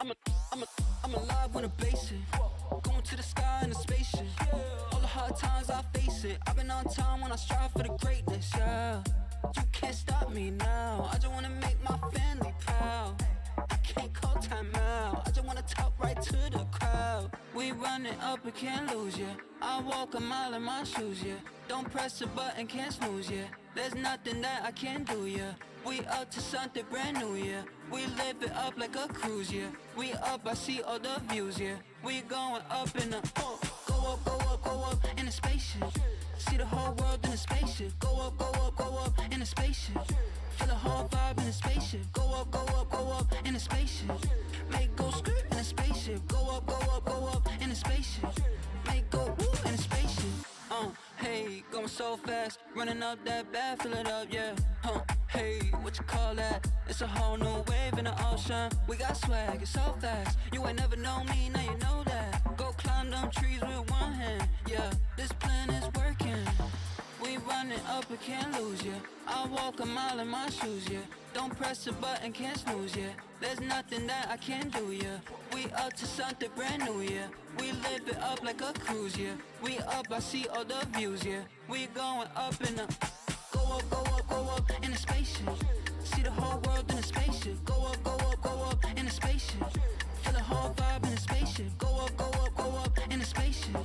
I'm alive when I base it. Going to the sky in a spaceship. All the hard times I face it. I've been on time when I strive for the greatness, yeah. You can't stop me now. I just wanna make my family proud. I can't call time out. I just wanna talk right to the crowd. We running up and can't lose, yeah. I walk a mile in my shoes, yeah. Don't press the button, can't snooze, yeah. There's nothing that I can't do, yeah. We up to something brand new, yeah. We live it up like a cruise, yeah. We up, I see all the views, yeah. We going up in the go up, go up, go up in a spaceship. See the whole world in a spaceship. Go up, go up, go up in a spaceship. Feel the whole vibe in a spaceship. Go up, go up, go up in a spaceship. Make go skirt in a spaceship. Go up, go up, go up in a spaceship. Make go woo in a spaceship. Hey, going so fast, running up that bad, fill it up, yeah. Hey, what you call that? It's a whole new wave in the ocean. We got swag, it's so fast. You ain't never known me, now you know that. Go climb them trees with one hand, yeah. This plan is working. We running up, we can't lose, yeah. I walk a mile in my shoes, yeah. Don't press the button, can't snooze, yeah. There's nothing that I can't do, yeah. We up to something brand new, yeah. We live it up like a cruise, yeah. We up, I see all the views, yeah. We going up in the go up, go up, go up in a spaceship. See the whole world in a spaceship. Go up, go up, go up in a spaceship. Feel the whole vibe in a spaceship. Go up, go up, go up in a spaceship.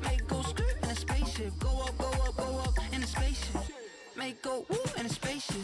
Make go skirt in a spaceship. Go up, go up, go up in a spaceship. Make go woo in a spaceship.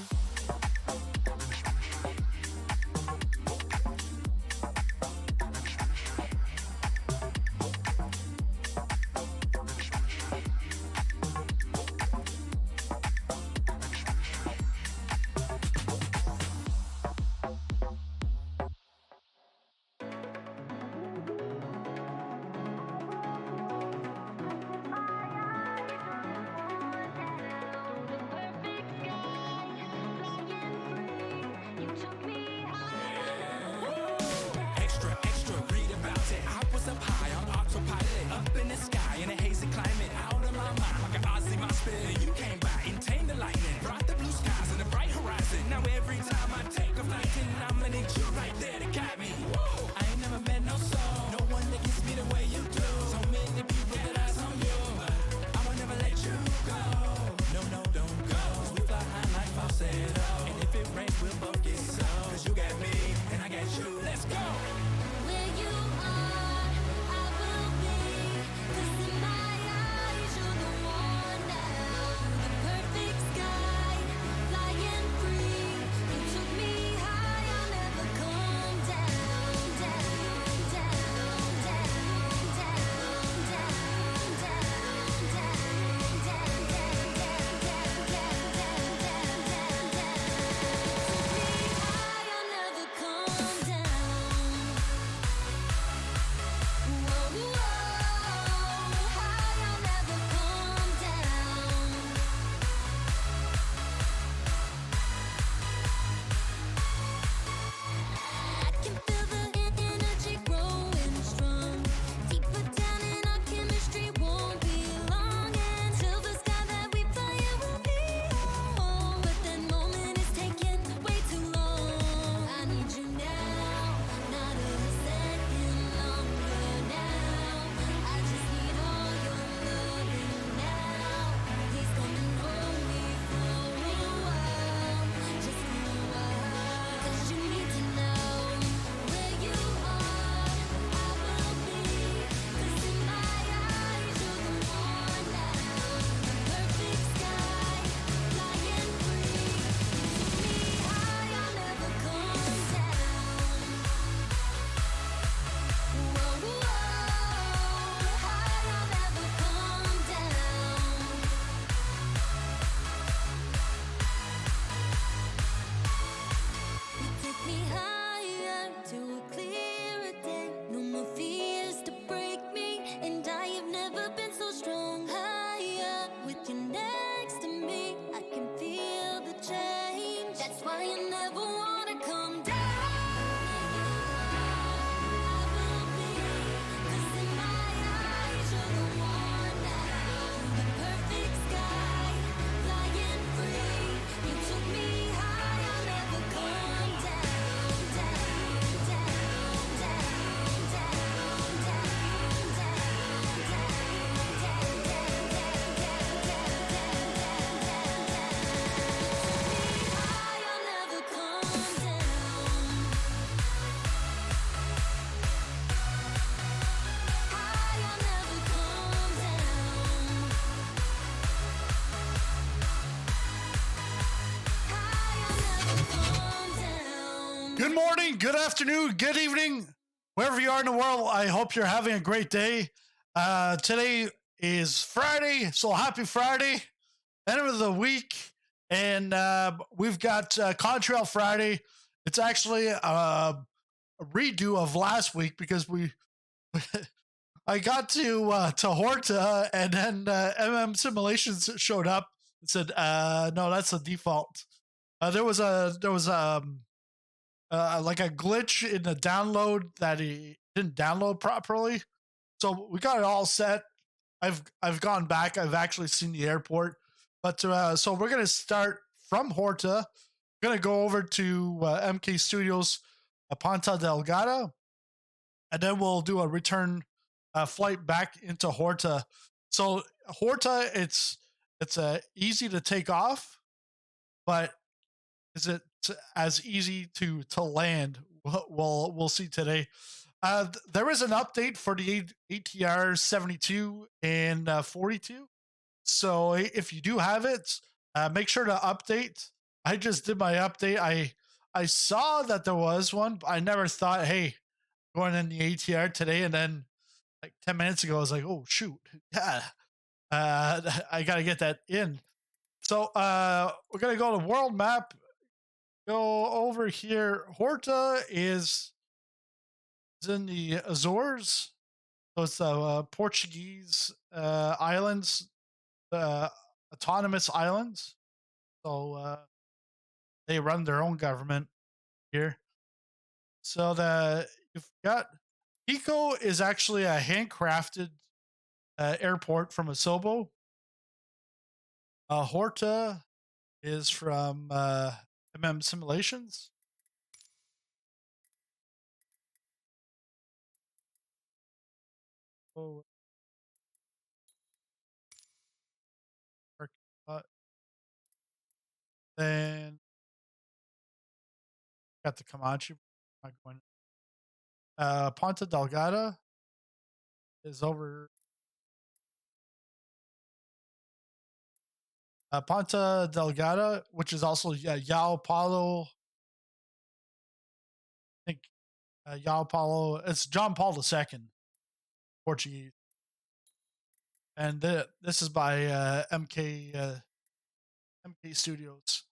Now Good morning, good afternoon, good evening, wherever you are in the world. I hope you're having a great day. Today is Friday, so happy Friday, end of the week, and we've got Contrail Friday. It's actually a redo of last week because I got to Horta, and then Simulations showed up and said, "No, that's the default." There was like a glitch in the download that he didn't download properly. So we got it all set. I've gone back. I've actually seen the airport, but so we're gonna start from Horta. We're gonna go over to MK Studios, Ponta Delgada, and then we'll do a return flight back into Horta. So Horta, it's easy to take off, but is it as easy to land? We'll see today. There is an update for the ATR 72 and 42. So if you do have it, make sure to update. I just did my update. I saw that there was one, but I never thought, hey, going in the ATR today, and then like 10 minutes ago, I was like, oh shoot, yeah, I got to get that in. So we're gonna go to world map. Go over here. Horta is in the Azores. So it's the Portuguese islands, autonomous islands. So they run their own government here. So you've got Pico is actually a handcrafted airport from Asobo. Horta is from Simulations. Oh, then got the Comanche. Not going. Ponta Delgada is over. Ponta Delgada, which is also Yao Paulo. I think Yao Paulo. It's John Paul II, Portuguese, and this is by MK Studios.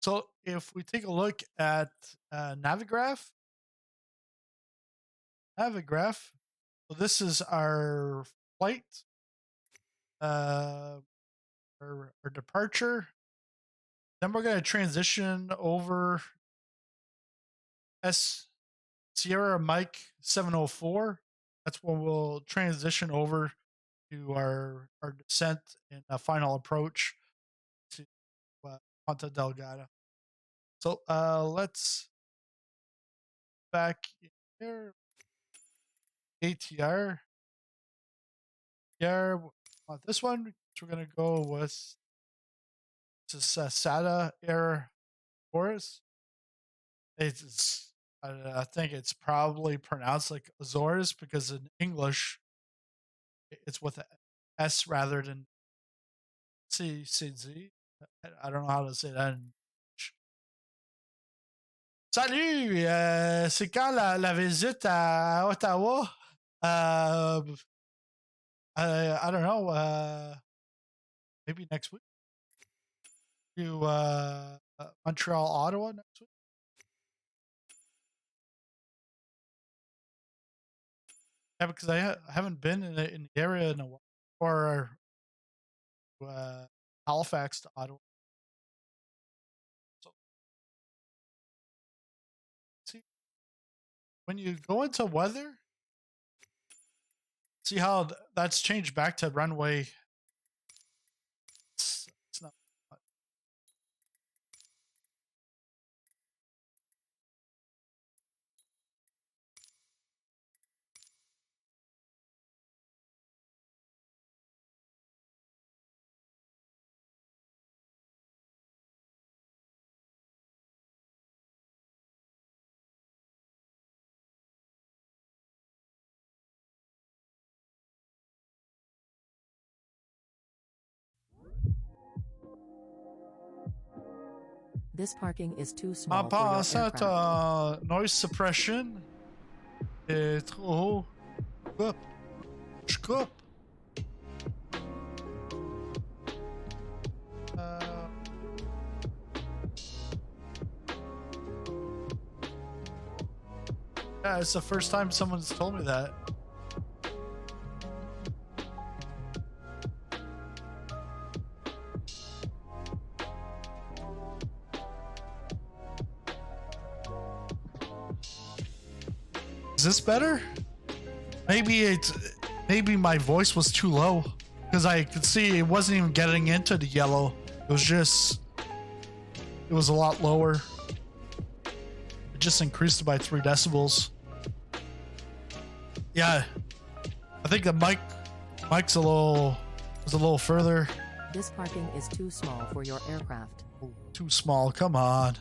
So if we take a look at Navigraph, so this is our flight, our departure. Then we're going to transition over Sierra Mike 704. That's when we'll transition over to our descent and final approach to Ponta Delgada. So let's back here. ATR. Yeah, this one, we're going to go with SATA Air Force. I think it's probably pronounced like Azores because in English it's with an S rather than CZ. I don't know how to say that in English. Salut! C'est quand la visite à Ottawa? I don't know. Maybe next week. To Montreal, Ottawa next week. Yeah, because I haven't been in the area in a while. Or Halifax to Ottawa. So, see, when you go into weather, see how that's changed back to runway. It's not. This parking is too small for your aircraft. Noise suppression est trop haut. Je coupe. Yeah, it's the first time someone's told me that. Is this better? Maybe my voice was too low because I could see it wasn't even getting into the yellow. It was a lot lower. It just increased it by 3 decibels. Yeah, I think the mic's a little further. This parking is too small for your aircraft. Ooh, too small. Come on.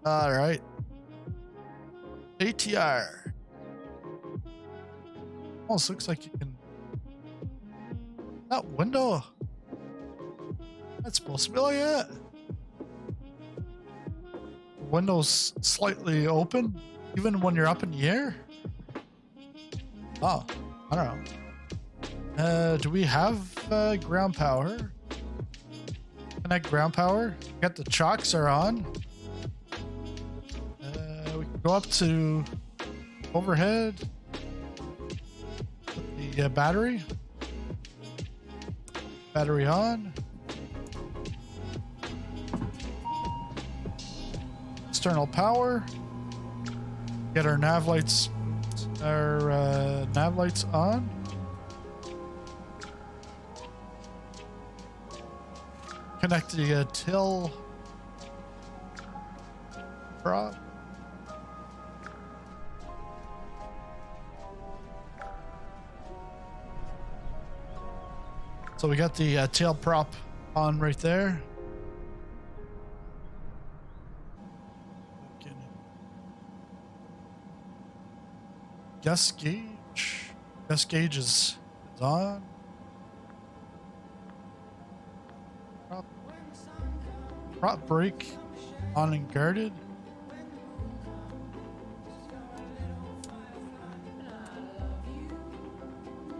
All right. ATR. Almost looks like you can. That window. That's supposed to be like that. Window's slightly open, even when you're up in the air. Oh, I don't know. Do we have ground power? Connect ground power. Got the chocks are on. We can go up to overhead. Put the battery. Battery on. External power. Get our nav lights on. Connect the till prop. So we got the tail prop on right there. Gas gauge. Gas gauge is on. Prop brake on and guarded.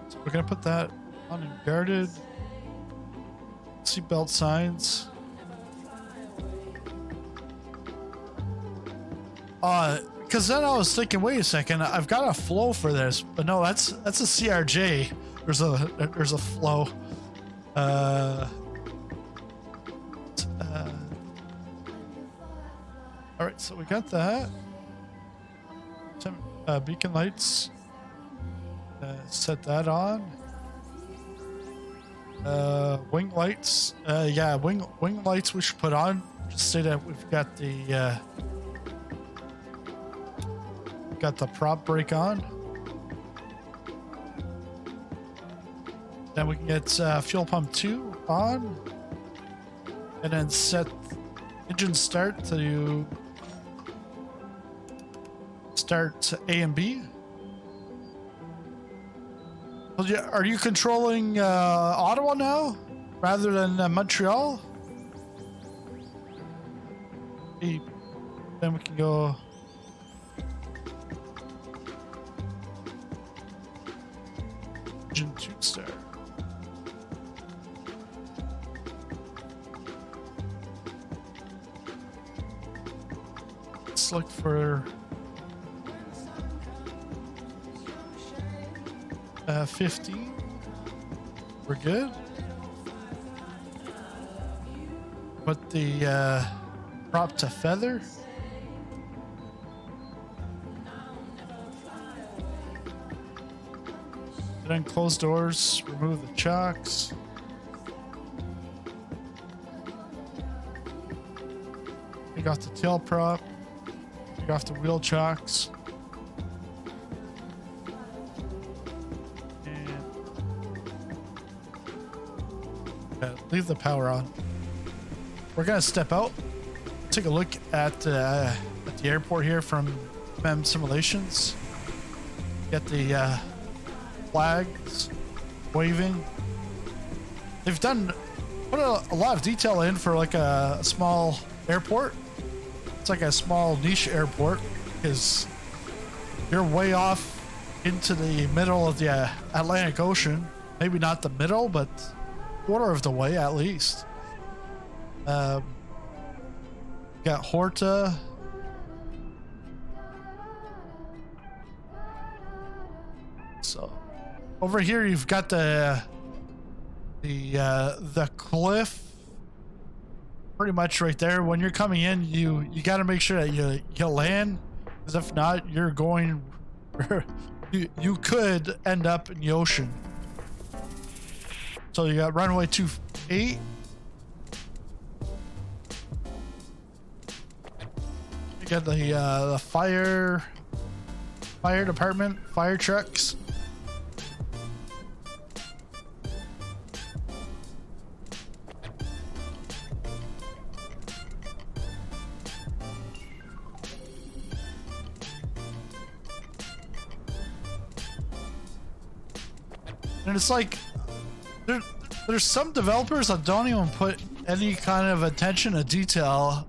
So we're gonna put that on and guarded. Seatbelt signs. Because then I was thinking, wait a second, I've got a flow for this, but no, that's a CRJ. There's a flow. All right, so we got that. Beacon lights. Set that on. Wing lights. Yeah, wing lights we should put on. Just say that we've got the prop brake on. Then we can get fuel pump 2 on, and then set engine start to start A and B. Are you controlling Ottawa now rather than Montreal? Then we can go. Engine 2 start. Let's look for 15. We're good. Put the prop to feather. Then close doors, remove the chocks. Take off the tail prop. Take off the wheel chocks. Leave the power on. We're gonna step out. Take a look at the airport here from MEM Simulations. Get the flags waving. They've done put a lot of detail in for like a small airport. It's like a small niche airport because you're way off into the middle of the Atlantic Ocean. Maybe not the middle, but quarter of the way at least. Got Horta. So over here you've got the cliff pretty much right there. When you're coming in, you got to make sure that you land, because if not, you're going you could end up in the ocean. So you got runway 28. You got the fire department, fire trucks. And it's like there's some developers that don't even put any kind of attention to detail.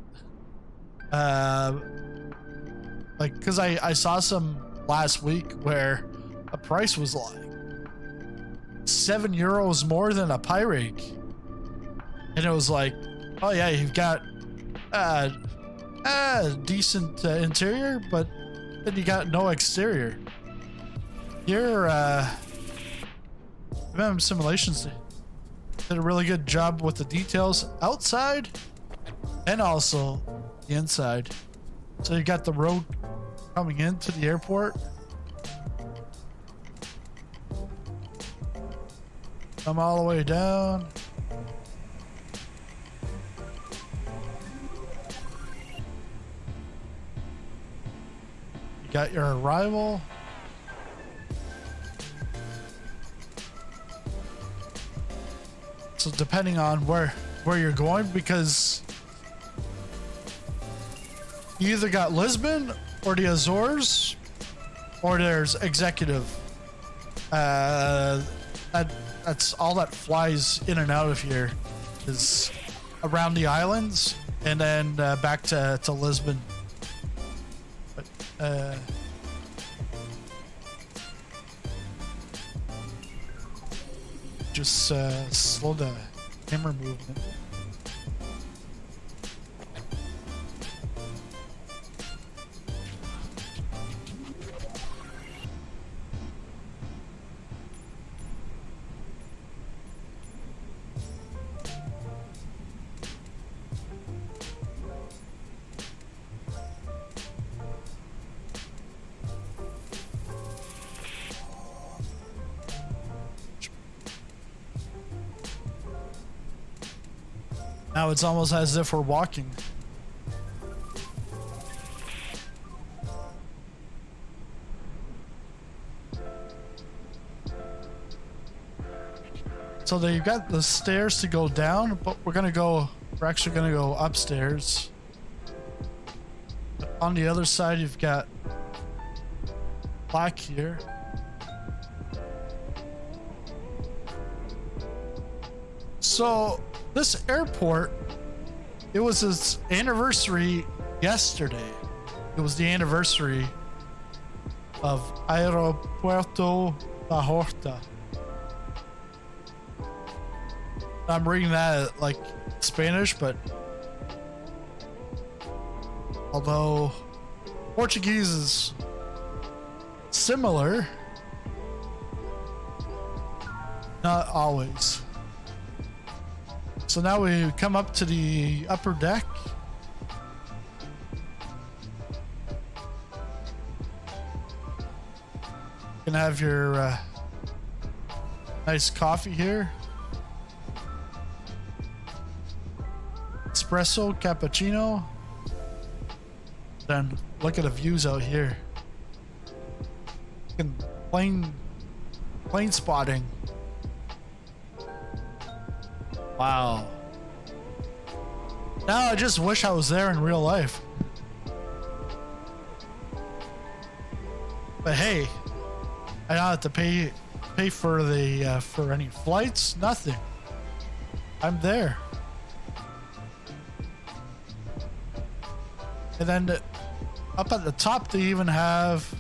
Like, because I saw some last week where a price was like €7 more than a Pyrex, and it was like, oh yeah, you've got a decent interior, but then you got no exterior. Your MM Simulations did a really good job with the details outside and also the inside. So you got the road coming into the airport. Come all the way down. You got your arrival. So depending on where you're going, because you either got Lisbon or the Azores, or there's executive. That's all that flies in and out of here, is around the islands and then back to Lisbon. But, just slow the camera movement. Now it's almost as if we're walking. So there you got the stairs to go down, but we're actually gonna go upstairs. On the other side, you've got black here. So this airport, it was its anniversary yesterday. It was the anniversary of Aeropuerto da Horta. I'm reading that like Spanish, but although Portuguese is similar, not always. So now we come up to the upper deck. You can have your nice coffee here. Espresso, cappuccino. Then look at the views out here. You can plane spotting. Wow. Now I just wish I was there in real life. But hey, I don't have to pay for the for any flights, nothing. I'm there. And then up at the top, they even have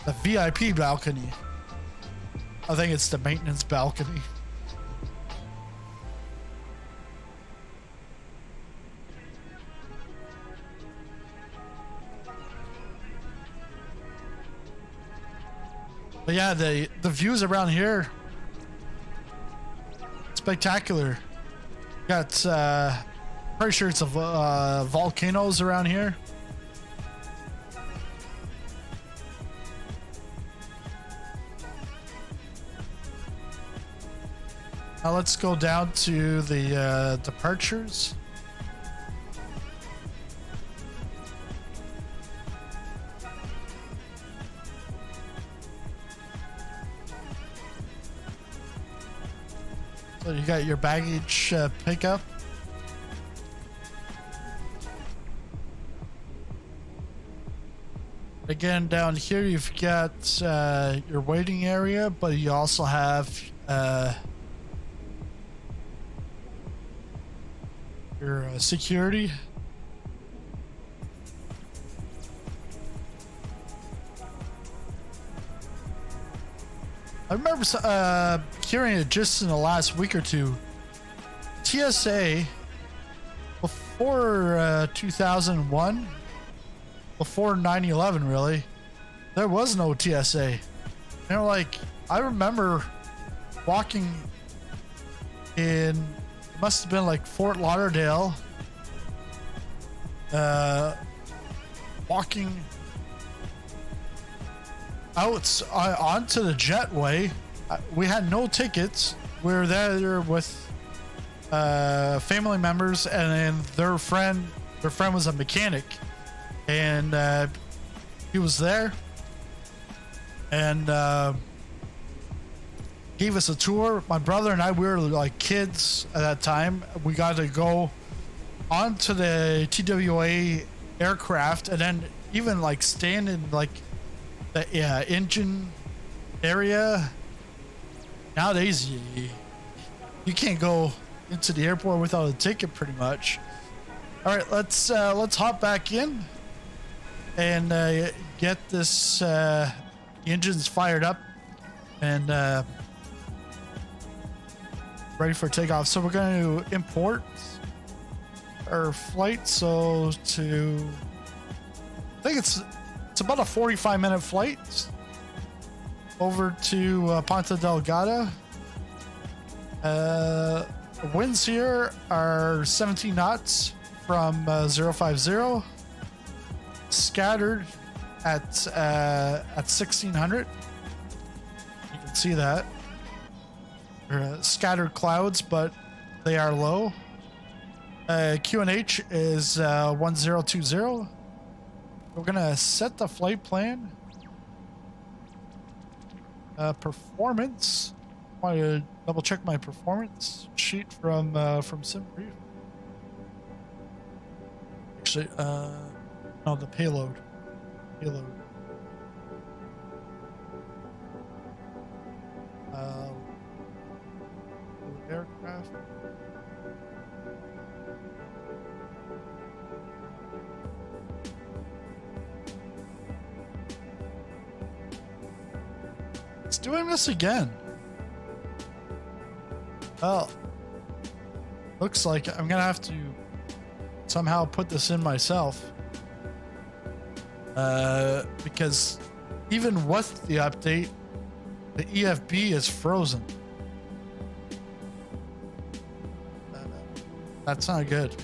the VIP balcony. I think it's the maintenance balcony. But yeah, the views around here, spectacular. Got pretty sure it's a volcanoes around here. Now let's go down to the departures. So you got your baggage pickup. Again, down here you've got your waiting area, but you also have your security. I remember hearing it just in the last week or two. TSA before 2001, before 9/11, really, there was no TSA. You know, like I remember walking in, it must have been like Fort Lauderdale, walking out onto the jetway. We had no tickets. We were there with family members, and then their friend was a mechanic, and he was there and gave us a tour. My brother and I, we were like kids at that time. We got to go onto the TWA aircraft, and then even like stand in like the engine area. Nowadays you can't go into the airport without a ticket, pretty much. All right, let's hop back in and get this engines fired up and ready for takeoff. So we're going to import our flight. So I think it's about a 45-minute flight over to Ponta Delgada. Winds here are 17 knots from 050, scattered at 1600. You can see that. Scattered clouds, but they are low. QNH is 1020. We're gonna set the flight plan. Performance. I want to double check my performance sheet from SimBrief. Actually, no, the payload. Aircraft. It's doing this again. Well, looks like I'm gonna have to somehow put this in myself, because even with the update, the EFB is frozen. That's not good.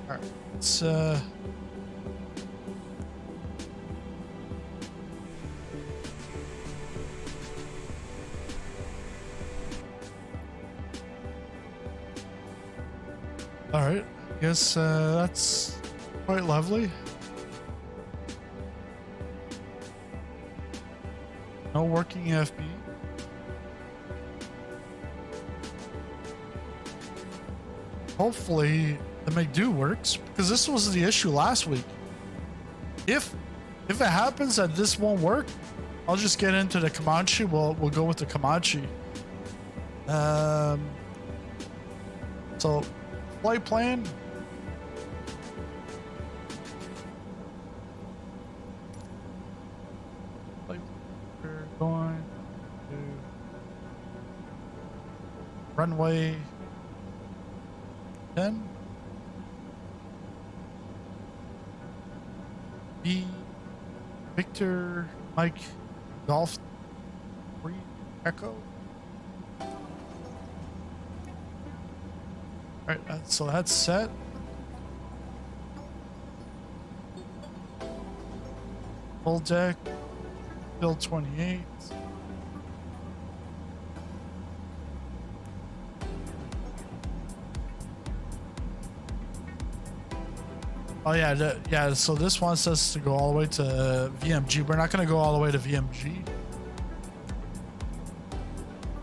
All right, let's all right, I guess that's quite lovely. No working EFB. Hopefully the make do works, because this was the issue last week. If it happens that this won't work, I'll just get into the Comanche. We'll go with the Comanche. So flight plan. We're going to runway 10. B. Victor Mike Golf 3 Echo. Alright, so that's set. Full deck. Build 28. Oh yeah, yeah. So this wants us to go all the way to VMG. We're not going to go all the way to VMG,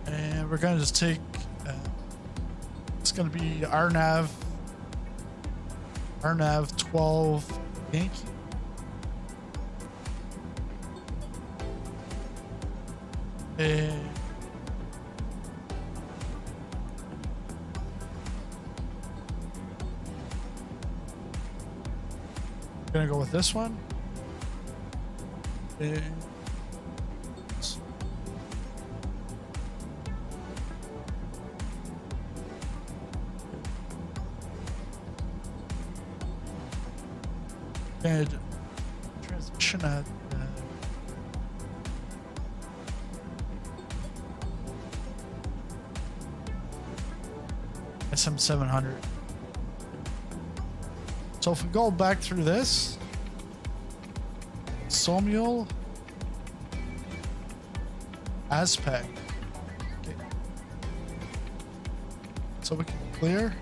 and we're going to just take. It's going to be RNAV 12 Yankee. And gonna go with this one. And transition at SM700. So if we go back through this, Somuel Aspect. Okay. So we can clear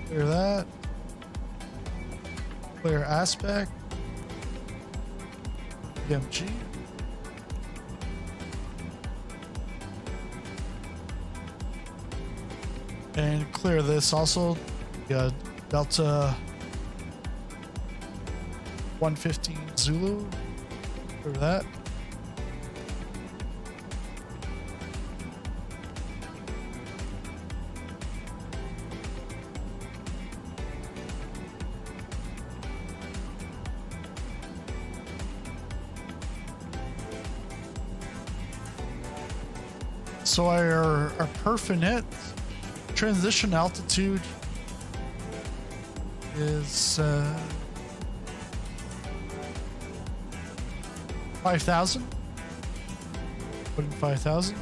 that, clear Aspect, BMG. And clear this also. Yeah, Delta 115 Zulu. Clear that. So our perf and hit transition altitude is 5,000. Put in 5,000.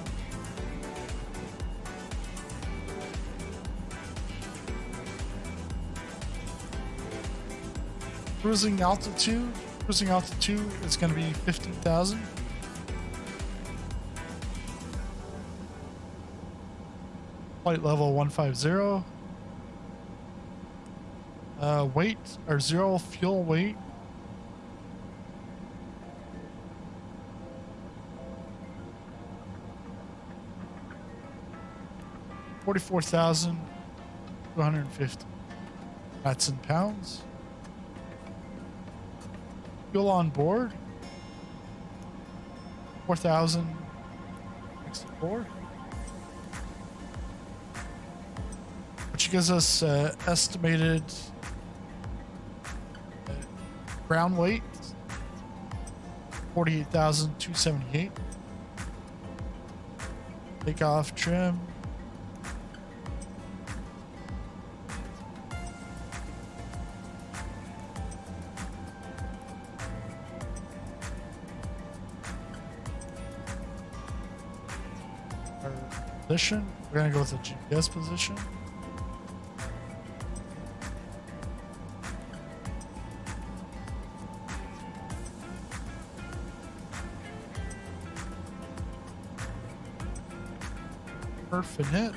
Cruising altitude is going to be 15,000. Flight level 150. Weight or zero fuel weight. $44,250. That's in pounds. Fuel on board 4,064. Which gives us estimated ground weight 48,278. Takeoff trim our position. We're gonna go with the GPS position. Perf and hit.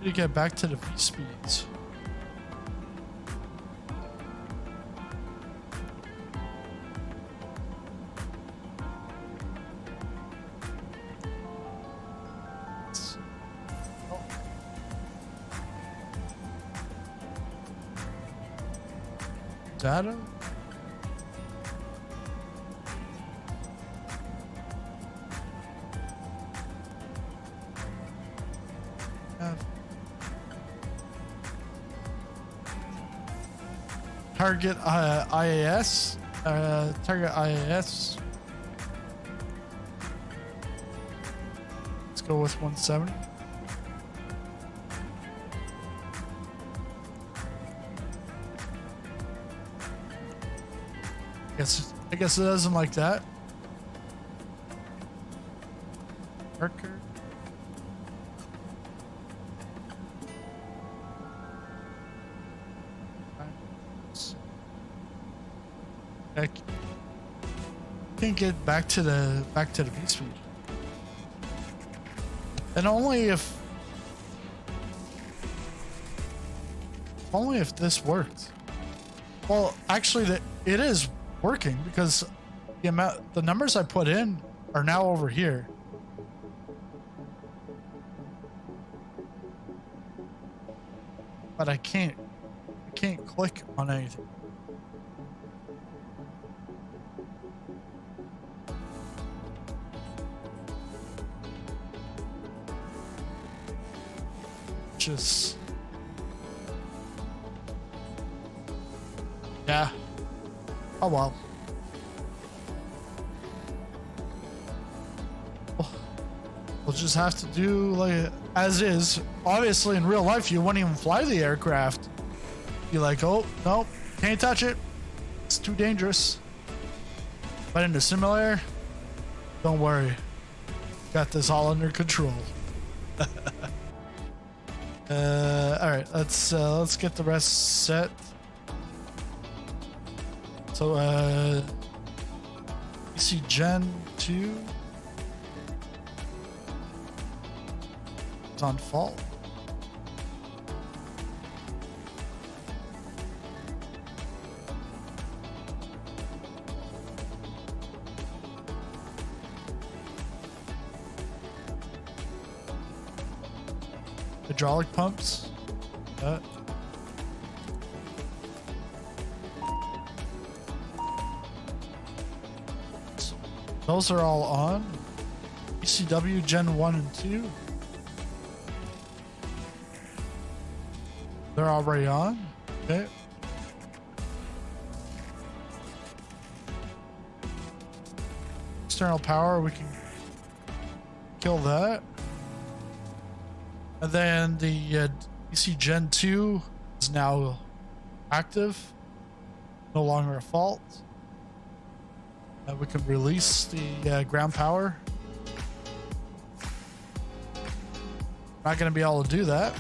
To get back to the V speeds. Data. Target IAS. Target IAS. Let's go with 170. I guess it doesn't like that. Marker. I can't get back to the V speed, and only if this worked. Well, actually, it is working because the numbers I put in are now over here. But I can't click on anything. Just yeah. Oh well. We'll just have to do like as is. Obviously, in real life, you wouldn't even fly the aircraft. You're like, oh no, can't touch it. It's too dangerous. But in the simulator, don't worry, got this all under control. All right, let's get the rest set. So, PC Gen 2 is on fault. Hydraulic pumps. Those are all on. ECW Gen 1 and 2. They're already on. Okay. External power, we can kill that. And then the EC Gen 2 is now active. No longer a fault. We can release the ground power. Not going to be able to do that.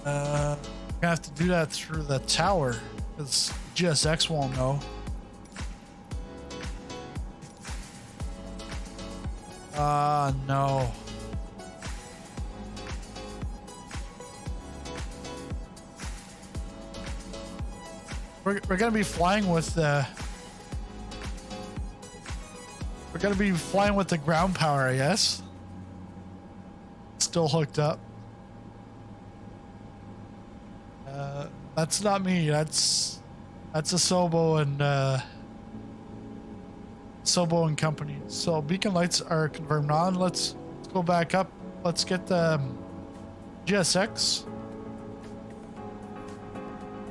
We're going to have to do that through the tower because GSX won't know. No. We're going to be flying with the... We're going to be flying with the ground power, I guess. Still hooked up. That's not me. That's a Sobo and Sobo and company. So beacon lights are confirmed on. Let's go back up. Let's get the GSX.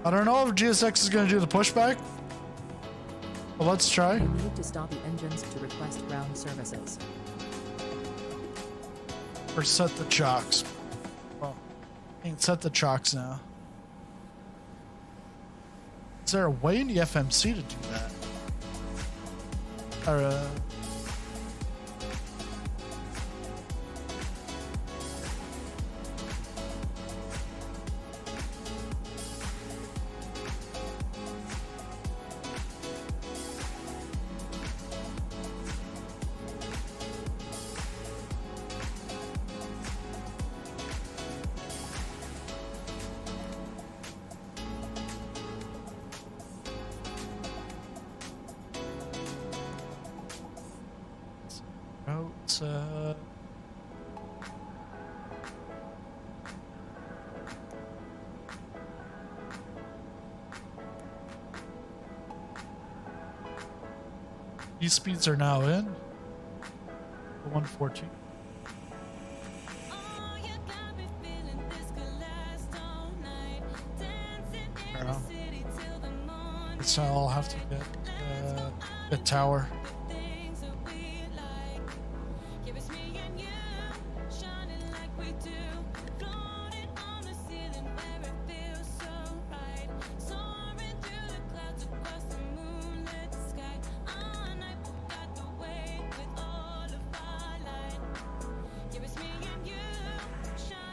I don't know if GSX is going to do the pushback. Well, let's try. You need to stop the engines to request ground services. Or set the chocks. Well, I can set the chocks now. Is there a way in the FMC to do that? Or, These speeds are now in. 114. So I'll have to get a tower.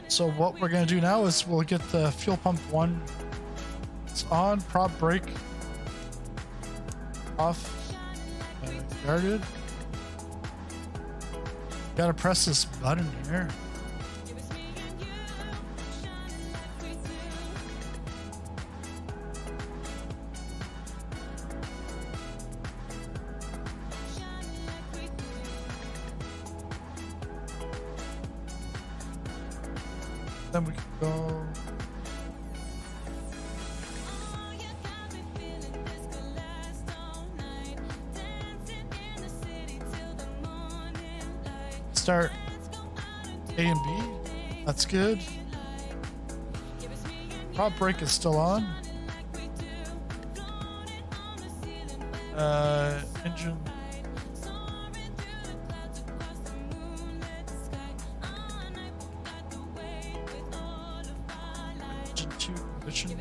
So what we're gonna do now is we'll get the fuel pump 1. It's on, prop brake off, guarded. Gotta press this button here. Then we can go. Start A and B. That's good. Prop brake is still on. Engine. Engine 2 ignition.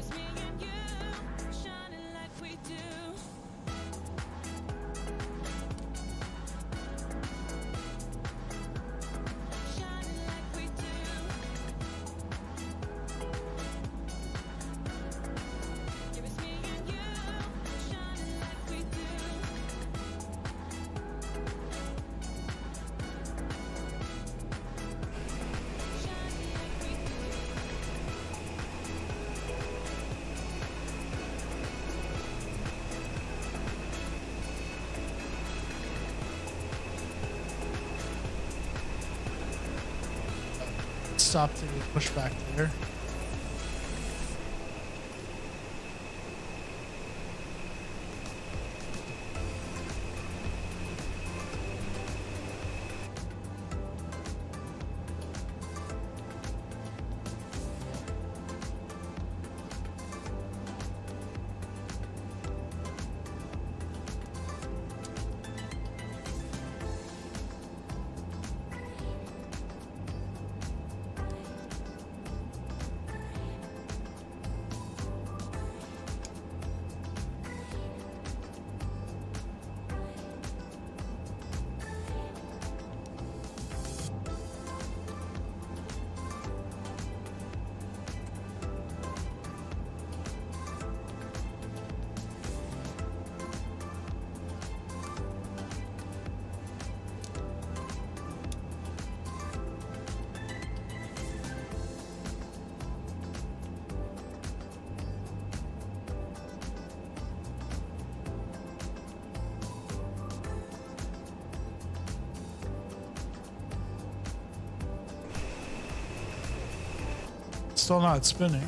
Stop to push back there. Still not spinning.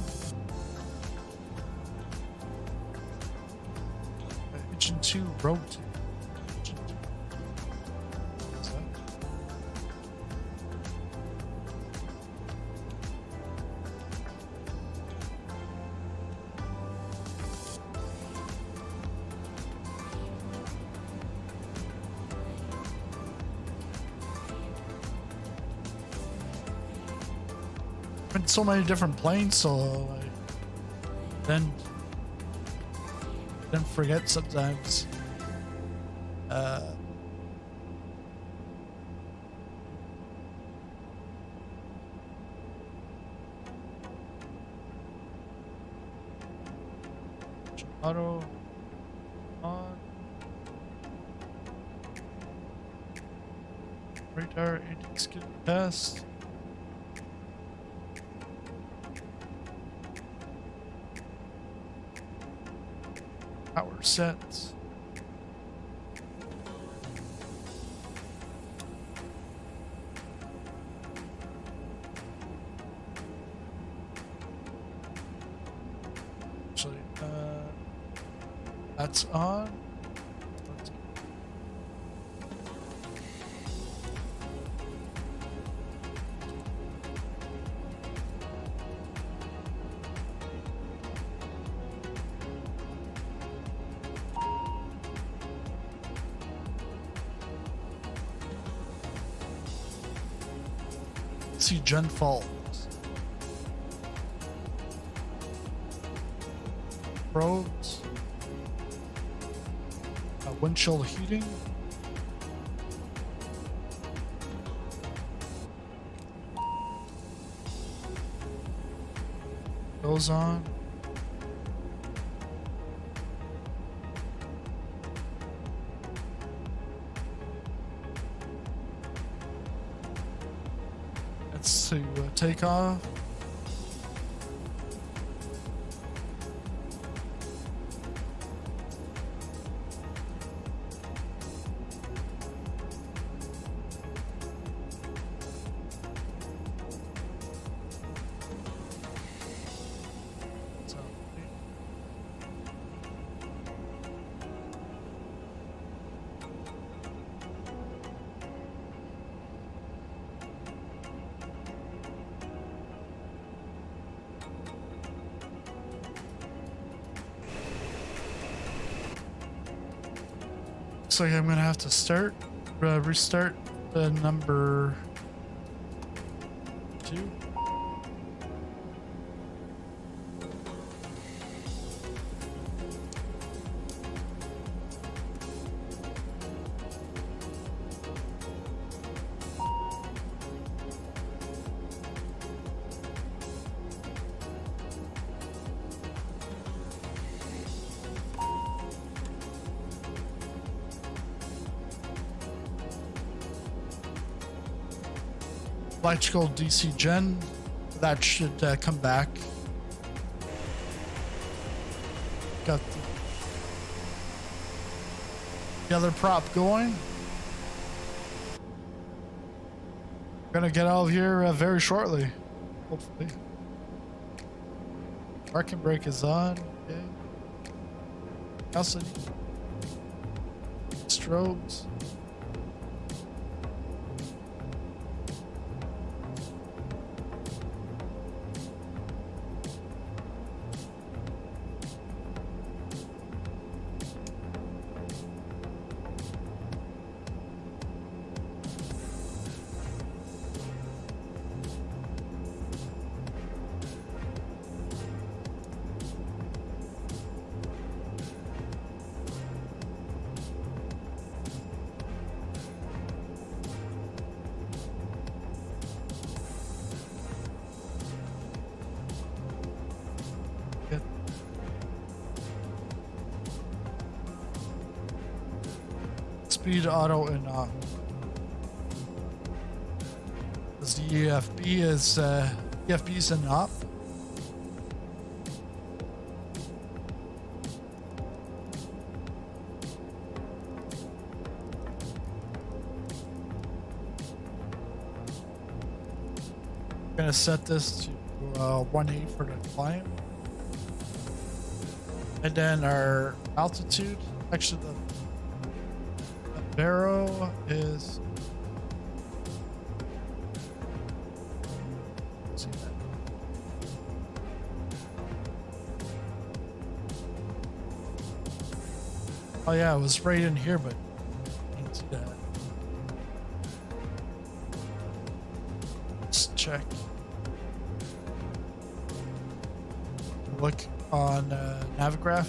Engine 2 rotate. Engine 2. What's that? In so many different planes, so then forget sometimes. Auto on. Radar ATX get test. Power sets. Actually, that's on. See Gen Falls. Probes. Windshield heating. Goes on. Let's see, take off. Looks like I'm gonna have to restart the number 2. Electrical DC gen, that should come back. Got the other prop going. Gonna get out of here very shortly, hopefully. Parking brake is on. Okay. Custody. Strobes. Speed auto and on. As the EFB is EFB's in up. Gonna set this to 180 for the climb, and then our altitude. Actually, the barrow is. See that? Oh yeah, it was right in here, but I can't see that. Let's check. Look on Navigraph.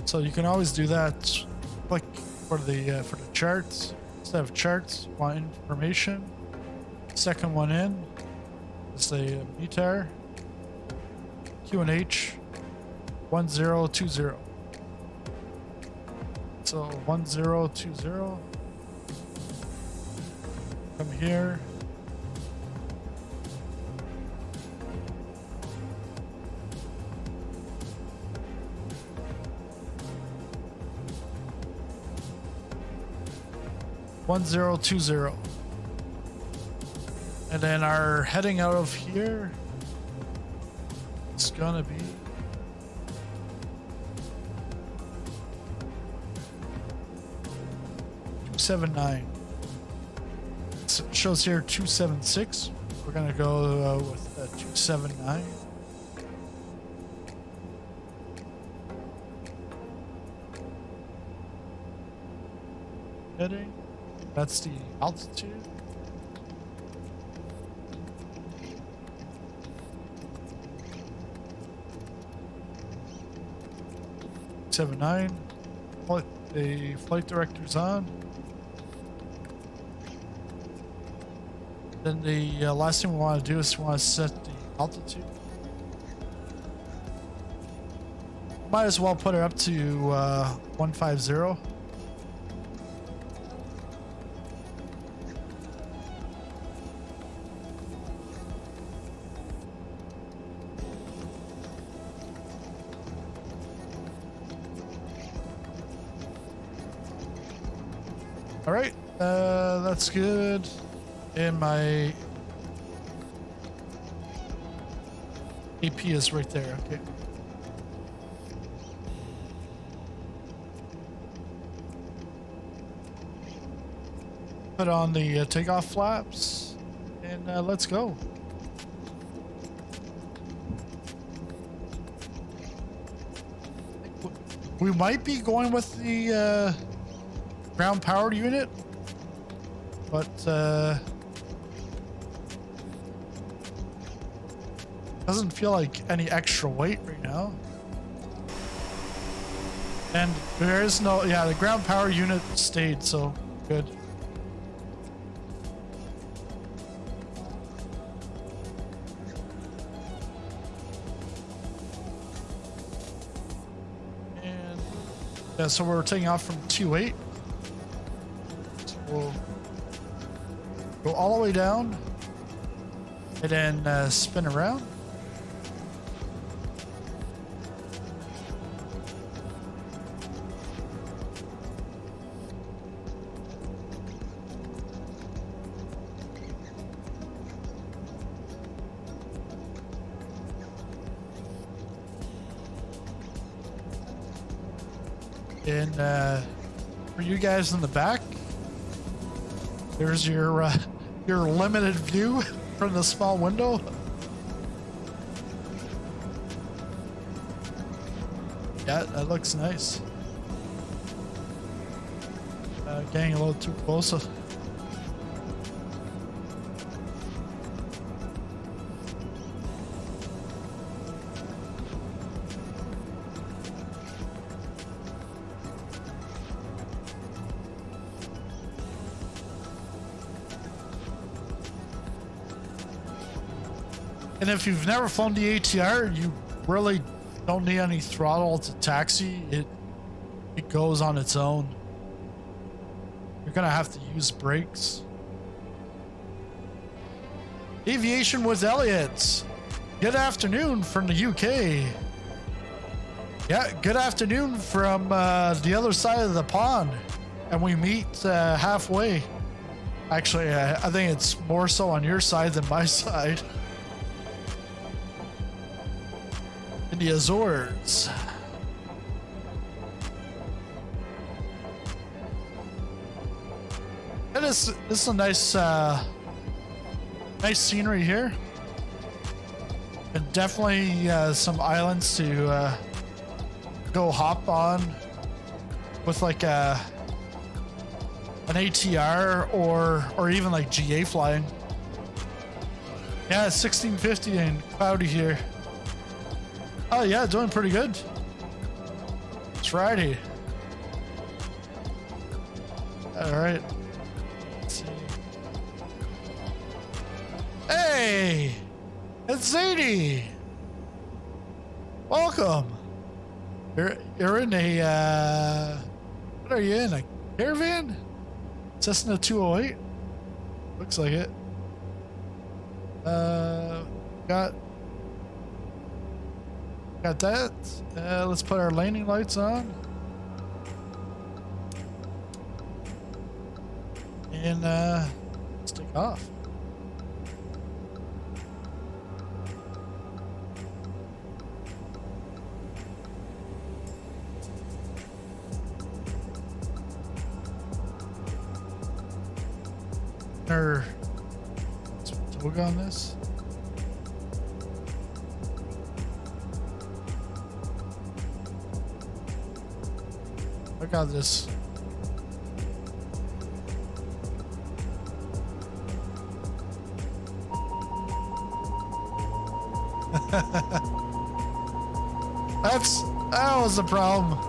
So you can always do that. Click for the charts. Instead of charts, want information. Second one in is the meter. QNH 1020. So 1020. Come here. $1020. And then our heading out of here is gonna be $279. So it shows here 276. We're gonna go with 279. Heading. That's the altitude. 679. The flight director's on. Then the last thing we want to do is we want to set the altitude. Might as well put it up to 150. All right, that's good. And my AP is right there. Okay. Put on the takeoff flaps and let's go. We might be going with the ground powered unit, but doesn't feel like any extra weight right now. And there is no, yeah, the ground power unit stayed, so good. And yeah, so we're taking off from 2.8. So we'll go all the way down and then spin around. And for you guys in the back, there's your limited view from the small window. Yeah, that looks nice. Getting a little too close. And if you've never flown the ATR, you really don't need any throttle to taxi. It goes on its own. You're gonna have to use brakes. Aviation with Elliot. Good afternoon from the UK. Yeah, good afternoon from the other side of the pond. And we meet halfway. Actually, I think it's more so on your side than my side. In the Azores. And this is a nice nice scenery here. And definitely some islands to go hop on with like an ATR or even like GA flying. Yeah, 1650 and cloudy here. Oh yeah, doing pretty good. It's Friday. All right. Let's see. Hey, it's Zadie. Welcome. You're in a what are you in? A caravan? Cessna 208. Looks like it. Got that. Let's put our landing lights on. And let's take off. Let's toggle on this. I got this. That was the problem.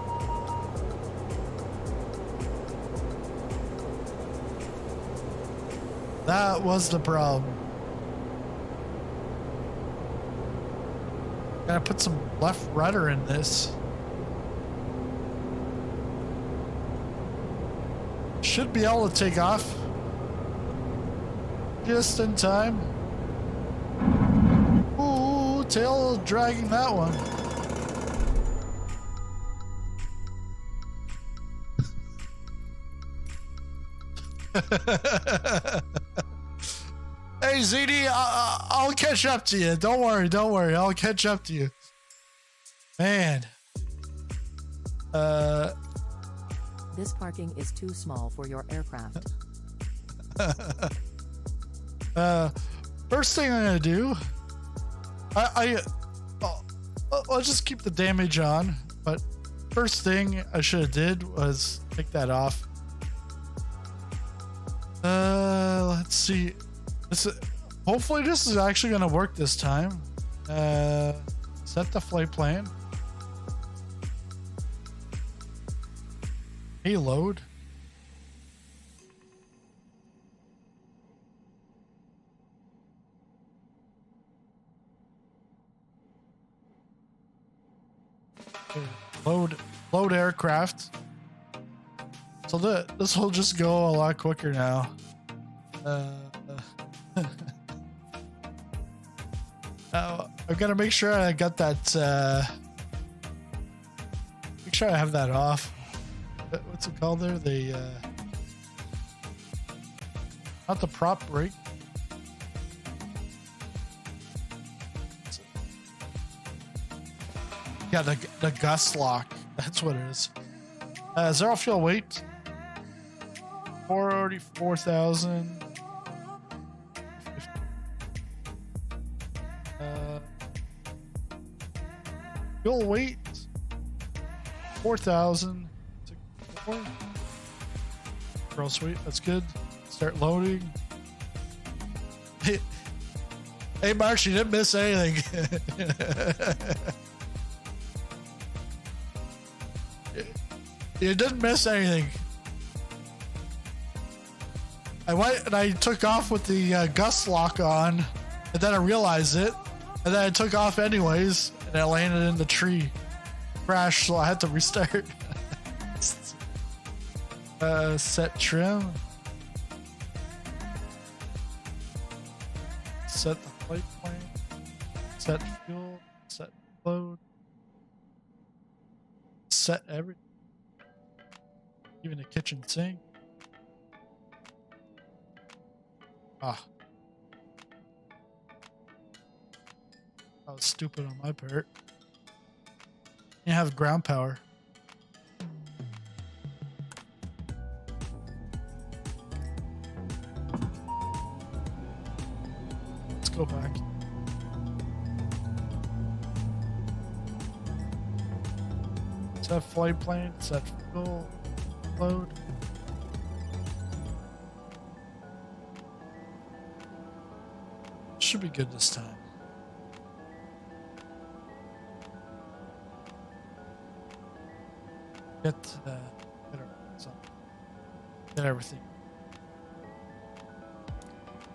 That was the problem. Gotta put some left rudder in this. Should be able to take off just in time. Ooh, tail dragging that one. Hey ZD, I'll catch up to you. Don't worry. I'll catch up to you. Man. This parking is too small for your aircraft. First thing I'm gonna do, I'll just keep the damage on. But first thing I should have did was take that off. Let's see. Hopefully this is actually gonna work this time. Set the flight plan. Payload. Load aircraft. So this will just go a lot quicker now. Now I've got to make sure I got that. Make sure I have that off. What's it called there? The not the prop brake. Yeah, the gust lock. That's what it is. Zero fuel weight. 44,000. Fuel weight. 4,000. Gross weight. That's good. Start loading. Hey, Marsh, you didn't miss anything. You didn't miss anything. I went and I took off with the gust lock on, and then I realized it, and then I took off anyways, and I landed in the tree. Crashed, so I had to restart. Set trim. Set the flight plan. Set fuel. Set load. Set everything. Even the kitchen sink. Ah. That was stupid on my part. You have ground power. Let's go back. Set flight plan, set fuel, load. Should be good this time. Get everything.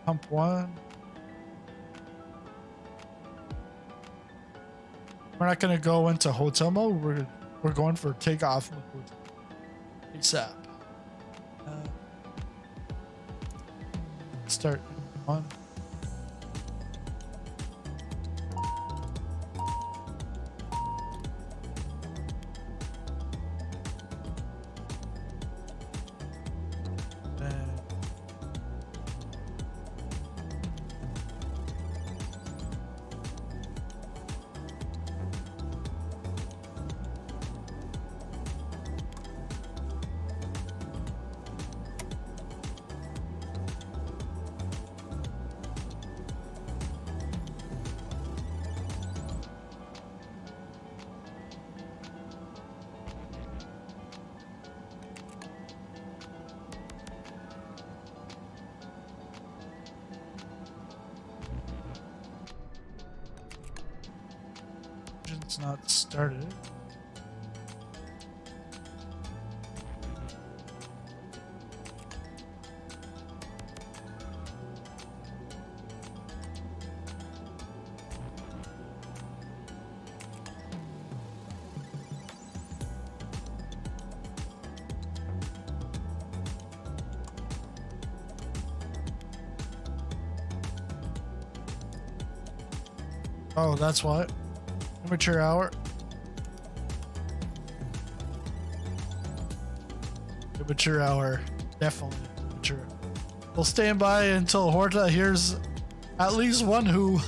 Pump one. We're not gonna go into hotel mode. We're going for takeoff mode. ASAP. Start one. Engine's not started. Oh, that's what. Amateur hour. Amateur hour. Definitely amateur. We'll stand by until Horta hears at least one who.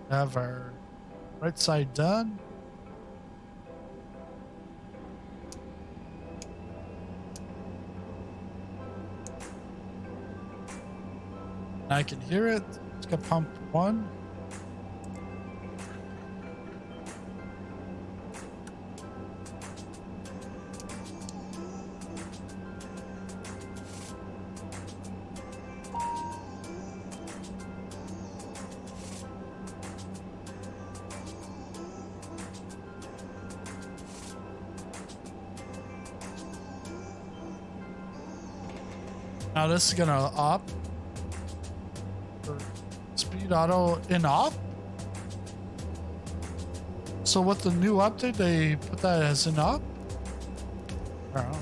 Have our right side done. I can hear it. Let's get pump one. Now this is gonna op. Speed auto in op. So with the new update, they put that as in op? I don't know.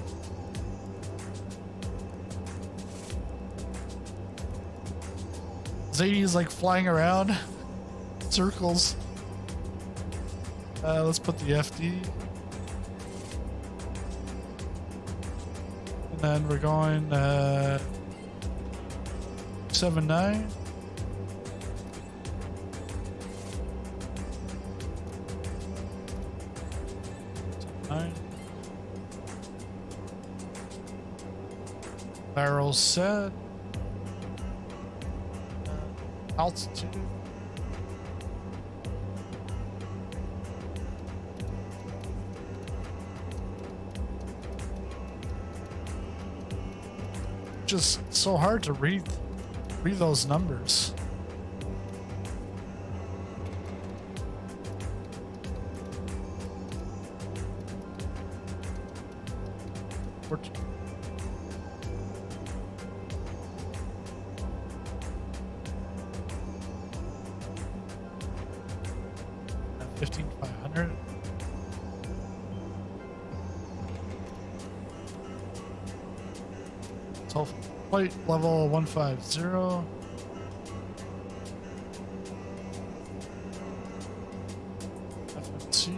Zadie's like flying around circles. Let's put the FD. And then we're going 7.9. Barrel set. Altitude. Just so hard to read those numbers. Flight level 150. FNC.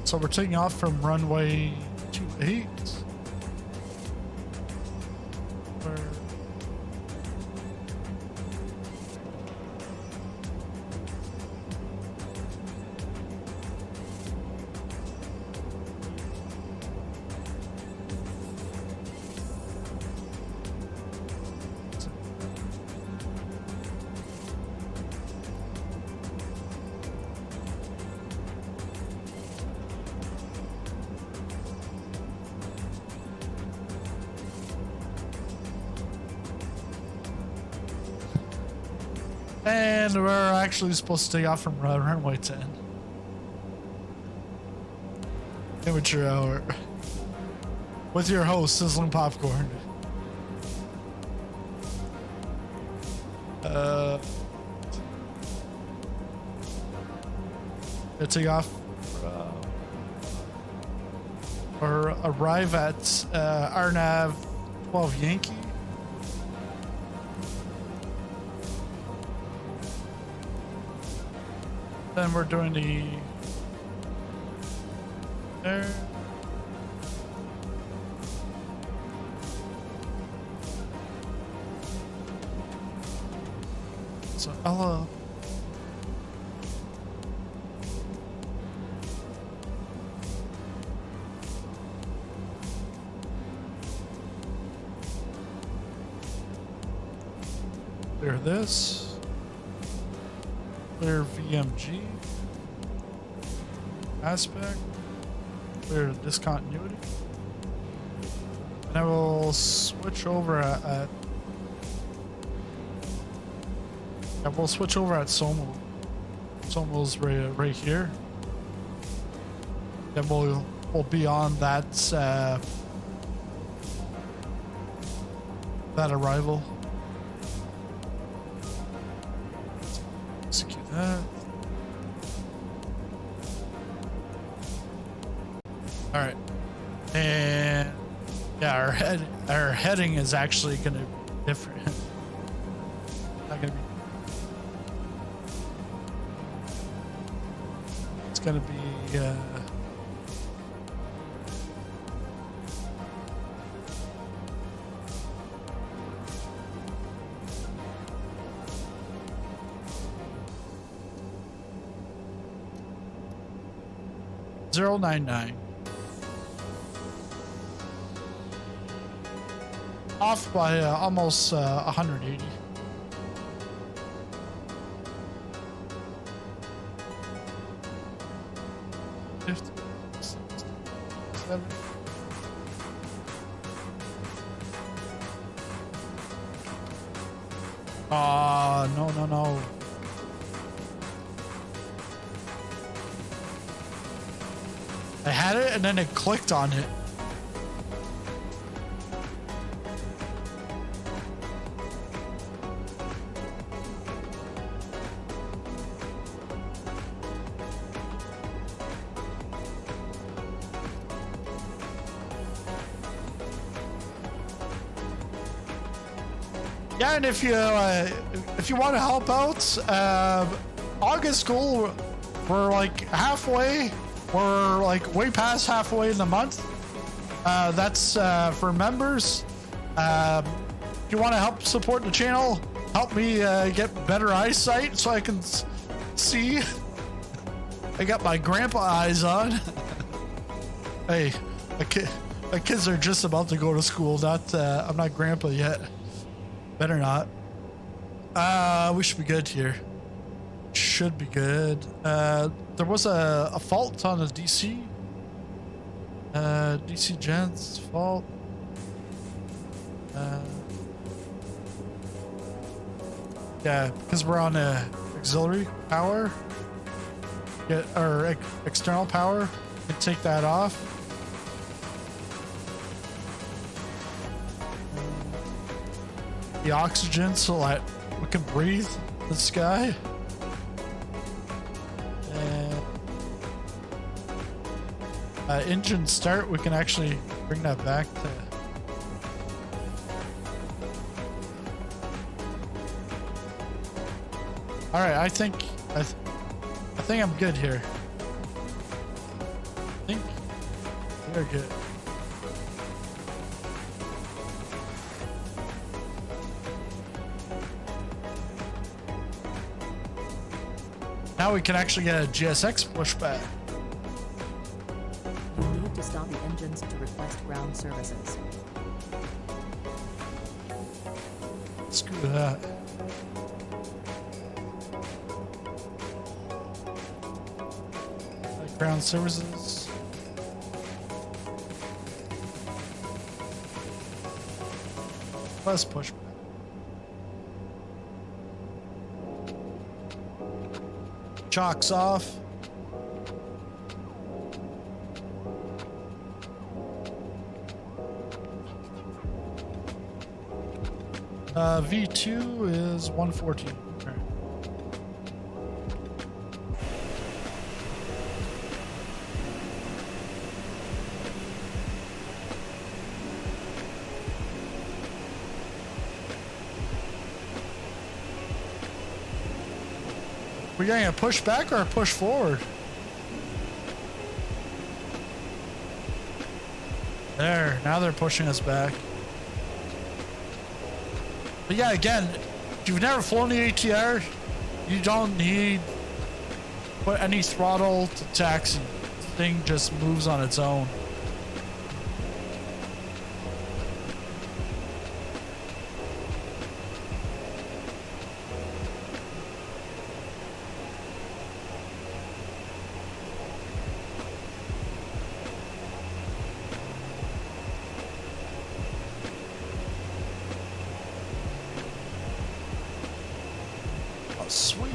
So we're taking off from runway 28. And we're actually supposed to take off from runway 10. Amateur hour. With your host, Sizzling Popcorn. Gonna take off or arrive at RNAV 12 Yankee. Then we're doing the there. So Ella. Clear this. Clear VMG. Aspect. Clear discontinuity. And I will switch over at we'll switch over at Somo. Somo's right here. Then we'll will be on that that arrival. Execute that. All right, and yeah, our heading is actually going to be different. Not going to be. It's going to be. $099. Off by almost 180. No. I had it and then it clicked on it. Yeah, and if you want to help out, August goal, we're like halfway. We're like way past halfway in the month. That's for members. If you want to help support the channel, help me get better eyesight so I can see. I got my grandpa eyes on. Hey, my kids are just about to go to school. I'm not grandpa yet. Better not. We should be good here. Should be good. There was a fault on the DC. DC gens fault. Yeah, because we're on auxiliary power. Get our external power. We can take that off. The oxygen so that we can breathe the sky. And engine start, we can actually bring that back to. All right, I think I'm good here. I think we're good. Now we can actually get a GSX pushback. You need to stop the engines to request ground services. Screw that. Ground services. Let's push back. Chocks off. V2 is 114. All right. We're getting a push back or a push forward? There, now they're pushing us back. But yeah, again, if you've never flown the ATR, you don't need put any throttle to taxi. The thing just moves on its own. Sweet.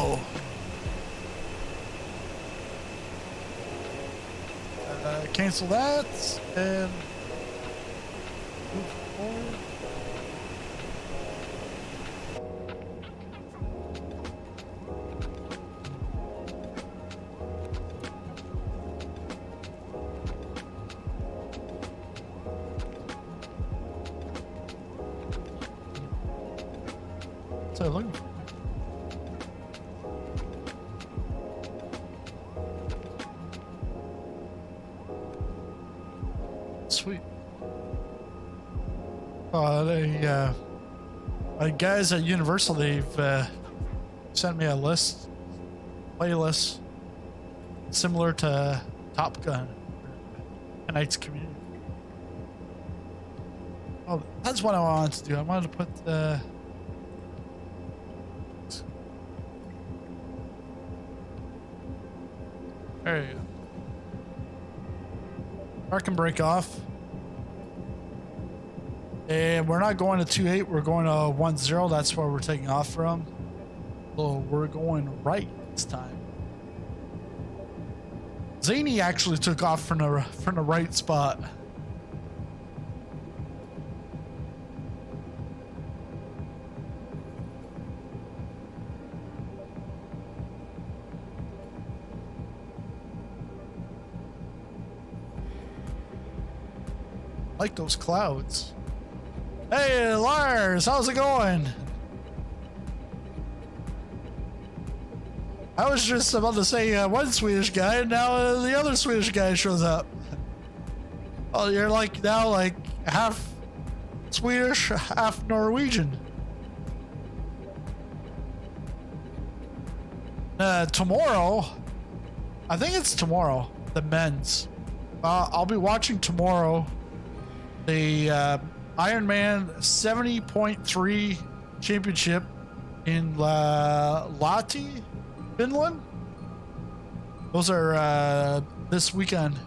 go. Cancel that and move forward. So look. Sweet. My guys at Universal, they've sent me a playlist similar to Top Gun, tonight's community. Oh, that's what I wanted to do. I wanted to put the. There you go. Park and break off. And we're not going to 2.8, we're going to 1.0. That's where we're taking off from. So we're going right this time. Zany actually took off from the right spot. Like those clouds. Hey Lars, how's it going? I was just about to say one Swedish guy, and now the other Swedish guy shows up. Oh, you're like now like half Swedish, half Norwegian. Tomorrow, I think it's tomorrow, the men's. I'll be watching tomorrow the Ironman 70.3 championship in Lahti, Finland. Those are this weekend.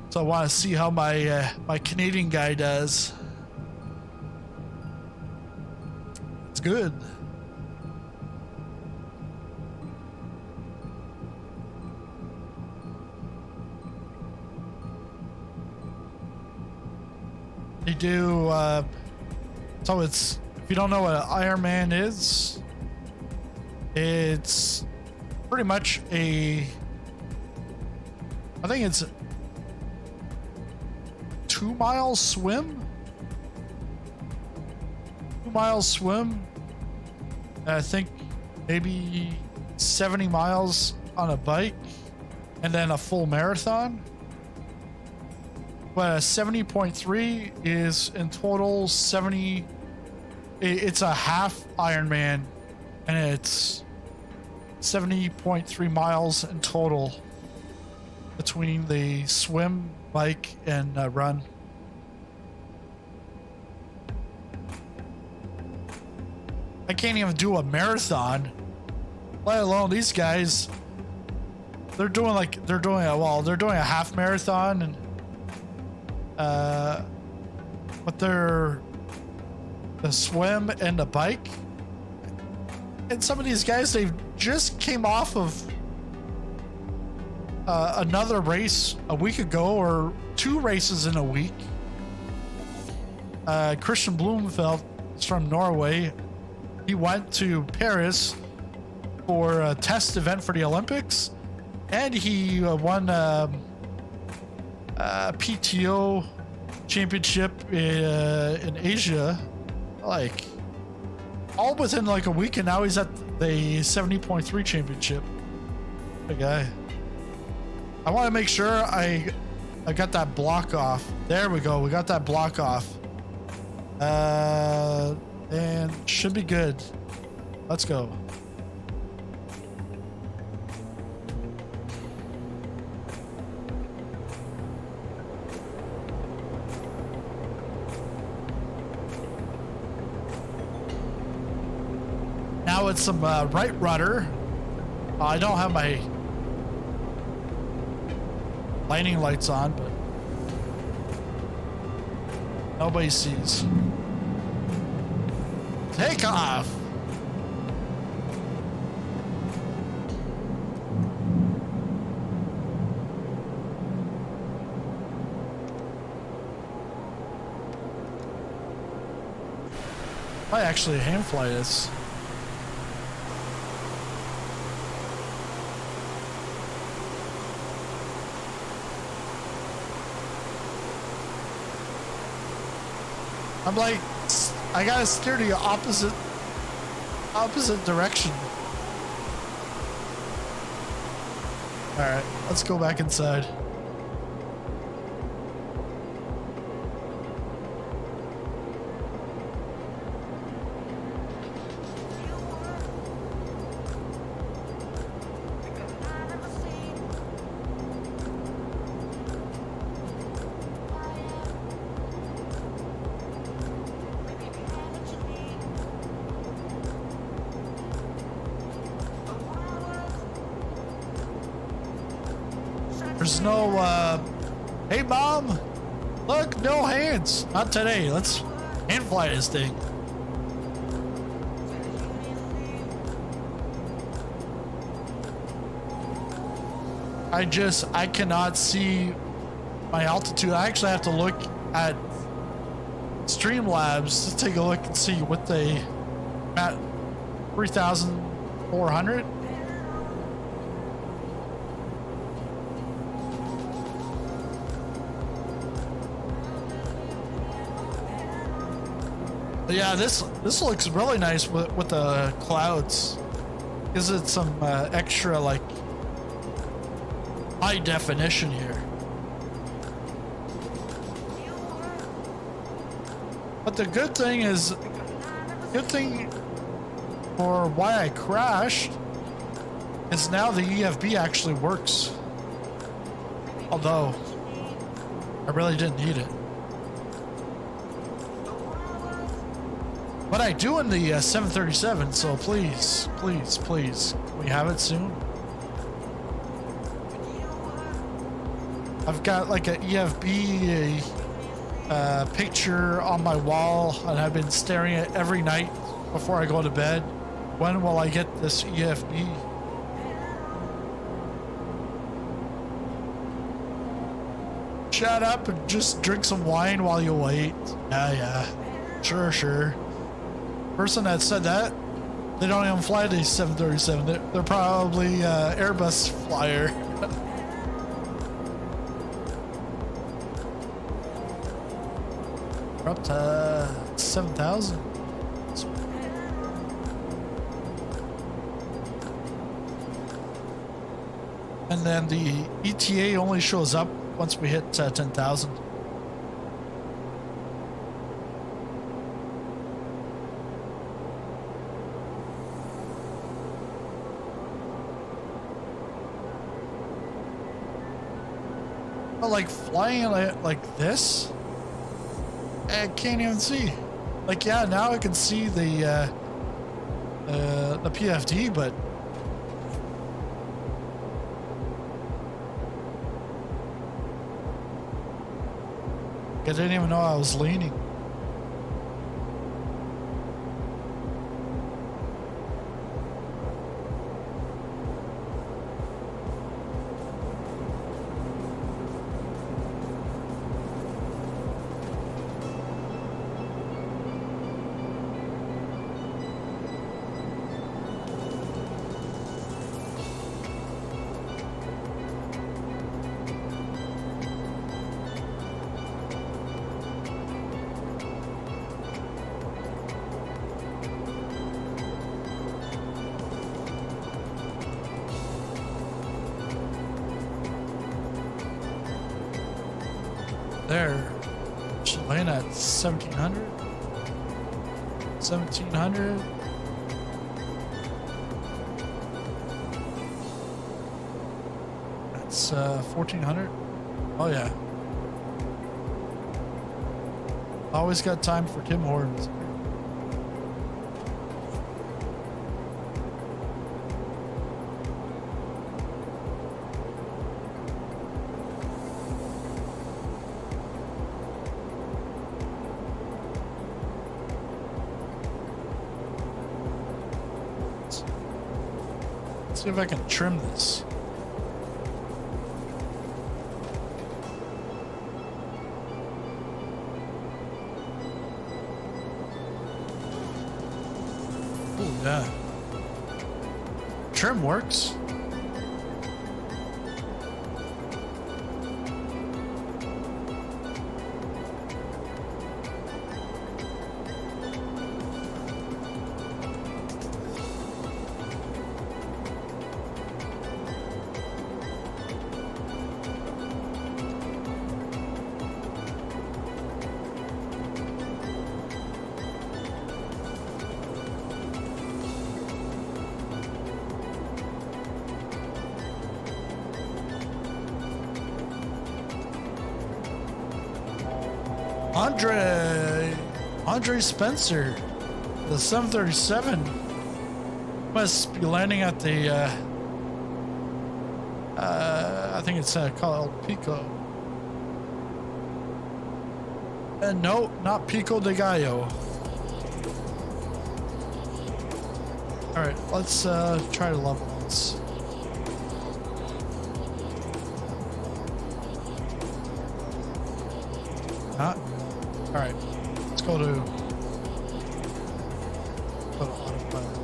So I want to see how my my Canadian guy does. It's good. They do, so it's, if you don't know what an Ironman is, it's pretty much I think it's 2 mile swim. 2 mile swim. And I think maybe 70 miles on a bike, and then a full marathon. But 70.3 is in total 70. It's a half Ironman, and it's 70.3 miles in total between the swim, bike, and run. I can't even do a marathon, let alone these guys. They're doing a half marathon, and but they're the swim and the bike. And some of these guys, they've just came off of another race a week ago, or 2 races in a week. Christian Blumenfeld is from Norway. He went to Paris for a test event for the Olympics, and he won PTO championship in Asia, like all within like a week, and now he's at the 70.3 championship. The guy. I want to make sure I got that block off. There we go. We got that block off. And should be good. Let's go. Now it's some right rudder. I don't have my lightning lights on, but nobody sees. Take off. Might actually hand fly this. I'm like, I gotta steer the opposite direction. All right, let's go back inside. There's no, hey mom, look, no hands. Not today. Let's hand fly this thing. I cannot see my altitude. I actually have to look at Streamlabs to take a look and see what they at 3,400. Yeah, this looks really nice with the clouds. Gives it some extra like high definition here. But the good thing for why I crashed is now the EFB actually works. Although I really didn't need it. But I do in the 737, so please, please, please, can we have it soon? I've got like an EFB picture on my wall, and I've been staring at it every night before I go to bed. When will I get this EFB? Shut up and just drink some wine while you wait. Yeah, sure, sure. Person that said that, they don't even fly the 737. They're probably Airbus flyer. We're up to 7,000. And then the ETA only shows up once we hit 10,000. Like flying like this, I can't even see. Like, yeah, now I can see the PFD, but I didn't even know I was leaning. There, should land at 1,700. 1,700. That's 1,400. Oh yeah. Always got time for Tim Hortons. See if I can trim this. Ooh, yeah. Trim works. Andre Spencer, the 737 must be landing at the I think it's called Pico. No, not Pico de Gallo. All right, let's try to level this. Not. All right, let's go to autopilot.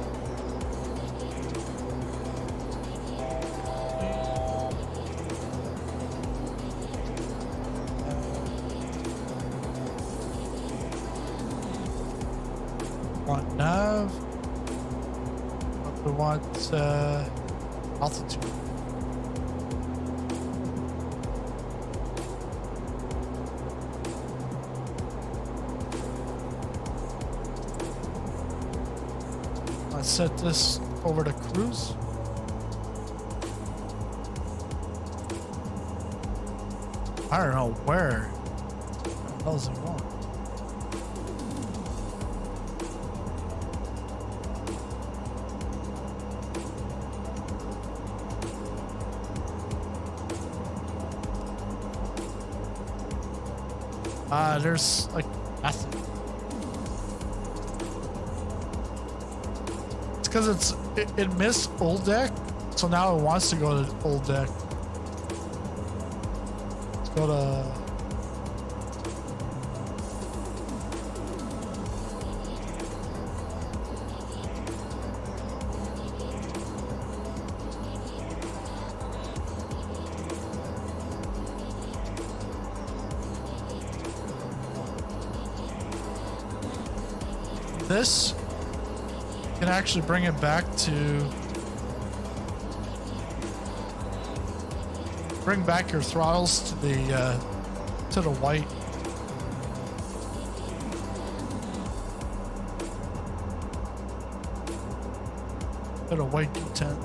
Want nav. We want altitude. Let's set this over to cruise. I don't know where. What the hell does it want? There's like nothing. It's because it missed old deck, so now it wants to go to old deck. Let's go to this. Can actually bring it back to bring back your throttles to the white. To the white D10.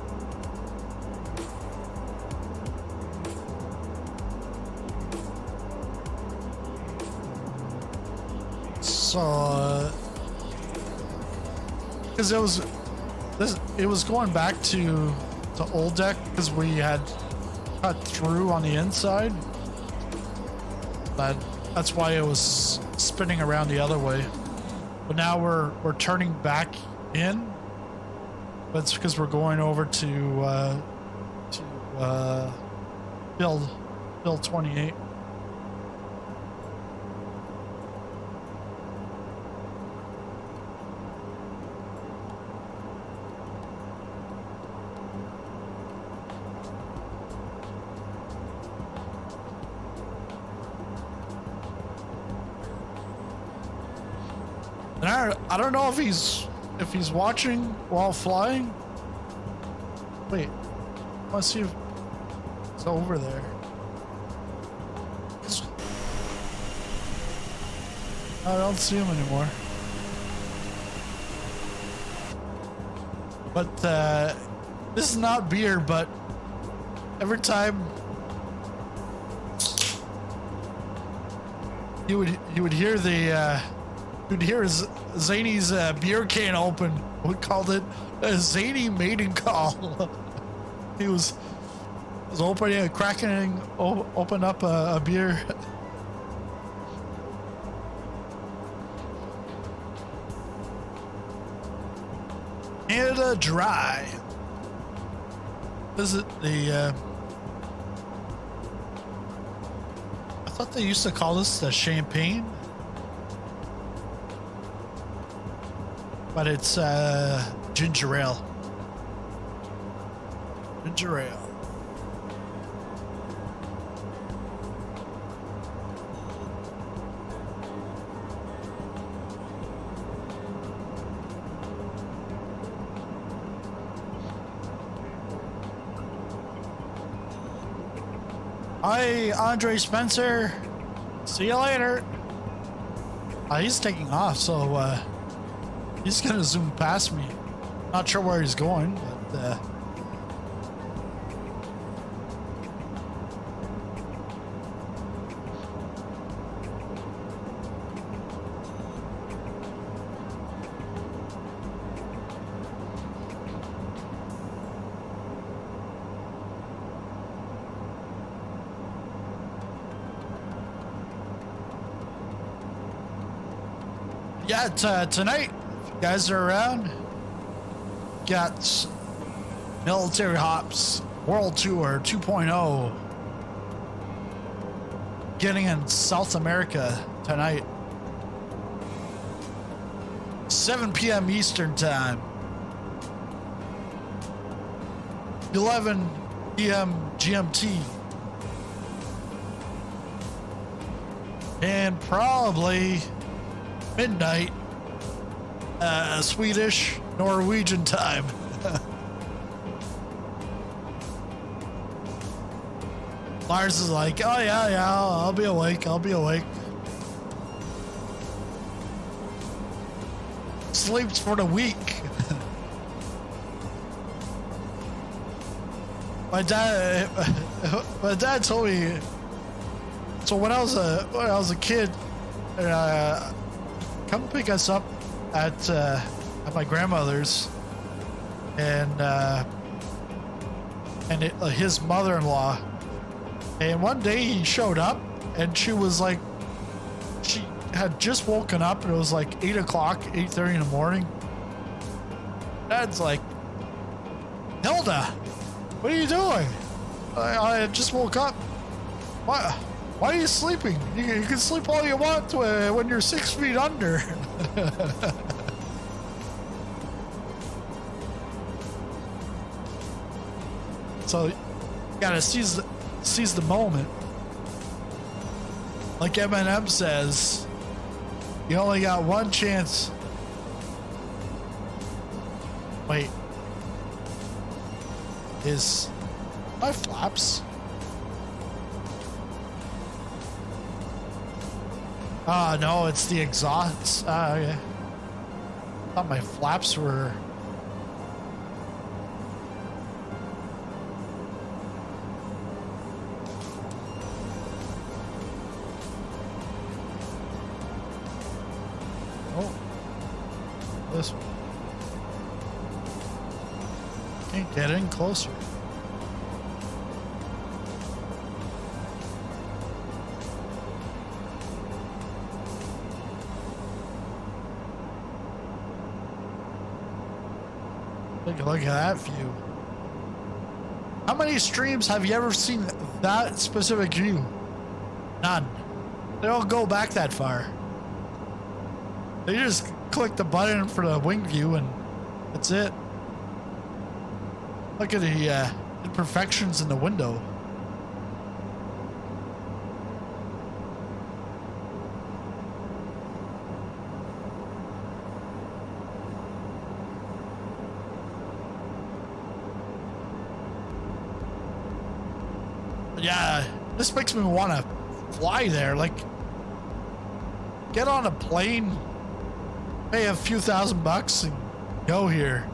So because it was going back to old deck because we had cut through on the inside. That's why it was spinning around the other way. But now we're turning back in. But it's because we're going over to build 28. And I don't know if he's watching while flying. Wait, let's see if it's over there. I don't see him anymore. But this is not beer, but every time you would hear the you'd hear Zany's beer can open. We called it a Zany mating call. He was opening, cracking, open up a beer. Canada Dry. Visit the. I thought they used to call this the champagne. but it's ginger ale. Ginger ale. Hi, Andre Spencer. See you later. He's taking off, so he's gonna zoom past me. Not sure where he's going, but yeah, tonight, if you guys are around, got Military Hops World Tour 2.0 getting in South America tonight. 7 p.m. Eastern Time. 11 p.m. GMT. And probably midnight Swedish Norwegian time. Lars is like, oh yeah, I'll be awake. Sleeps for the week. my dad told me. So when I was a kid, come pick us up at my grandmother's, and his mother-in-law. And one day he showed up, and she was like, she had just woken up, and it was like 8 o'clock, 8:30 in the morning. Dad's like, Hilda, what are you doing? I just woke up. Why are you sleeping? You can sleep all you want when you're 6 feet under. So you gotta seize the moment. Like Eminem says, you only got one chance. Wait. Is my flaps? Ah, no, it's the exhausts. Okay. I thought my flaps were. Oh, this one. Can't get in closer. Take a look at that view. How many streams have you ever seen that specific view? None. They don't go back that far. They just click the button for the wing view and that's it. Look at the imperfections in the window. Yeah, this makes me want to fly there. Like, get on a plane, pay a few $1,000 and go here.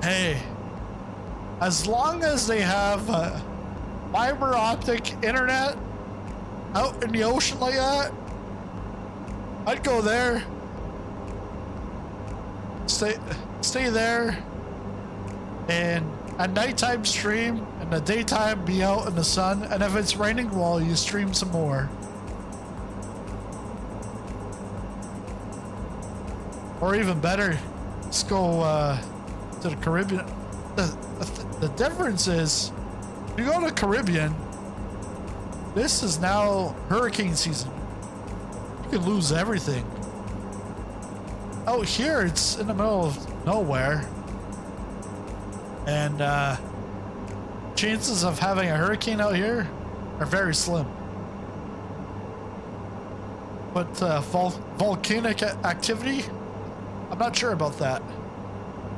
Hey, as long as they have fiber optic internet out in the ocean like that, I'd go there. Stay there, and at nighttime stream, and the daytime be out in the sun, and if it's raining, well, you stream some more. Or even better, let's go to the Caribbean. The difference is, if you go to the Caribbean, this is now hurricane season. You can lose everything. out here, it's in the middle of nowhere. And chances of having a hurricane out here are very slim. But volcanic activity, I'm not sure about that.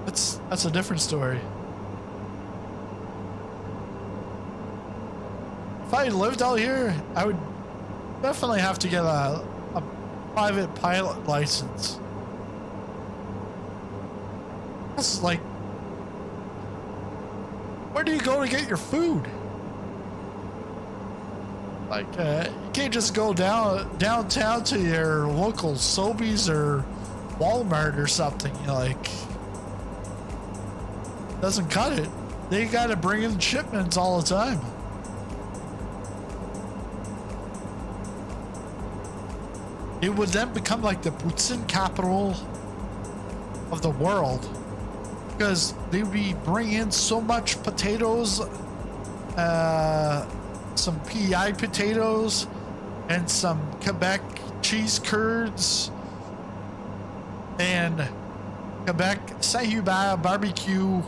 That's a different story. If I lived out here, I would definitely have to get a private pilot license. It's like, where do you go to get your food? Like, you can't just go downtown to your local Sobeys or Walmart or something. You know, like, doesn't cut it. They gotta bring in shipments all the time. It would then become like the poutine capital of the world, because they would be bringing in so much potatoes, some PEI potatoes, and some Quebec cheese curds, and Quebec Saint-Hubert barbecue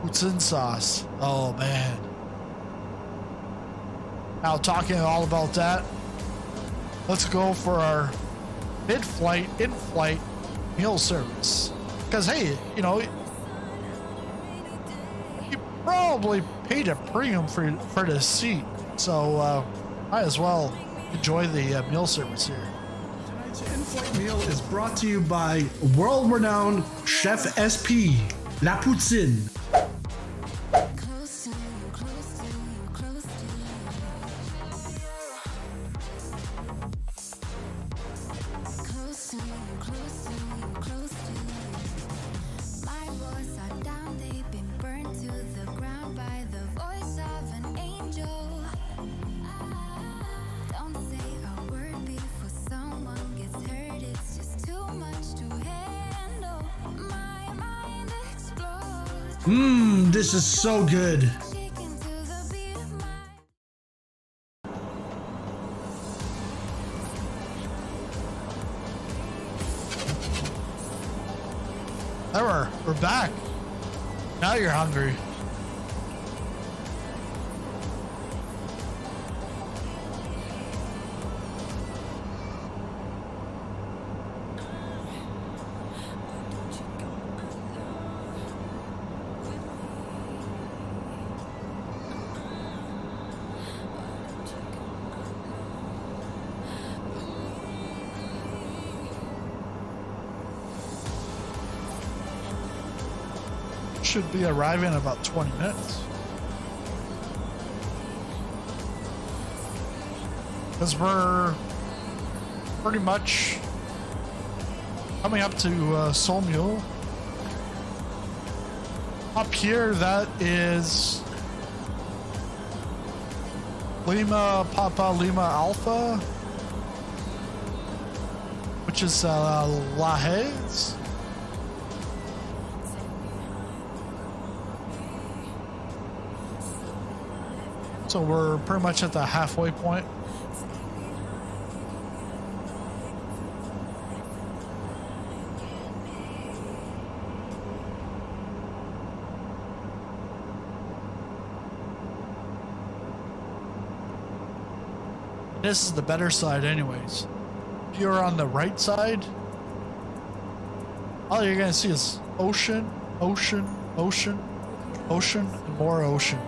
poutine sauce. Oh man. Now, talking all about that, let's go for our mid-flight, in-flight meal service. Because, hey, you know, you probably paid a premium for this seat, so might as well enjoy the meal service here. Tonight's in-flight meal is brought to you by world-renowned Chef SP, La Poutine. This is so good. There we're back. Now you're hungry. Should be arriving in about 20 minutes. Because we're pretty much coming up to Somio. Up here, that is Lima Papa Lima Alpha, which is La Hez. So we're pretty much at the halfway point. This is the better side anyways. If you're on the right side, all you're gonna see is ocean, ocean, ocean, ocean, and more ocean.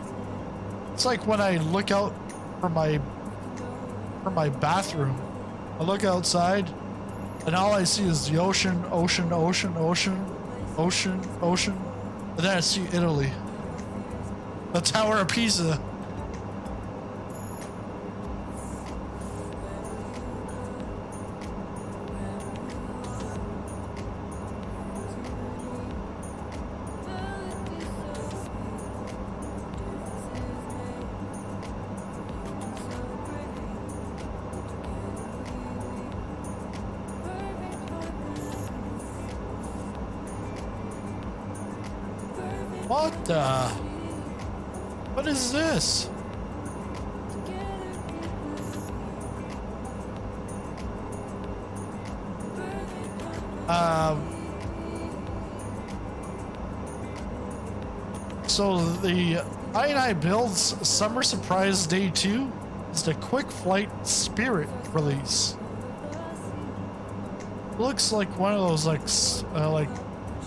It's like when I look out from my bathroom, I look outside and all I see is the ocean, ocean, ocean, ocean, ocean, ocean, and then I see Italy. The Tower of Pisa. What the? What is this? So the I9 Builds Summer Surprise Day 2 is the Quick Flight Spirit release. Looks like one of those like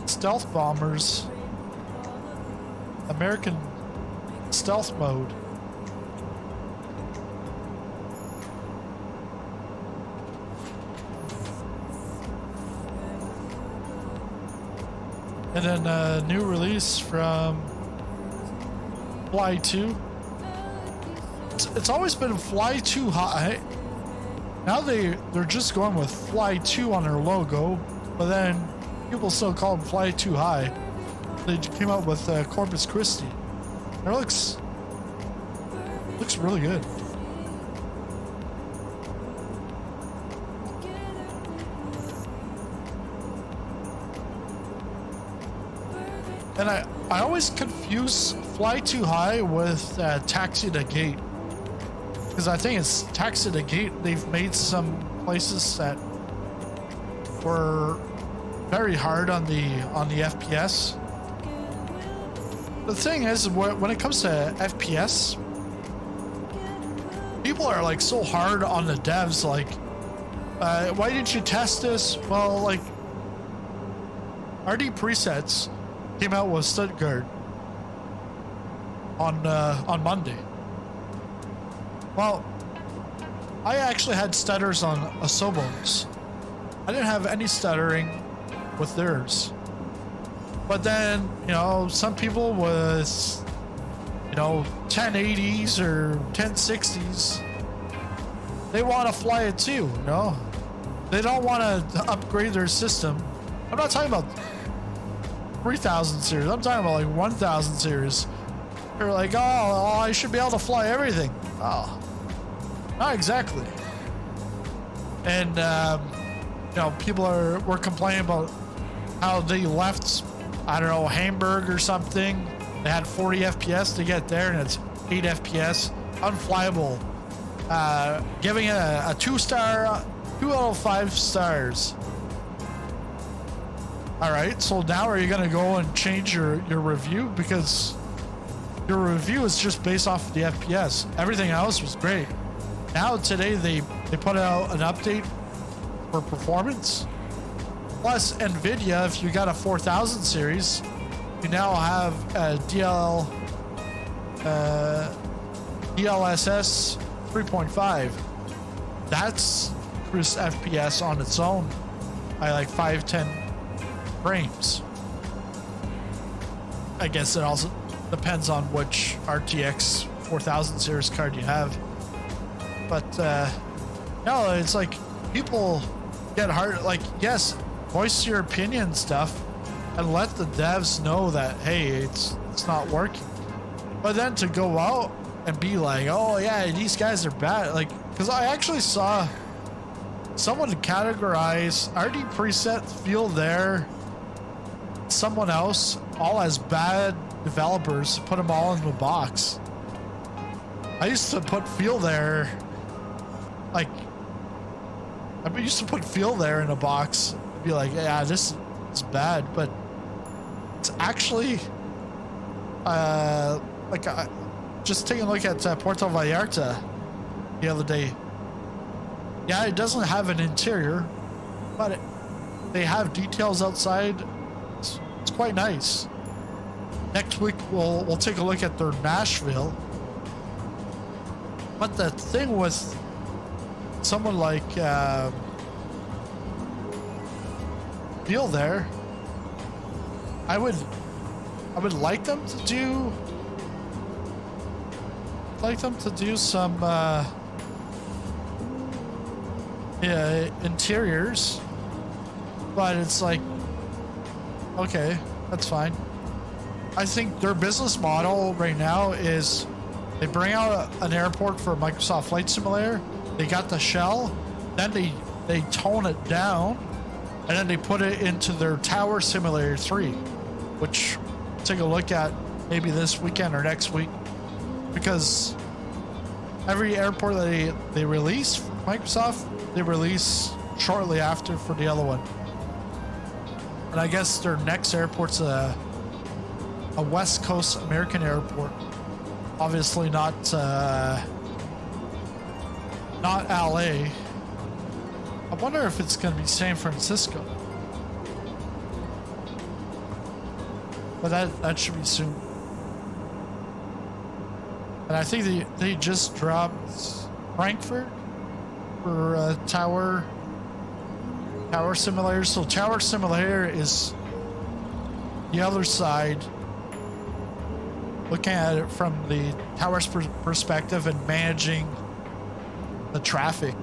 stealth bombers. American stealth mode. And then a new release from Fly 2. It's always been Fly 2 high. Now they're just going with Fly 2 on their logo, but then people still call them Fly 2 high. They came out with Corpus Christi. It looks really good. And I always confuse Fly Too High with Taxi to Gate, because I think it's Taxi to Gate. They've made some places that were very hard on the FPS. The thing is, when it comes to FPS, people are like so hard on the devs. Like, why didn't you test this? Well, like, RD Presets came out with Stuttgart on Monday. Well, I actually had stutters on Asobos. I didn't have any stuttering with theirs. But then, you know, some people with, you know, 1080s or 1060s, they want to fly it too, you know? They don't want to upgrade their system. I'm not talking about 3000 series. I'm talking about like 1000 series. They're like, oh, I should be able to fly everything. Oh, not exactly. And, you know, people were complaining about how they left, I don't know, Hamburg or something. They had 40 FPS to get there, and it's 8 FPS. Unflyable. Giving it a 2-star, 2 out of 5 stars. All right, so now are you going to go and change your review? Because your review is just based off of the FPS. Everything else was great. Now today they put out an update for performance. Plus Nvidia, if you got a 4000 series, you now have a DLSS 3.5. That's cruise FPS on its own. I like 510 frames. I guess it also depends on which RTX 4000 series card you have. But no, it's like people get hard. Like, yes, voice your opinion stuff and let the devs know that, hey, it's not working. But then to go out and be like, oh yeah, these guys are bad. Like, because I actually saw someone categorize RD Preset, Feel There, someone else, all as bad developers, put them all in the box. I used to put Feel There, like, I used to put Feel There in a box and be like, yeah, this is bad, but it's actually, like, just taking a look at Puerto Vallarta the other day. Yeah, it doesn't have an interior, but they have details outside. It's quite nice. Next week we'll take a look at their Nashville. But the thing with someone like Feel There, I would like them to do some interiors, but it's like, okay, that's fine. I think their business model right now is they bring out an airport for Microsoft Flight Simulator. They got the shell, then they tone it down, and then they put it into their Tower Simulator 3, which we'll take a look at maybe this weekend or next week, because every airport that they release from Microsoft, they release shortly after for the other one. And I guess their next airport's a West Coast American airport. Obviously not LA. I wonder if it's going to be San Francisco. But that should be soon. And I think they just dropped Frankfurt for Tower Simulator. So Tower Simulator is the other side, looking at it from the tower's perspective and managing the traffic.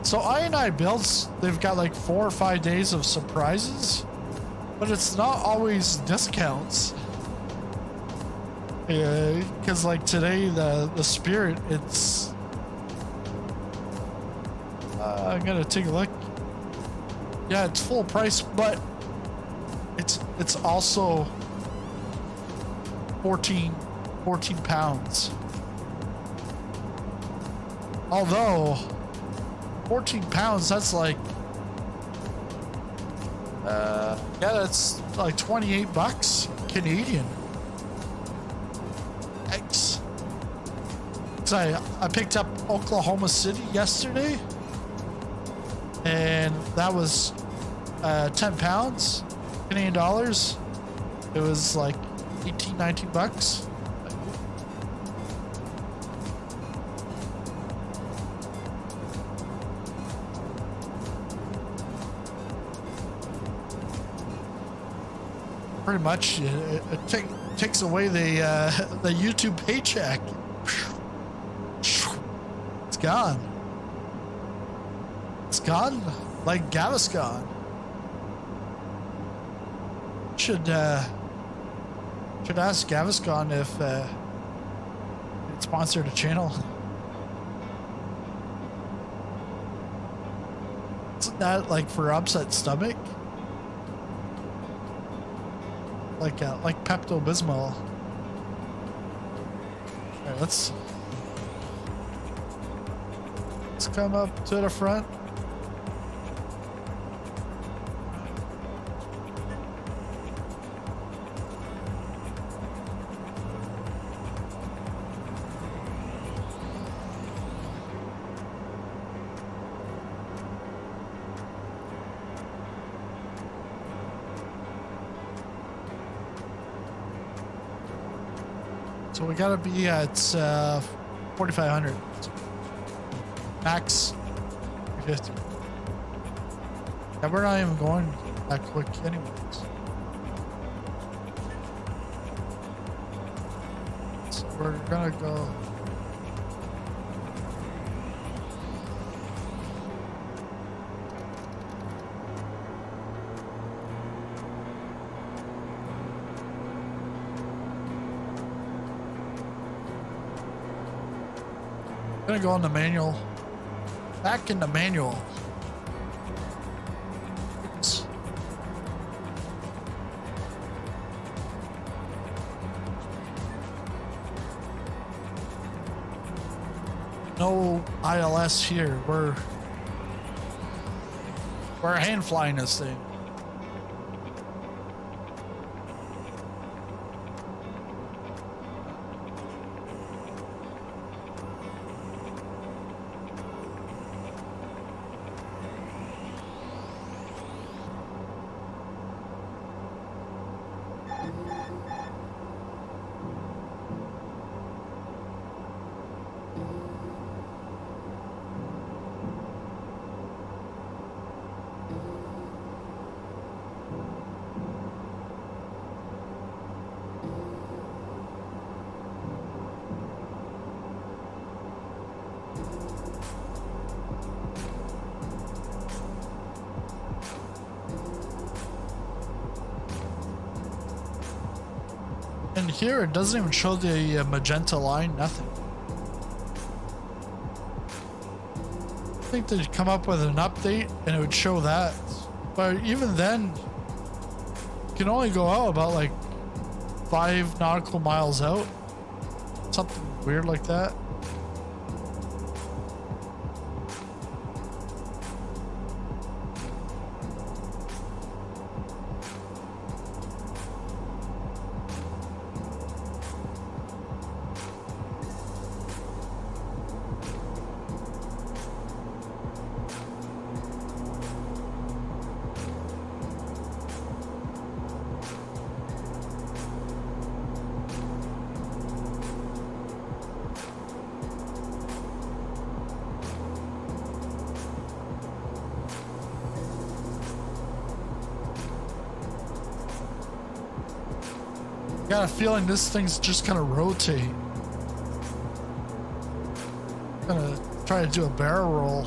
So I builds, they've got like 4 or 5 days of surprises, but it's not always discounts. Yeah, because like today, the Spirit, it's I'm gonna take a look. Yeah, it's full price, but it's also 14 pounds. Although 14 pounds, that's like yeah, that's like 28 bucks Canadian. Yikes. So I picked up Oklahoma City yesterday, and that was 10 pounds Canadian dollars. It was like 18, 19 bucks. Pretty much, it takes away the YouTube paycheck. It's gone. It's gone like Gaviscon. Should ask Gaviscon if it sponsored a channel. Isn't that like for upset stomach? Like Pepto-Bismol. All right, let's come up to the front. So we gotta be at 4,500. Max 350. Yeah, we're not even going that quick anyways. So we're gonna go. Gonna go on the manual. Back in the manual. Oops. No ILS here. We're hand flying this thing. And here it doesn't even show the magenta line, nothing. think they'd come up with an update and it would show that. But even then, you can only go out about like 5 nautical miles out. Something weird like that. Got a feeling this thing's just gonna rotate. Gonna try to do a barrel roll.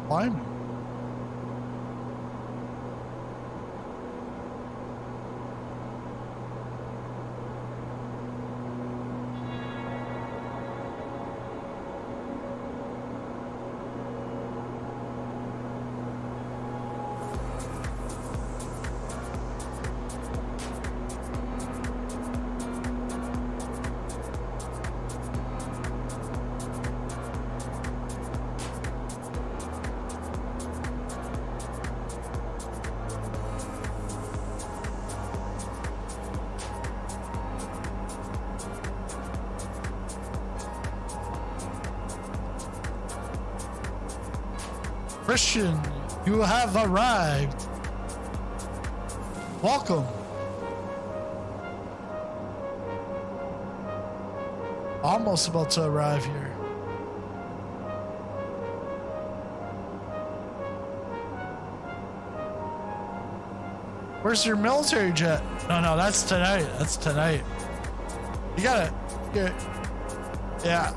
Climbing. Christian, you have arrived. Welcome. Almost about to arrive here. Where's your military jet? No, that's tonight. That's tonight. You got it. Yeah.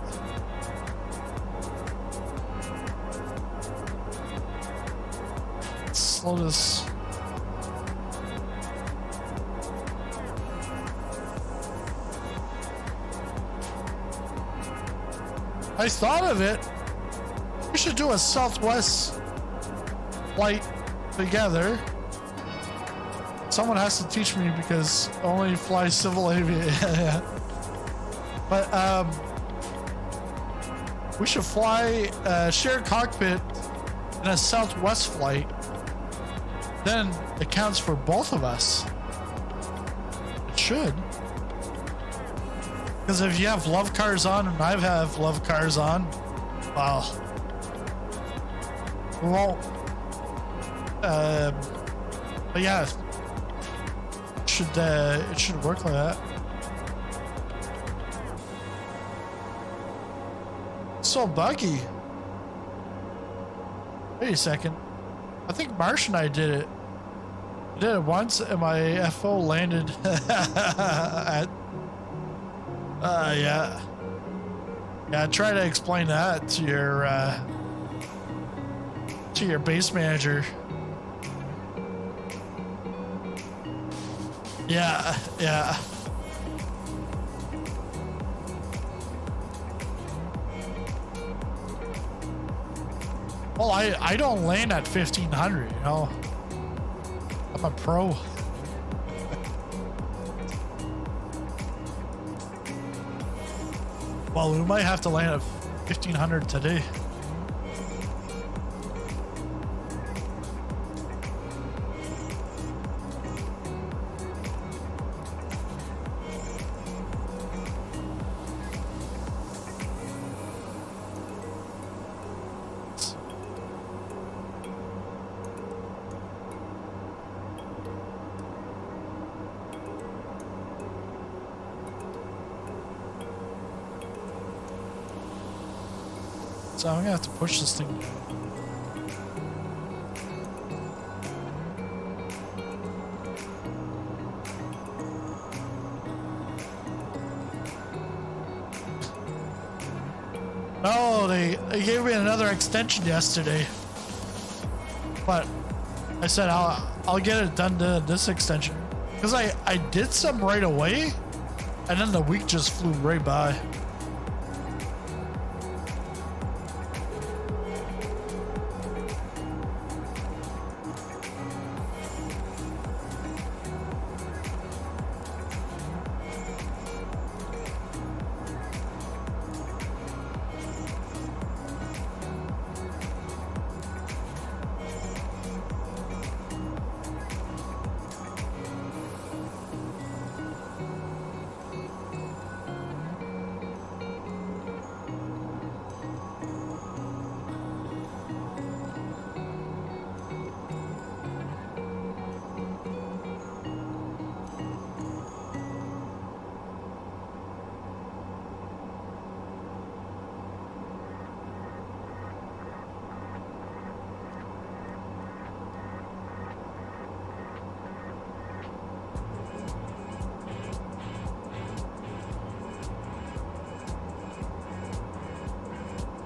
Slow this. I thought of it. We should do a Southwest flight together. Someone has to teach me because I only fly civil aviation. But we should fly a shared cockpit in a Southwest flight. Then it counts for both of us. It should. Because if you have love cars on and I have love cars on, well, we won't. But yeah, it should work like that. So buggy. Wait a second. I think Marsh and I did it. I did it once and my FO landed at yeah. Try to explain that to your base manager. Yeah. Well, I don't land at 1500, you know. I'm a pro. Well, we might have to land at 1500 today. So I'm gonna have to push this thing. Oh, they gave me another extension yesterday, but I said I'll get it done to this extension because I did some right away, and then the week just flew right by.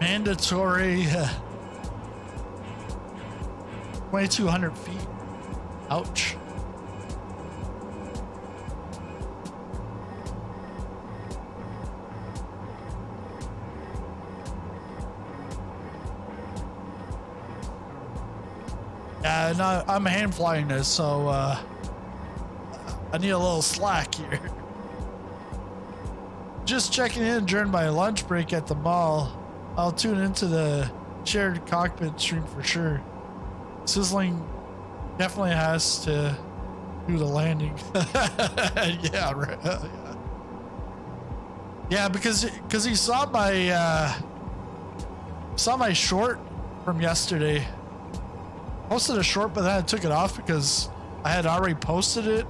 Mandatory 2,200 feet. Ouch. Yeah, no, I'm hand flying this, so I need a little slack here. Just checking in during my lunch break at the mall. I'll tune into the shared cockpit stream for sure. Sizzling definitely has to do the landing. Yeah, right. Yeah, because he saw my short from yesterday. Posted a short, but then I took it off because I had already posted it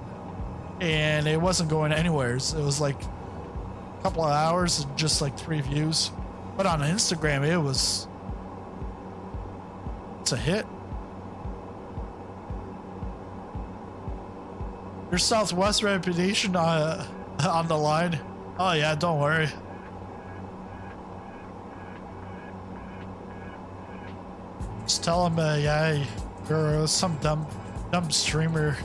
and it wasn't going anywhere. So it was like a couple of hours and just like 3 views. But on Instagram, it's a hit. Your Southwest reputation on the line. Oh yeah, don't worry. Just tell him, yeah, you're some dumb streamer.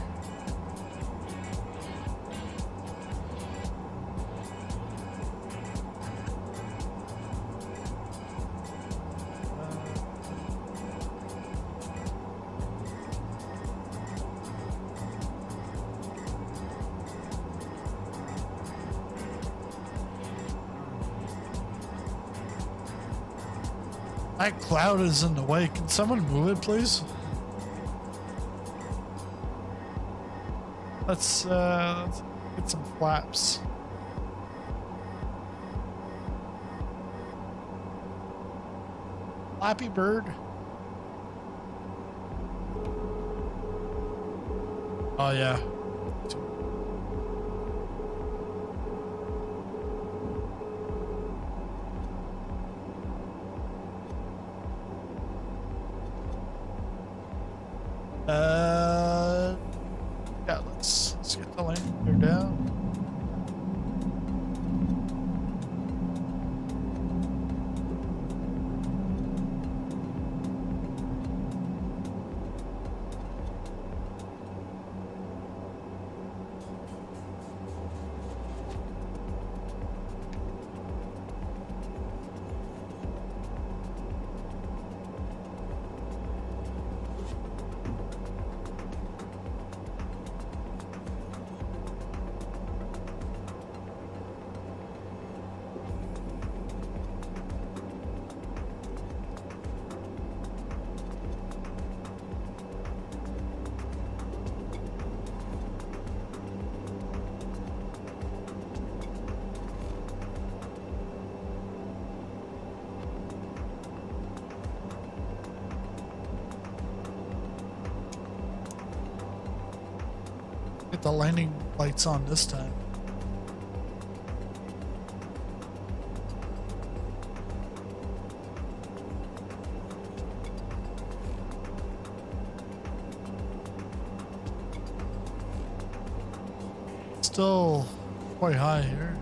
That cloud is in the way. Can someone move it, please? Let's get some flaps. Flappy Bird. Oh yeah. Yeah, let's get the landing gear down. Get the landing lights on this time. still quite high here.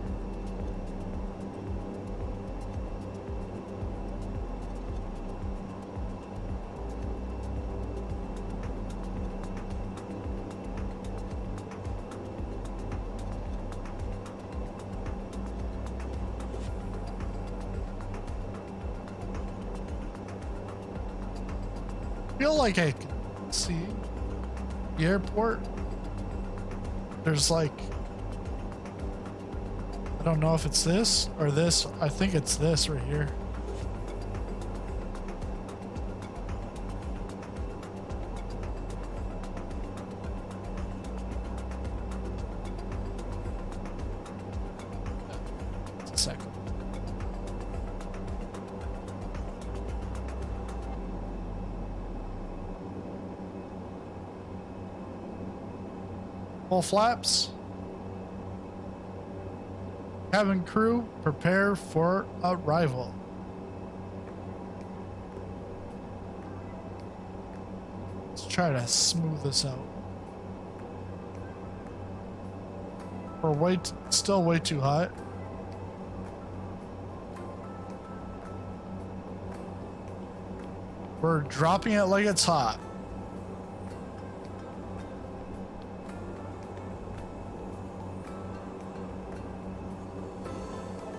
I feel like I can see the airport. There's like, I don't know if it's this or this. I think it's this right here. Just a second. Full flaps. Cabin crew, prepare for arrival. Let's try to smooth this out. We're still way too hot. We're dropping it like it's hot.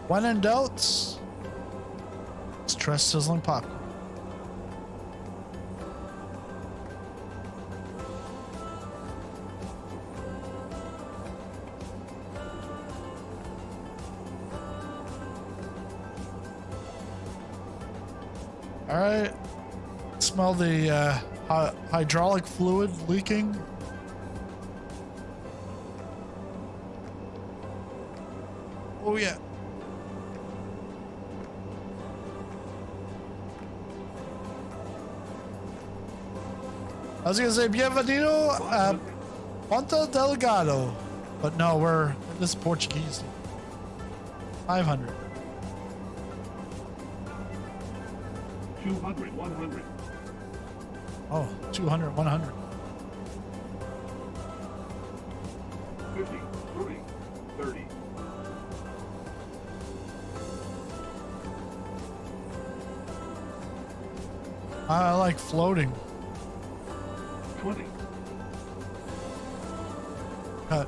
When in doubt, let's try sizzling popcorn. All right, smell the hydraulic fluid leaking. Oh yeah. I was gonna say bienvenido a Ponta Delgado, but no, this is Portuguese. 500. 200, 100. Oh, 200, 100. 50, 30, 30. I like floating. 20. Cut.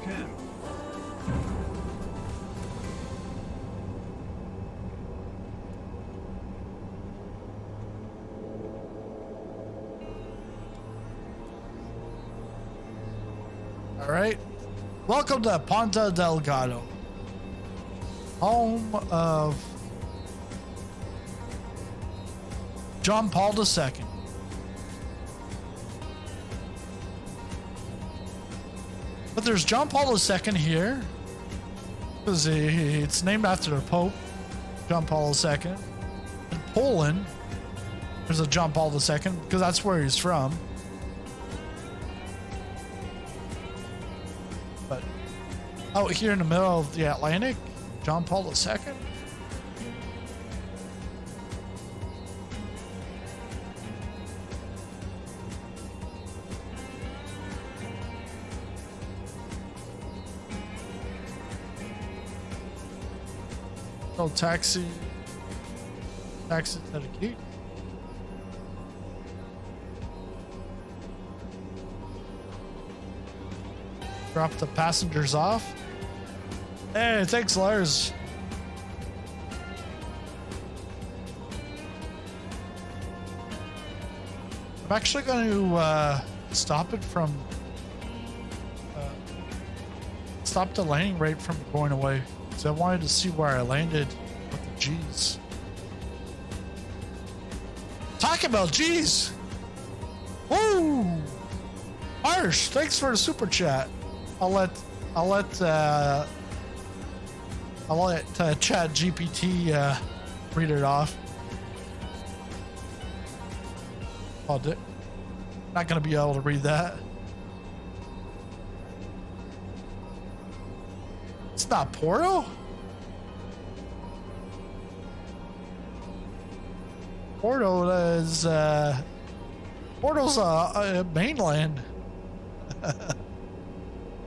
10. All right. Welcome to Ponta Delgado, home of John Paul II. But there's John Paul II here because it's named after the Pope, John Paul II. In Poland, there's a John Paul II because that's where he's from. But out here in the middle of the Atlantic, John Paul II. Oh, taxi to the gate. Drop the passengers off. Hey, thanks, Lars. I'm actually going to stop it from stop the landing rate from going away. So I wanted to see where I landed with the G's. Talk about G's. Woo! Harsh, thanks for the super chat. I'll let Chat GPT read it off. Not gonna be able to read that. It's not Porto. Porto is Porto's a mainland.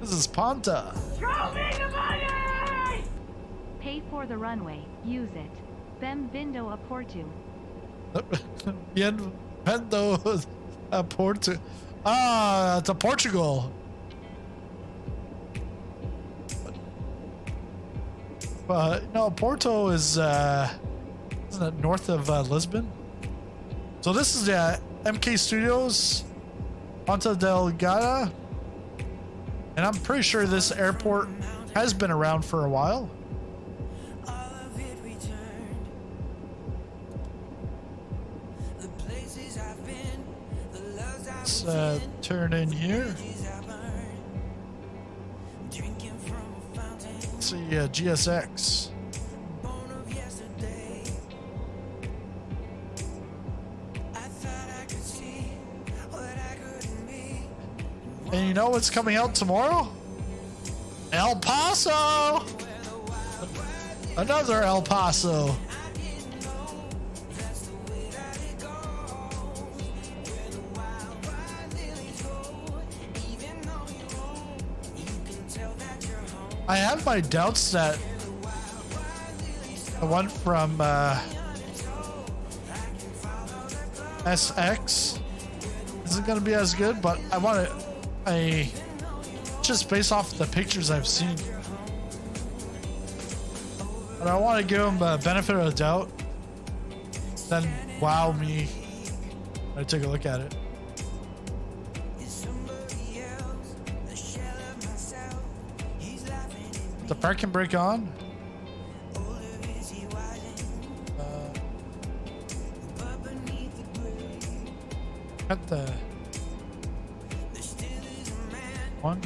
This is Ponta. Show me the money! Pay for the runway. Use it. Bem-vindo a Porto. Bienvenido a Porto. Ah, to Portugal. No, Porto is isn't it north of Lisbon? So this is the MK Studios, Ponta Delgada, and I'm pretty sure this airport has been around for a while. Let's turn in here. Let's see, GSX. And you know what's coming out tomorrow? El Paso! Another El Paso. I have my doubts that the one from SX isn't going to be as good, but I want to, just based off the pictures I've seen, but I want to give them the benefit of the doubt, then wow me when I take a look at it. The parking brake on. Got the one.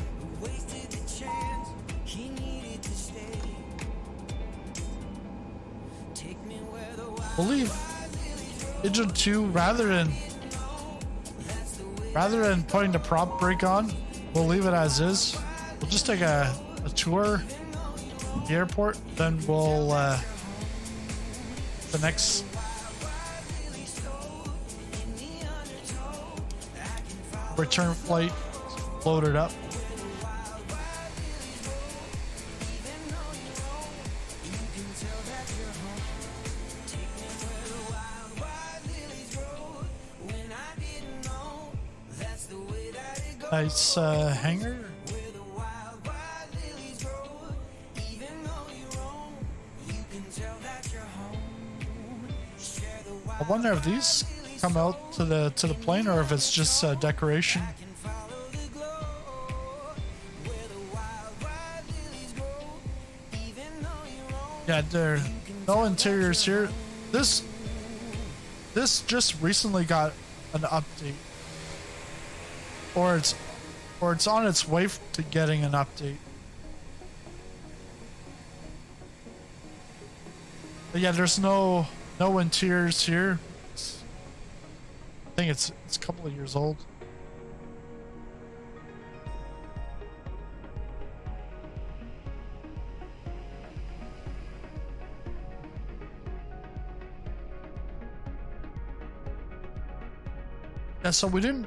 Believe engine 2 rather than putting the prop brake on, we'll leave it as is. We'll just take a tour the airport, then we'll the next return flight loaded up. Nice hangar. I wonder if these come out to the plane or if it's just decoration. Yeah, there are no interiors here. This just recently got an update, or it's on its way to getting an update. But yeah, there's no interiors here. I think it's a couple of years old. Yeah, so we didn't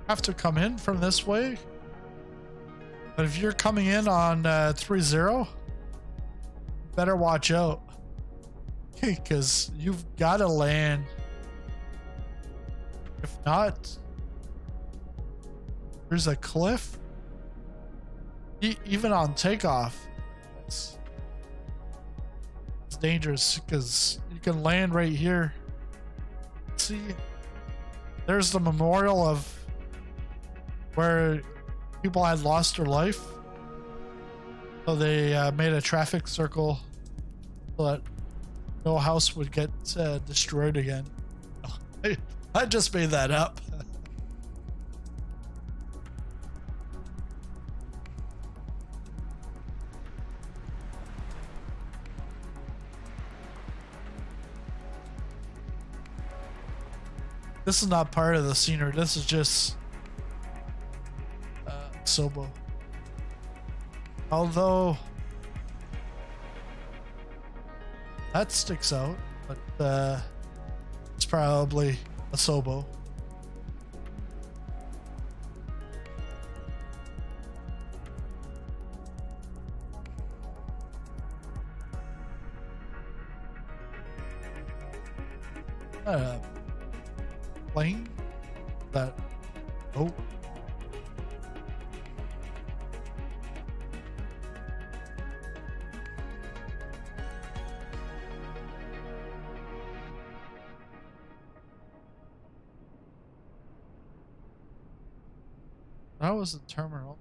have to come in from this way. But if you're coming in on 3-0, better watch out. Because you've got to land. If not, there's a cliff. Even on takeoff, it's dangerous because you can land right here. See, there's the memorial of where people had lost their life. So they made a traffic circle so that no house would get destroyed again. I just made that up. This is not part of the scenery. This is just Sobo. Although that sticks out, but it's probably a Sobo. plane that. Oh. That was the terminal.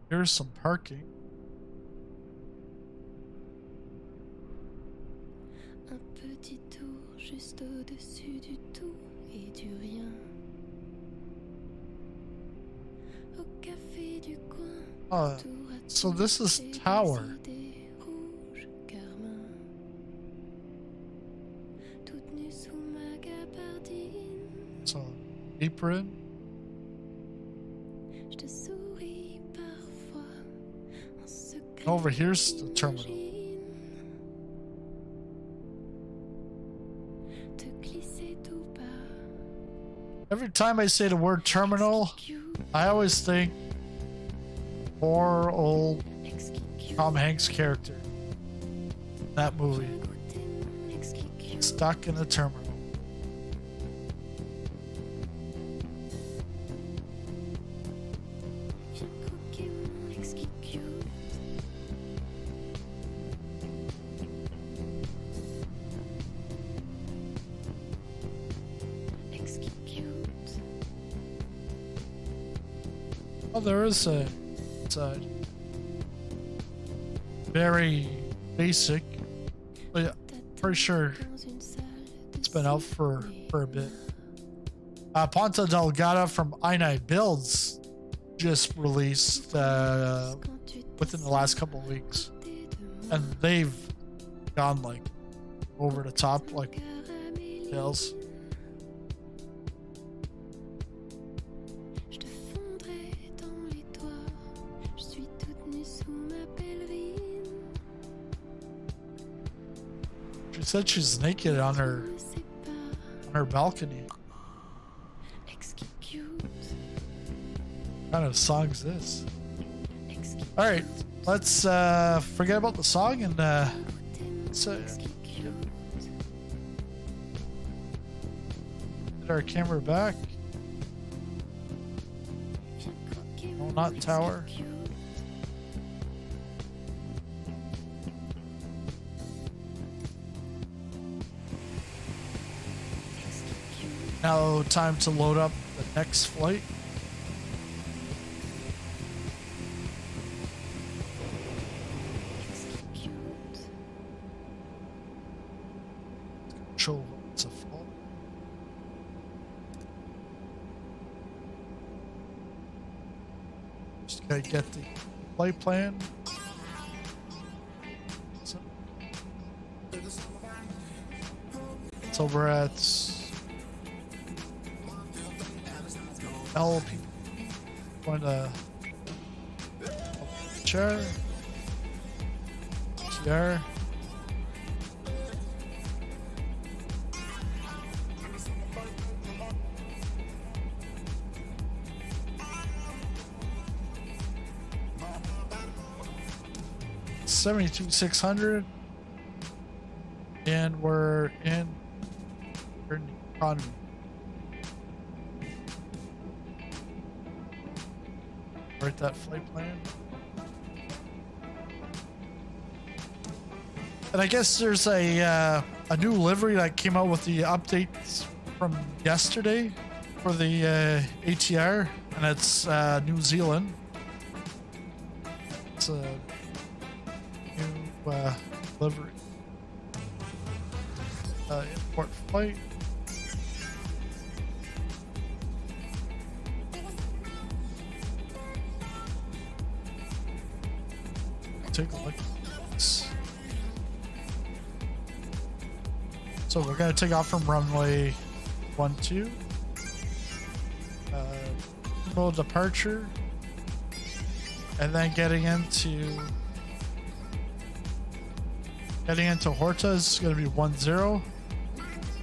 Here's some parking. Un petit tour juste au-dessus du tout et du rien. Au café du coin. So this is tower. Rouge carmin. Toute nue sous ma gabardine. So apron. Je te souris parfois en secret. Over here's the terminal. Te glisser tout bas. Every time I say the word terminal, I always think poor old Tom Hanks character in that movie. Stuck in the terminal. Oh, there is a side. Very basic, but yeah, pretty sure it's been out for a bit. Ponta Delgada from i9 Builds just released within the last couple of weeks, and they've gone like over the top, like details. She said she's naked on her balcony. What kind of song is this? All right, let's forget about the song and let's get our camera back. No, not tower. Now time to load up the next flight. Control what's a fault. Just gotta get the flight plan. So, it's over at LP. Going to chair. ATR. $72,600, and we're in economy. Write that flight plan. And I guess there's a new livery that came out with the updates from yesterday for the ATR, and it's New Zealand. It's a new livery. Import flight. Take a look at this. So we're going to take off from runway 12. Full departure. And then getting into Horta is going to be 10.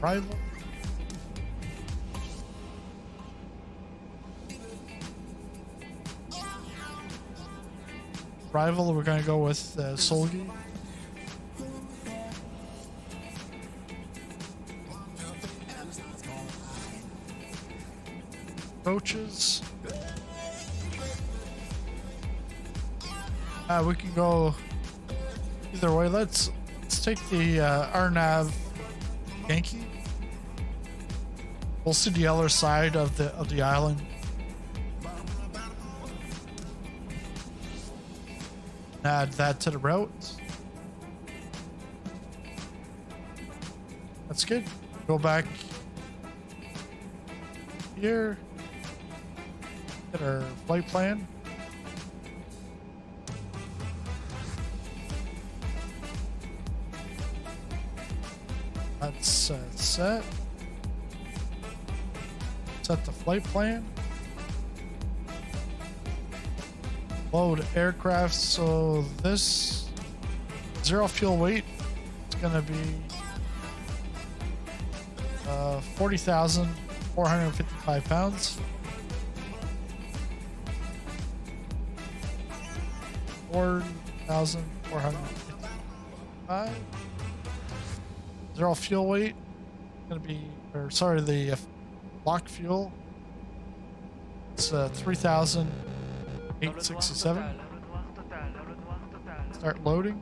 Arrival. Arrival, we're going to go with Solgi. coaches. We can go either way. Let's take the RNAV Yankee. We'll see the other side of the island. Add that to the route. That's good. Go back here. Get our flight plan. That's set. Set the flight plan. Load aircraft. So this zero fuel weight is going to be 40,455 pounds. 4,455. Zero fuel weight going to be, or sorry, the block fuel. It's 3,867. Start loading.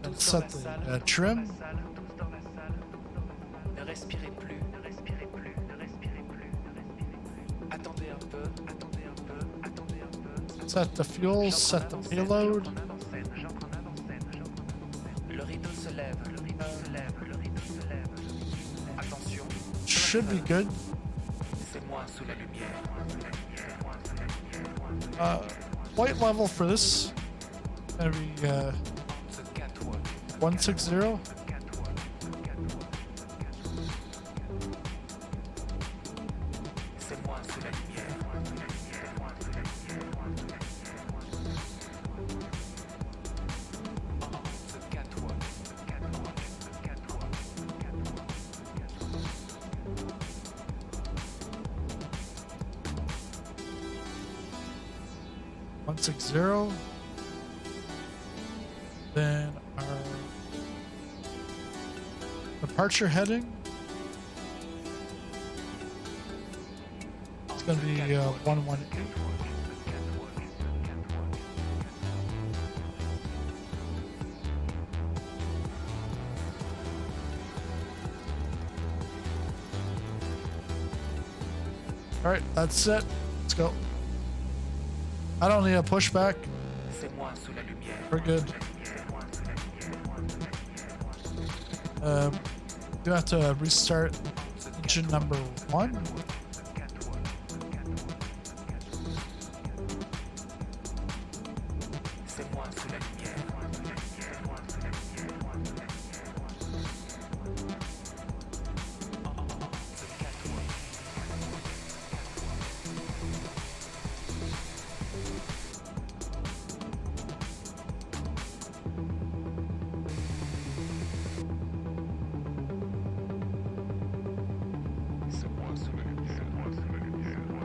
And set the trim. Set the fuel, set the payload. Should be good. Flight level for this is gonna be 160. Then our departure heading is going to be 118. All right, that's it. Let's go. I don't need a pushback. We're good. You have to restart engine number 1.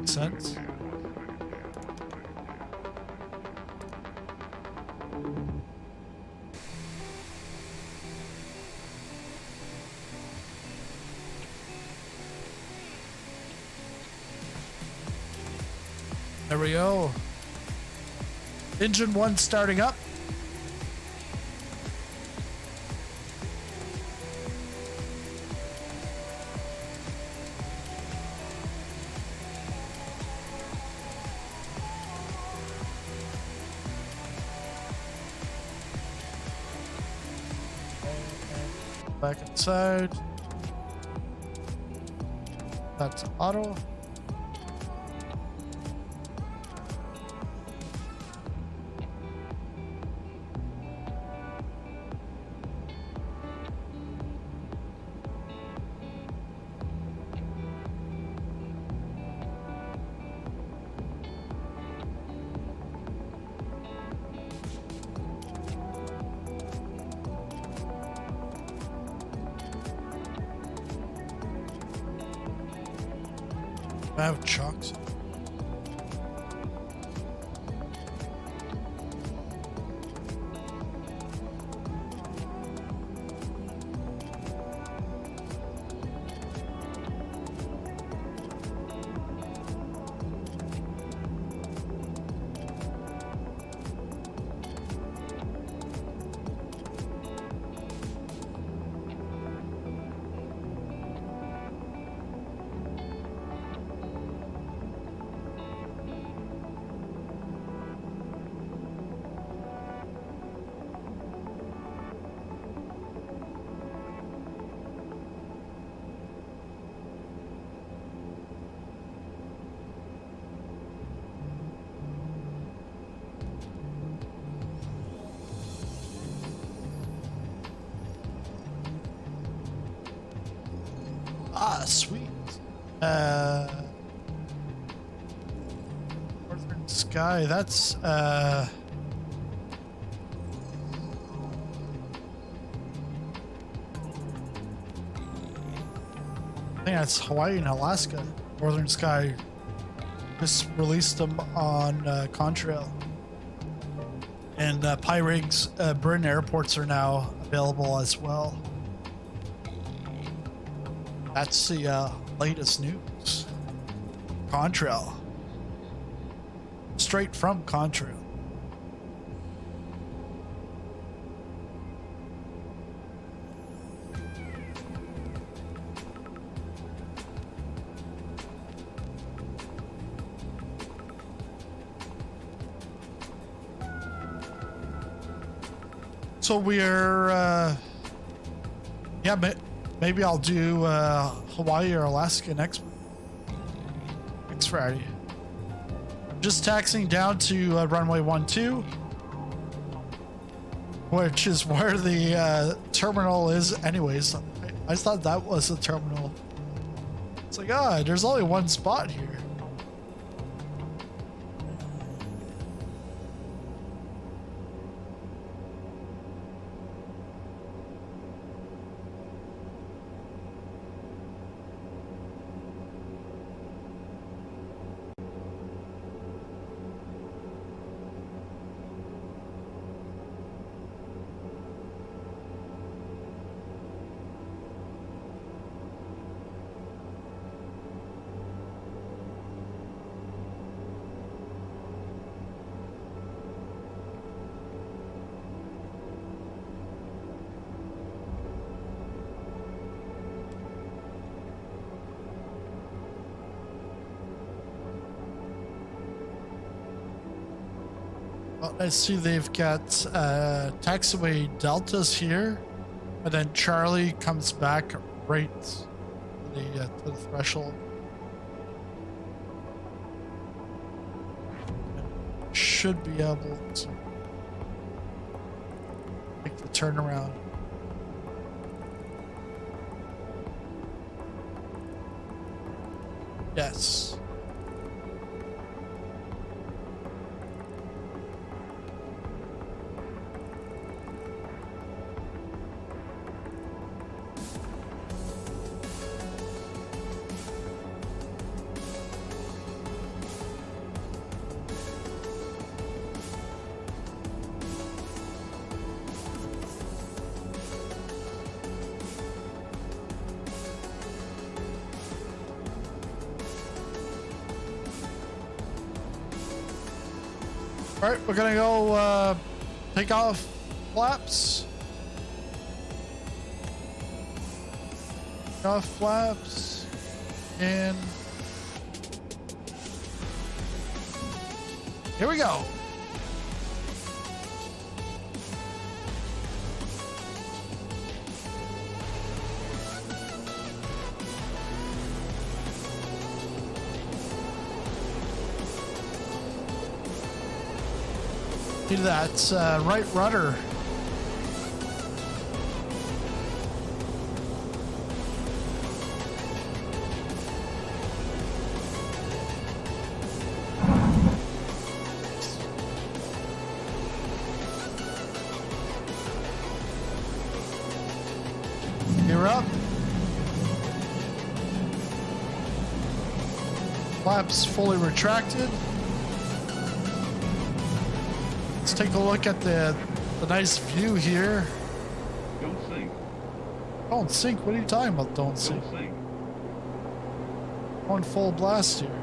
Sense. There we go. Engine 1 starting up. Back inside. That's auto. I have chocks. Sweet. Northern Sky, that's I think that's Hawaii and Alaska. Northern Sky just released them on Contrail. And Pyrig's Britain airports are now available as well. That's the latest news. Contrail. Straight from Contrail. So we're, yeah, maybe I'll do Hawaii or Alaska next Friday. Just taxiing down to runway 12, which is where the terminal is anyways. I thought that was the terminal. It's like, there's only one spot here. Well, I see they've got taxiway deltas here, and then Charlie comes back right to the threshold. Should be able to make the turnaround. Yes. All right, we're gonna go take off flaps. Take off flaps, and here we go. That's right rudder. You're up. Flaps fully retracted. Let's take a look at the nice view here. Don't sink. Don't sink? What are you talking about? Don't sink. Don't sink. Going full blast here.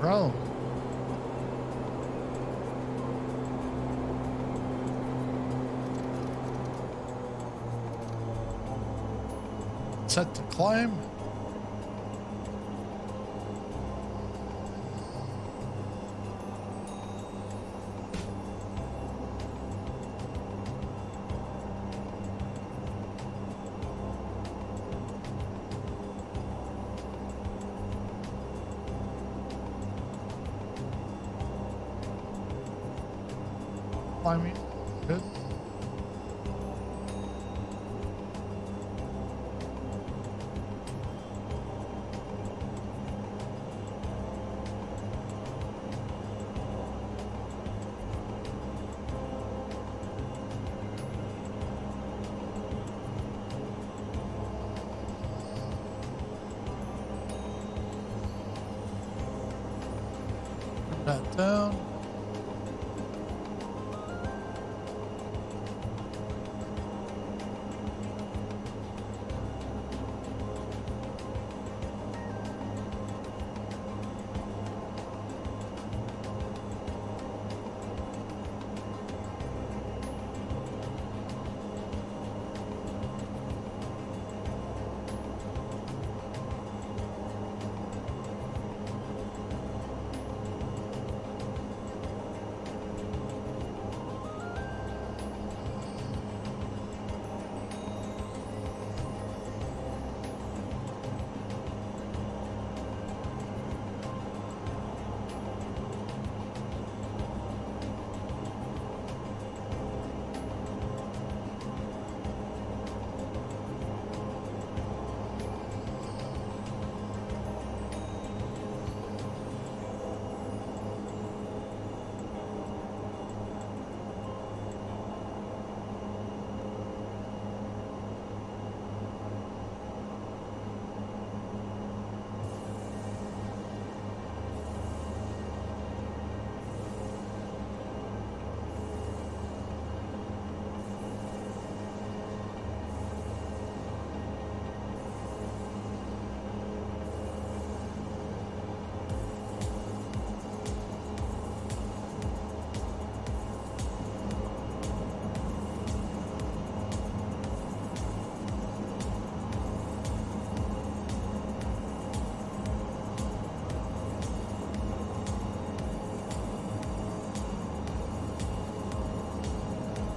Bro. Set to climb. climbing. Good. That down.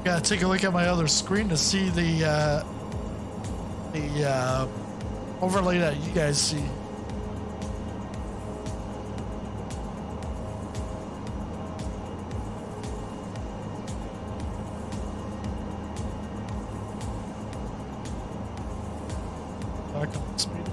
Gotta take a look at my other screen to see the overlay that you guys see. Back on speed.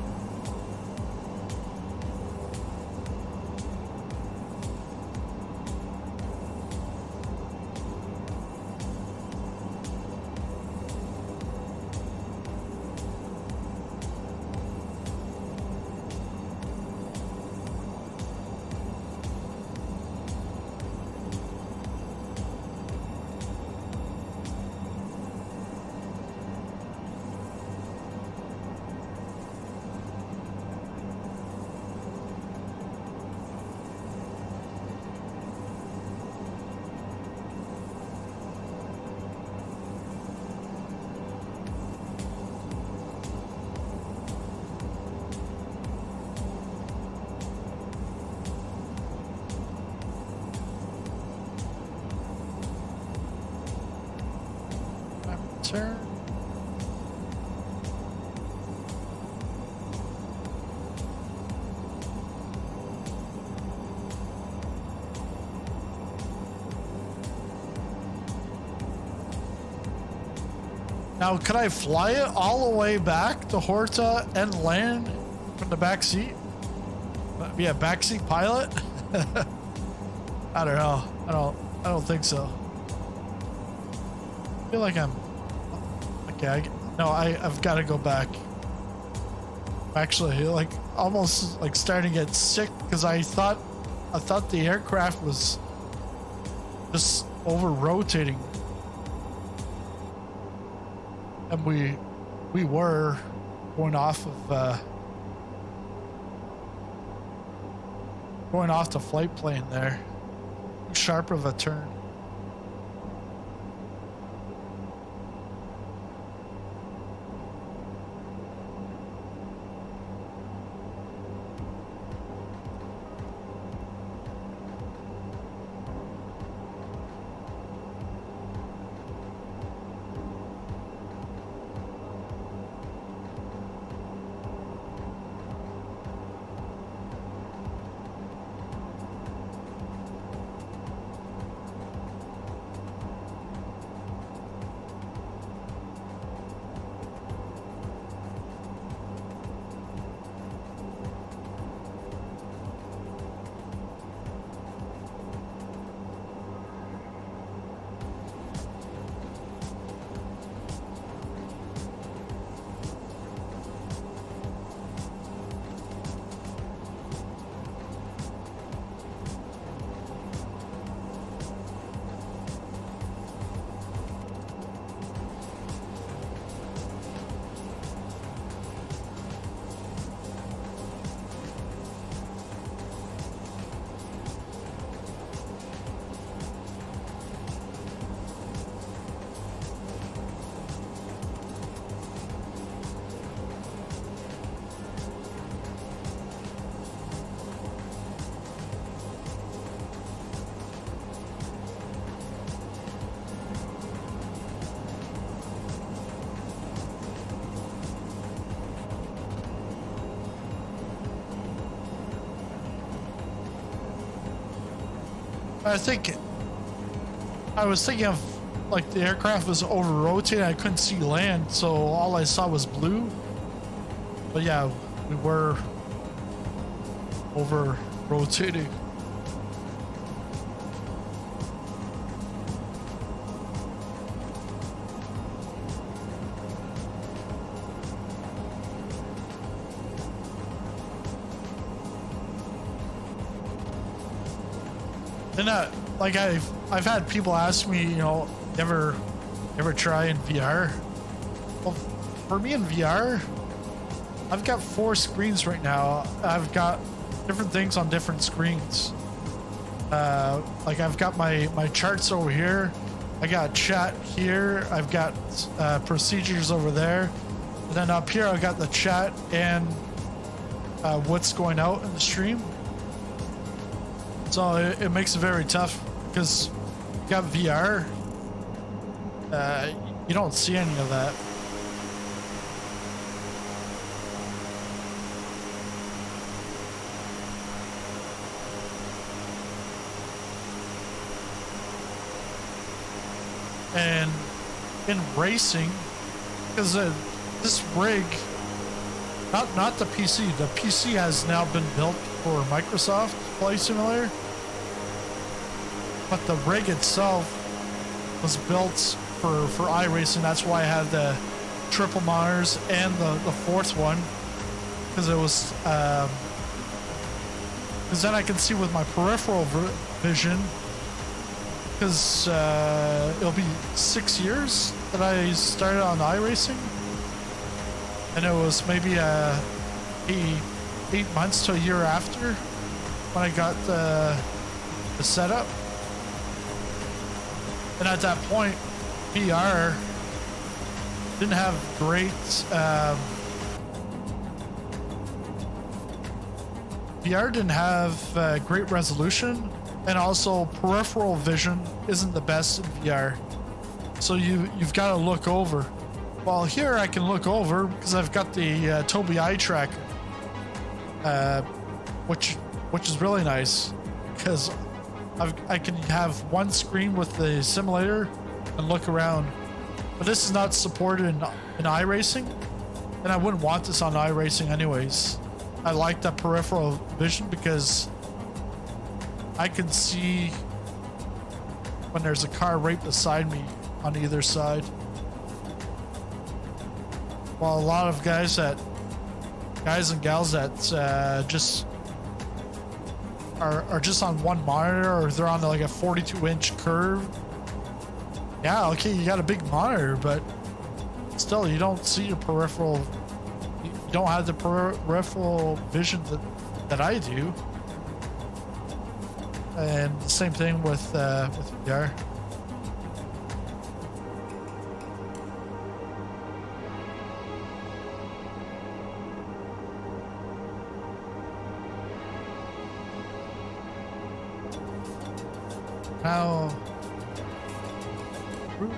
Turn. Now, could I fly it all the way back to Horta and land from the back seat? Be a backseat pilot? I don't know. I don't think so. I feel like I'm okay. I've got to go back. Actually, like almost like starting to get sick because I thought the aircraft was just over rotating, and we were going off the flight plane there. Too sharp of a turn. I think I was thinking of like the aircraft was over rotating. I couldn't see land, so all I saw was blue. But yeah, we were over rotating. And like I've had people ask me, you know, ever try in VR? Well, for me in VR, I've got 4 screens right now. I've got different things on different screens. Like I've got my charts over here. I got chat here. I've got procedures over there. And then up here, I've got the chat and what's going out in the stream. So it makes it very tough because you got VR. You don't see any of that. And in racing, because this rig, not the PC. The PC has now been built for Microsoft Flight Simulator. But the rig itself was built for iRacing. That's why I had the triple monitors and the 4th one, because it was because then I can see with my peripheral vision. Because it'll be 6 years that I started on iRacing, and it was maybe 8 months to a year after when I got the setup. And at that point, VR didn't have great great resolution, and also peripheral vision isn't the best in VR. So you've got to look over. Well, here I can look over because I've got the Tobii Eye Tracker, which is really nice because I can have one screen with the simulator and look around. But this is not supported in iRacing, and I wouldn't want this on iRacing anyways. I like the peripheral vision because I can see when there's a car right beside me on either side. While a lot of guys and gals that just are just on one monitor, or they're on like a 42-inch curve. Yeah, okay, you got a big monitor, but still, you don't see your peripheral. You don't have the peripheral vision that I do. And the same thing with VR. Now, cruise.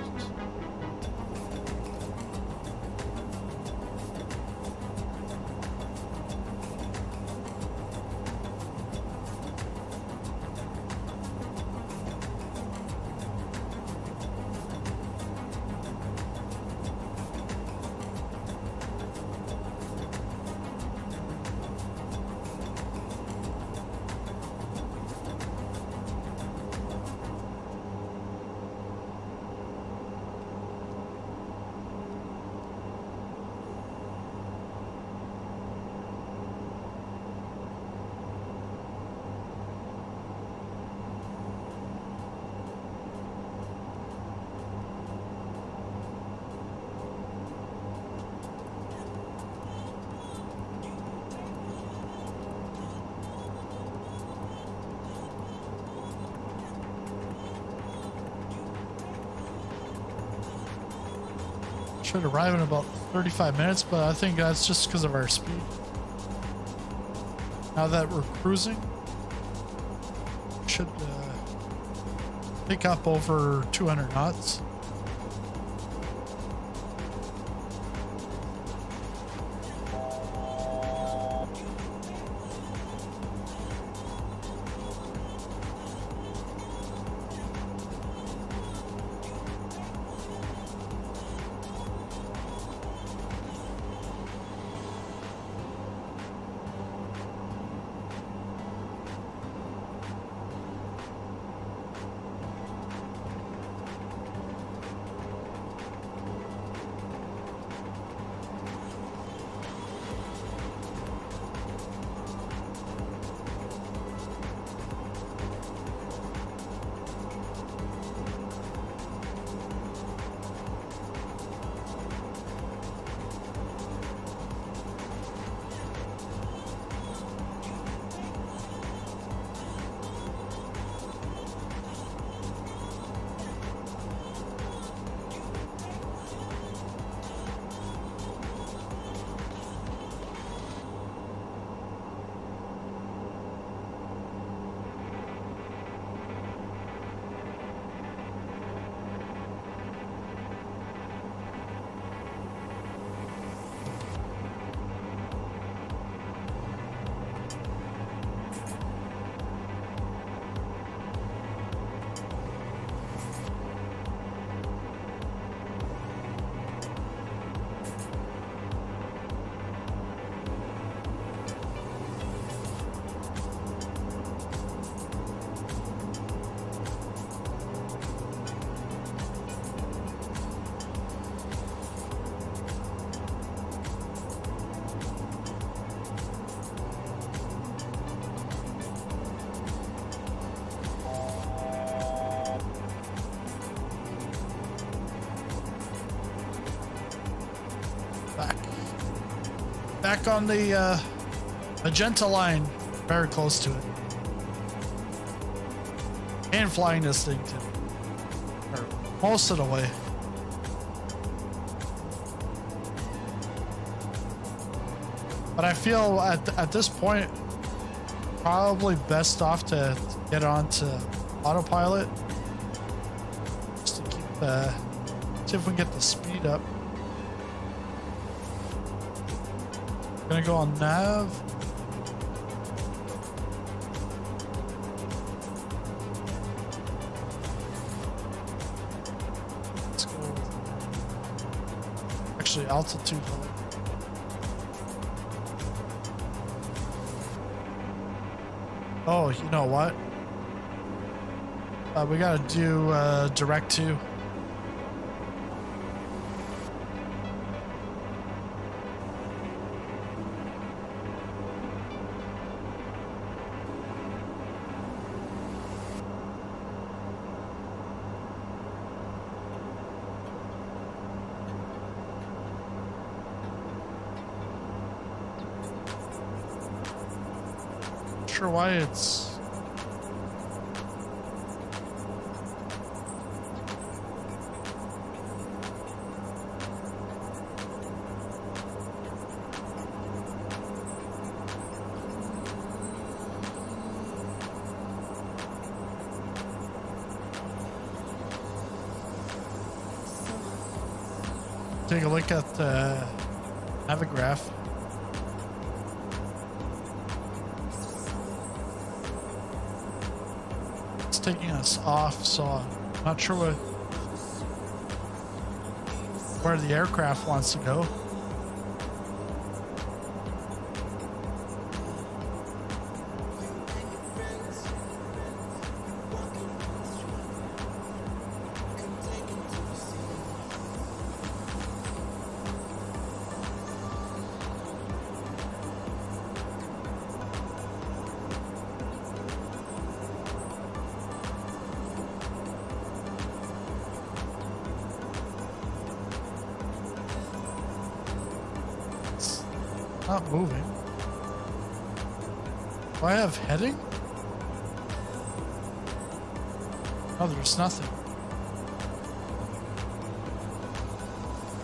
Should arrive in about 35 minutes, but I think that's just because of our speed. Now that we're cruising, should pick up over 200 knots. back on the magenta line, very close to it. And flying this thing to most of the way. But I feel at this point, probably best off to get onto autopilot. Just to keep see if we can get the speed up. Gonna go on nav. Let's go. Actually, altitude hold. Oh, you know what? We gotta do direct 2. Sure why it's take a look at the Navigraph. Taking us off, so I'm not sure where the aircraft wants to go. Not moving. Do I have heading? Oh, there's nothing.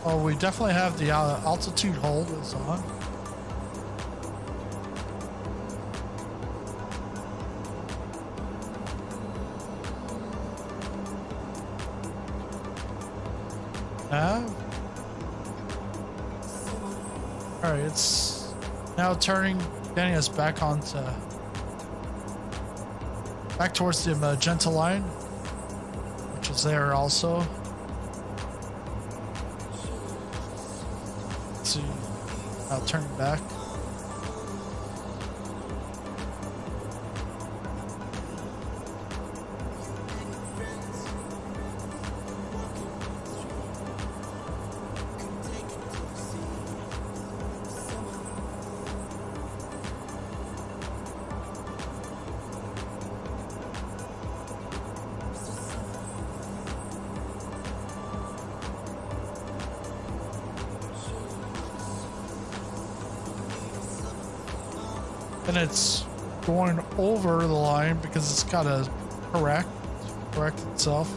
Oh, we definitely have the altitude hold is on. Alright, it's now turning, getting us back onto, back towards the magenta line, which is there also. Let's see, now turning back. And it's going over the line because it's got to correct itself.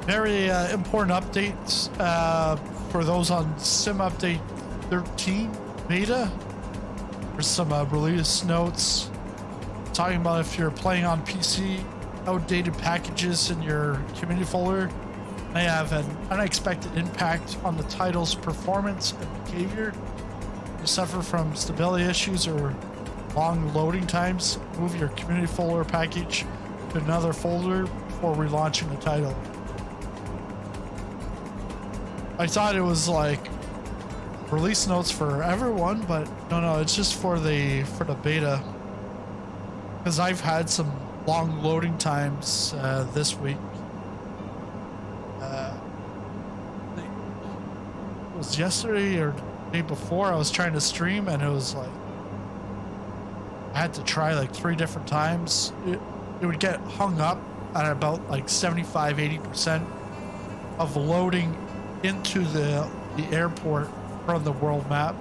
Very important updates for those on Sim Update 13 beta. There's some release notes talking about if you're playing on PC, outdated packages in your community folder may have an unexpected impact on the title's performance and behavior. You suffer from stability issues or long loading times, move your community folder package to another folder before relaunching the title. I thought it was like release notes for everyone, but no, it's just for the beta. Because I've had some long loading times this week. It was yesterday or the day before I was trying to stream, and it was like I had to try like 3 different times. It would get hung up at about like 75-80% of loading into the airport from the world map.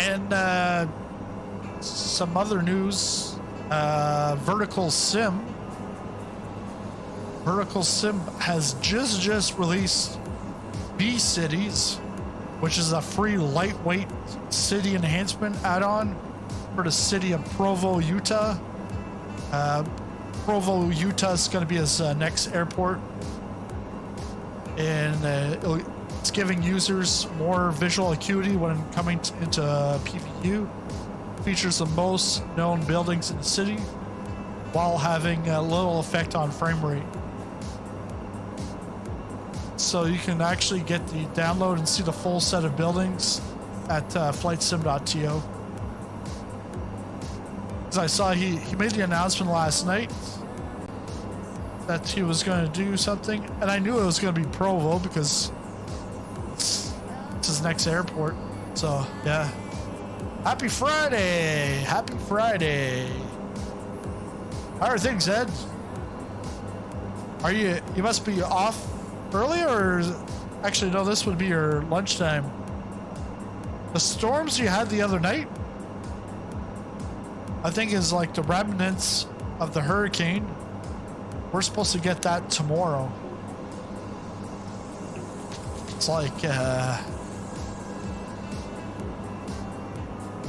And some other news, Vertical Sim has just released B Cities, which is a free lightweight city enhancement add-on for the city of Provo, Utah. Provo, Utah is going to be his next airport, and it's giving users more visual acuity when coming into PVU. Features the most known buildings in the city while having a little effect on frame rate. So you can actually get the download and see the full set of buildings at flightsim.to. Because I saw he made the announcement last night that he was going to do something, and I knew it was going to be Provo because it's his next airport. So yeah, happy Friday! Happy Friday! How are things, Ed? Are you must be off early, or actually no, this would be your lunchtime. The storms you had the other night, I think, is like the remnants of the hurricane. We're supposed to get that tomorrow. It's like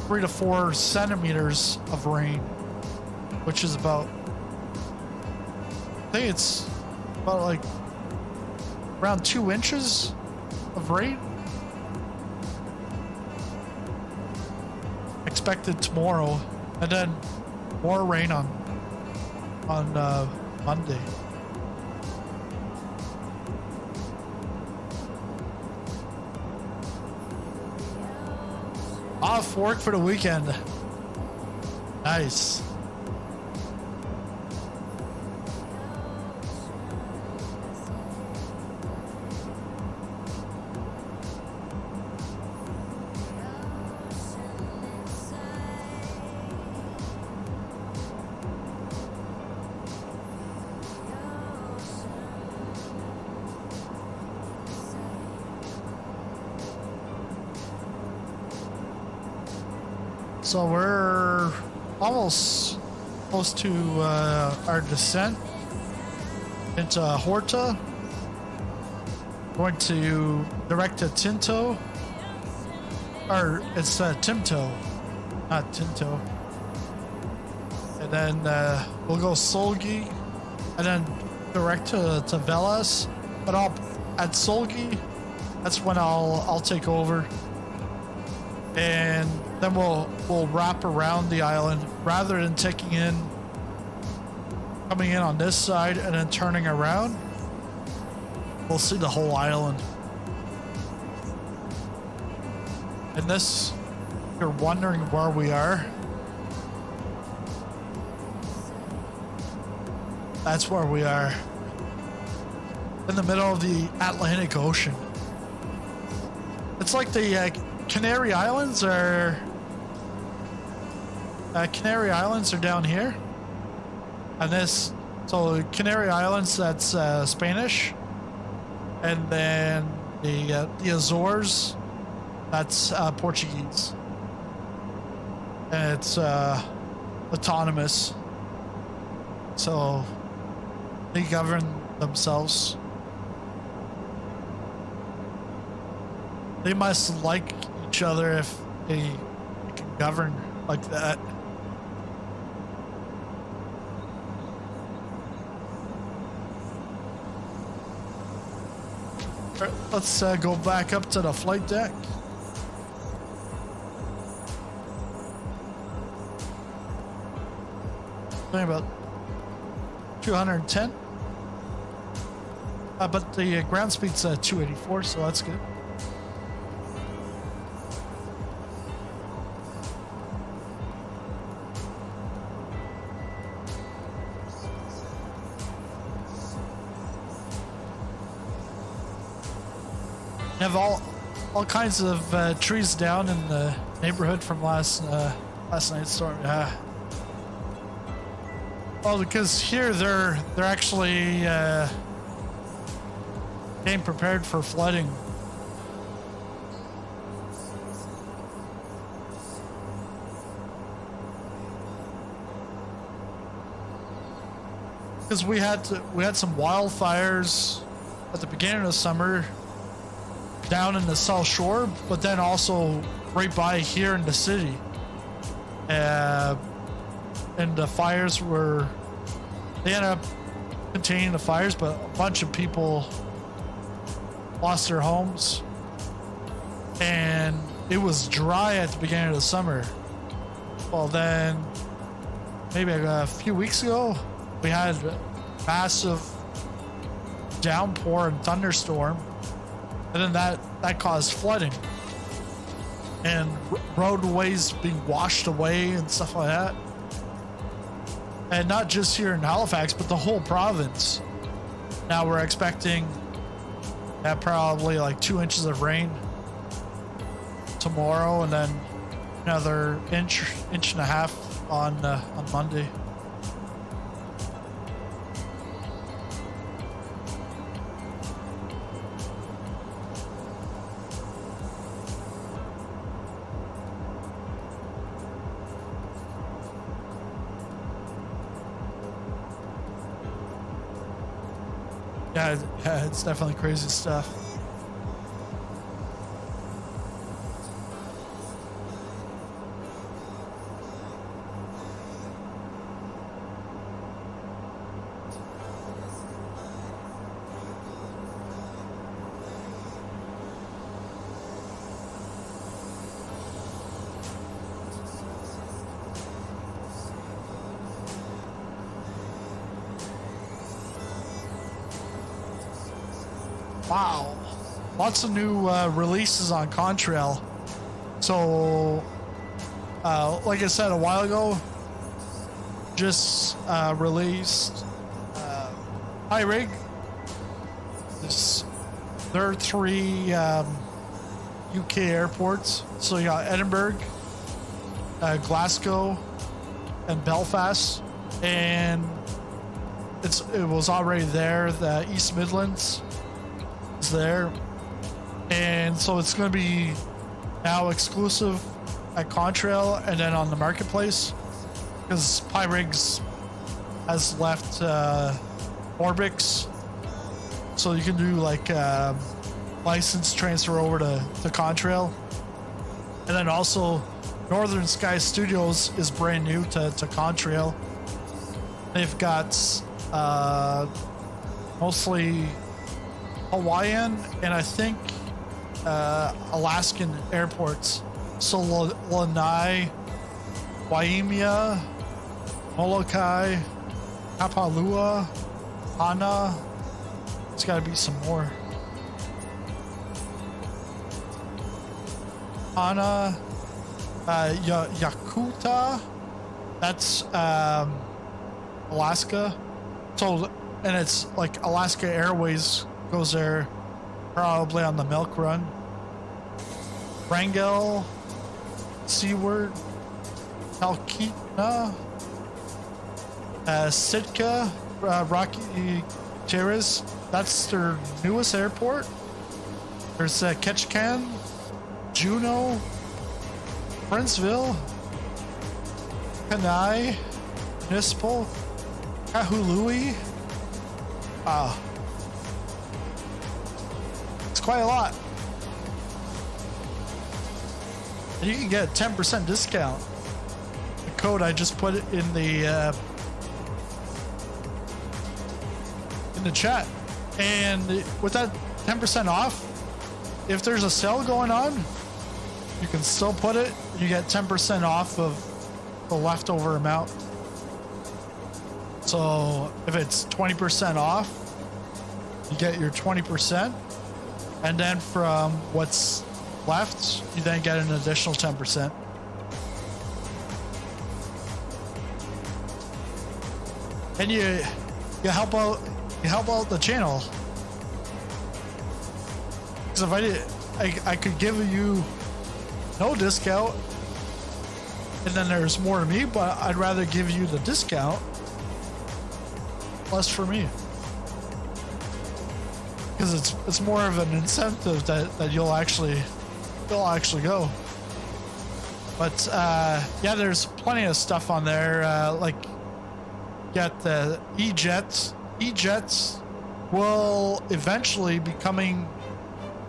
3 to 4 centimeters of rain, which is about, I think it's about like around 2 inches of rain expected tomorrow, and then more rain on Monday. Off work for the weekend. Nice. So we're almost close to our descent into Horta. Going to direct to Tinto, or it's Timto, not Tinto. And then we'll go Solgi, and then direct to Velas. But at Solgi, that's when I'll take over. And then we'll wrap around the island rather than coming in on this side and then turning around. We'll see the whole island. And this, if you're wondering where we are, that's where we are. In the middle of the Atlantic Ocean. It's like the Canary Islands are down here, and so Canary Islands, that's Spanish, And then the Azores, that's Portuguese. And it's autonomous. So they govern themselves. They must like each other if they can govern like that. All right, let's go back up to the flight deck. Only about 210. But the ground speed's 284, so that's good. You have all kinds of trees down in the neighborhood from last night's storm. Yeah. Well, because here they're actually getting prepared for flooding. Because we had some wildfires at the beginning of the summer down in the South Shore, but then also right by here in the city. And the fires they ended up containing the fires, but a bunch of people lost their homes. And it was dry at the beginning of the summer. Well, then maybe a few weeks ago, we had a massive downpour and thunderstorm. And then that caused flooding and roadways being washed away and stuff like that. And not just here in Halifax, but the whole province. Now we're expecting probably like 2 inches of rain tomorrow, and then another inch and a half on Monday. Yeah, it's definitely crazy stuff. Wow, lots of new releases on Contrail. So, like I said a while ago, just released High Rig. There are 3 UK airports. So you got Edinburgh, Glasgow, and Belfast, and it was already there. The East Midlands is there, and so it's going to be now exclusive at Contrail and then on the marketplace, because Pyrigs has left Orbix, so you can do like license transfer over to Contrail. And then also Northern Sky Studios is brand new to Contrail. They've got mostly Hawaiian and I think Alaskan airports. So Lanai, Waimea, Molokai, Kapalua, Hana. There's got to be some more. Hana, Yakuta. That's Alaska. So, and it's like Alaska Airways goes there probably on the Milk Run. Wrangell, Seaward, Talkeetna, Sitka, Rocky Terrace, that's their newest airport. There's Ketchikan, Juneau, Princeville, Kenai, Municipal, Kahului. It's quite a lot. And you can get a 10% discount. The code I just put it in the chat. And with that 10% off, if there's a sale going on, you can still put it. You get 10% off of the leftover amount. So if it's 20% off, you get your 20%. And then from what's left, you then get an additional 10%. And you help out the channel. Because if I did, I could give you no discount, and then there's more to me, but I'd rather give you the discount, less for me. Because it's more of an incentive that you'll actually go. But yeah, there's plenty of stuff on there. Like, got the E-Jets. E-Jets will eventually be coming.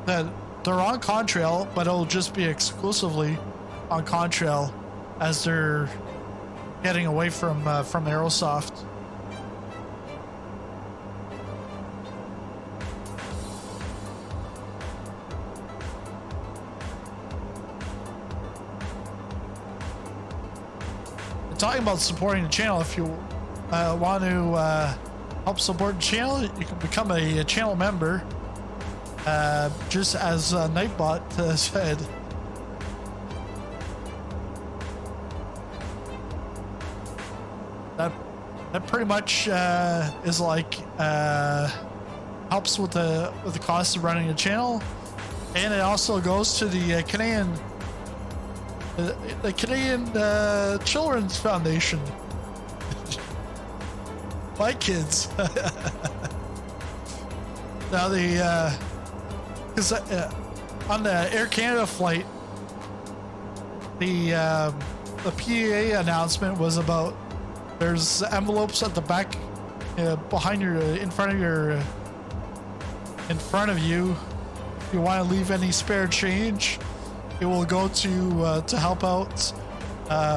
They're on Contrail, but it'll just be exclusively on Contrail as they're getting away from Aerosoft. Talking about supporting the channel, if you want to help support the channel, you can become a channel member, just as Nightbot said. That pretty much is like helps with the cost of running a channel, and it also goes to the Canadian Children's Foundation. My kids. Now because on the Air Canada flight, the PA announcement was about there's envelopes at the back, behind your, in front of you. If you want to leave any spare change, it will go to help out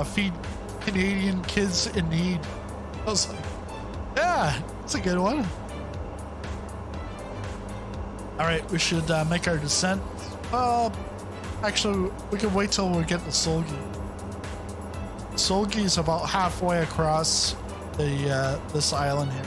feed Canadian kids in need. I was like, yeah, that's a good one. All right, we should make our descent. Actually, we can wait till we get to Solgi. Solgi is about halfway across the this island here.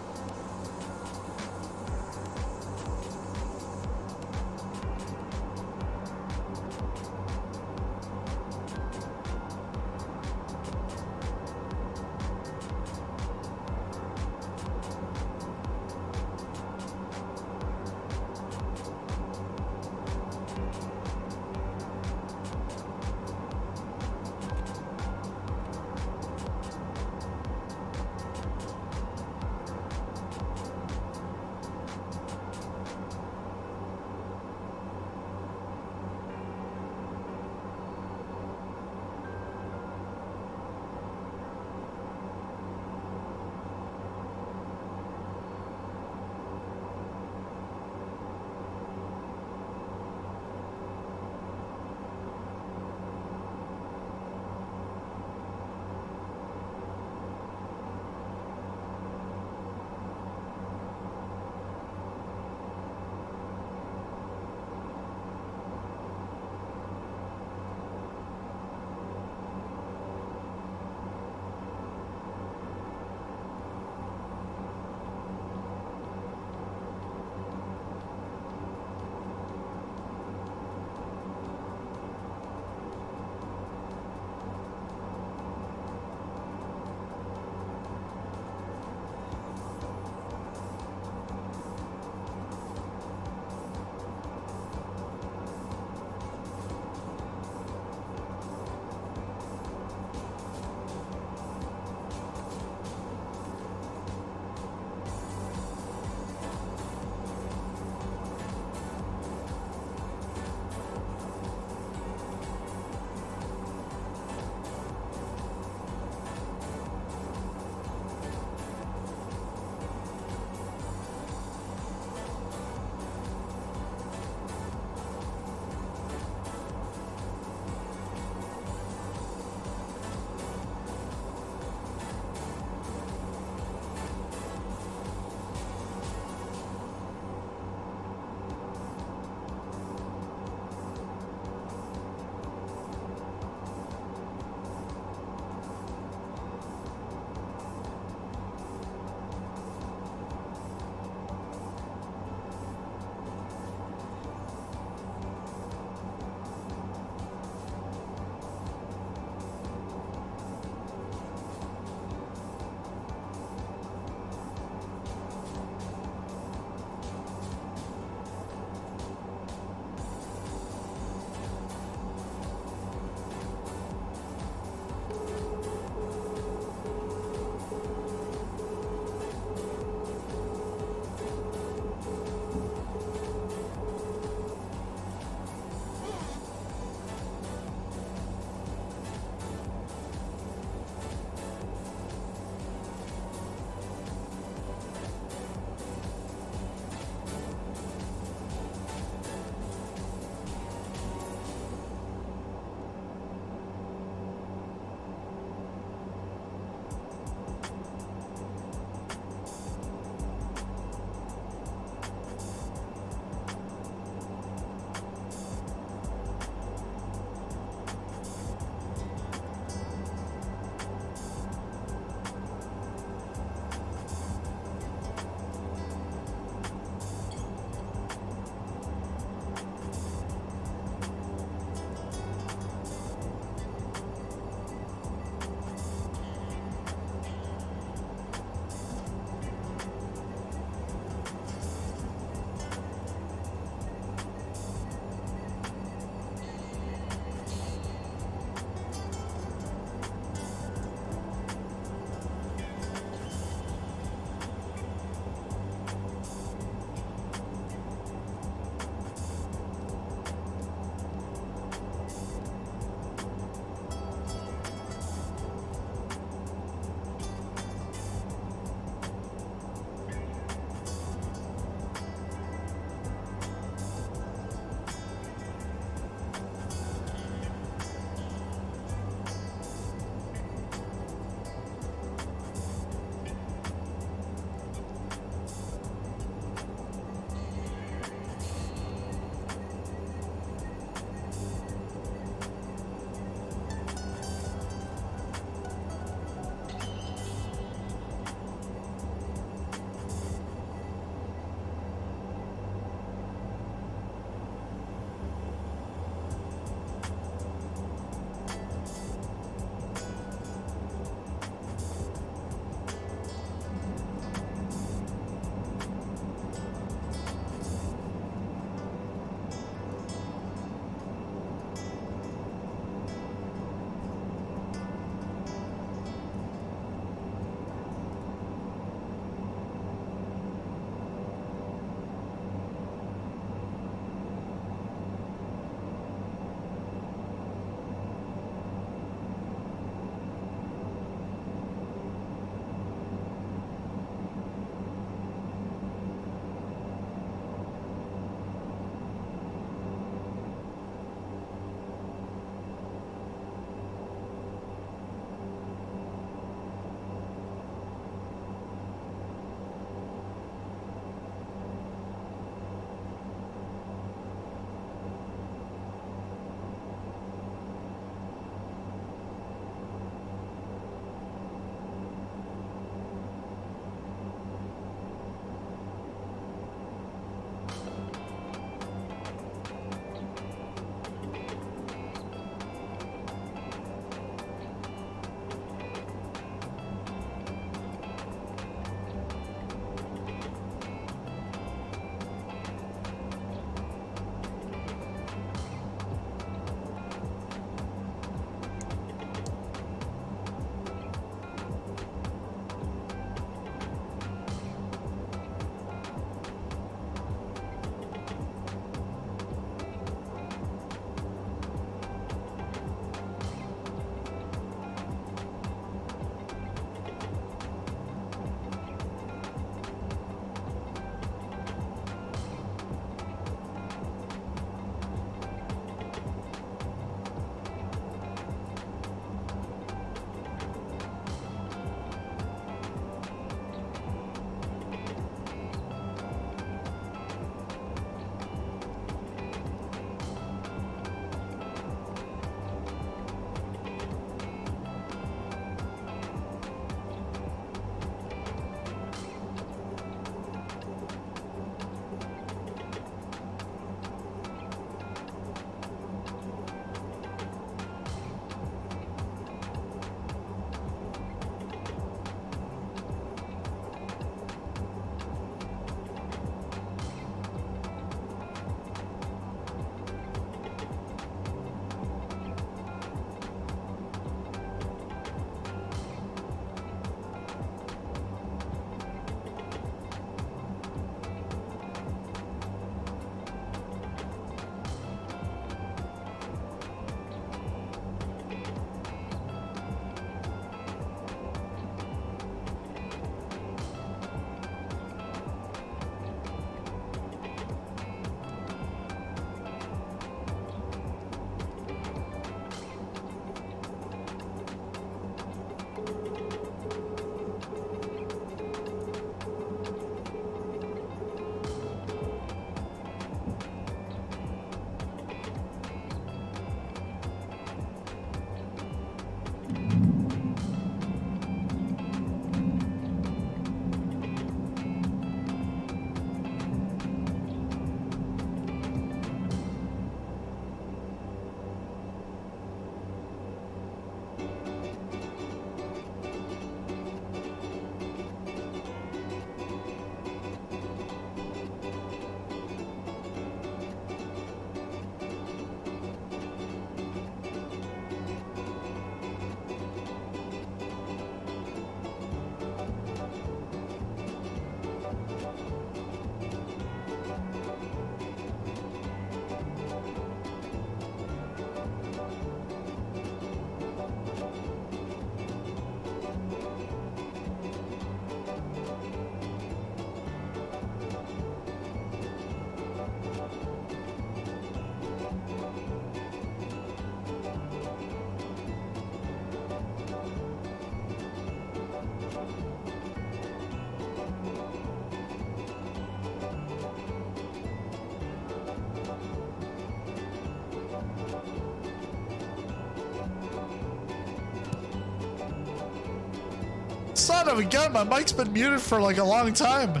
son of a gun, my mic's been muted for like a long time.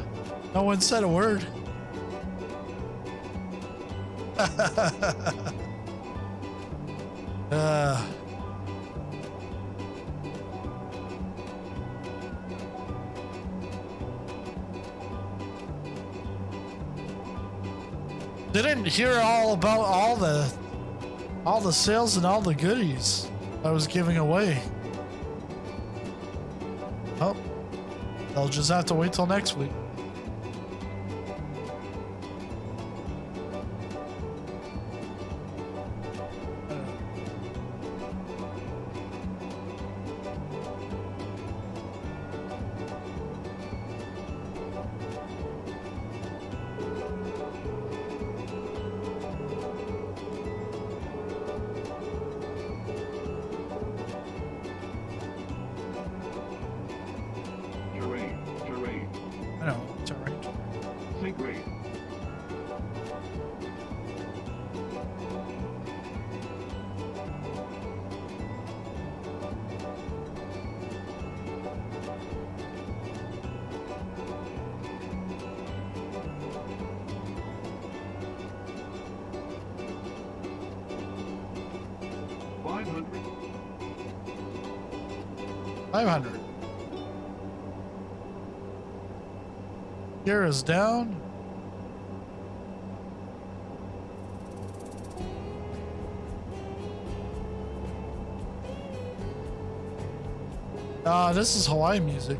No one said a word. Didn't hear all about all the sales and all the goodies I was giving away. Oh, they'll just have to wait till next week. Gear is down. This is Hawaii music.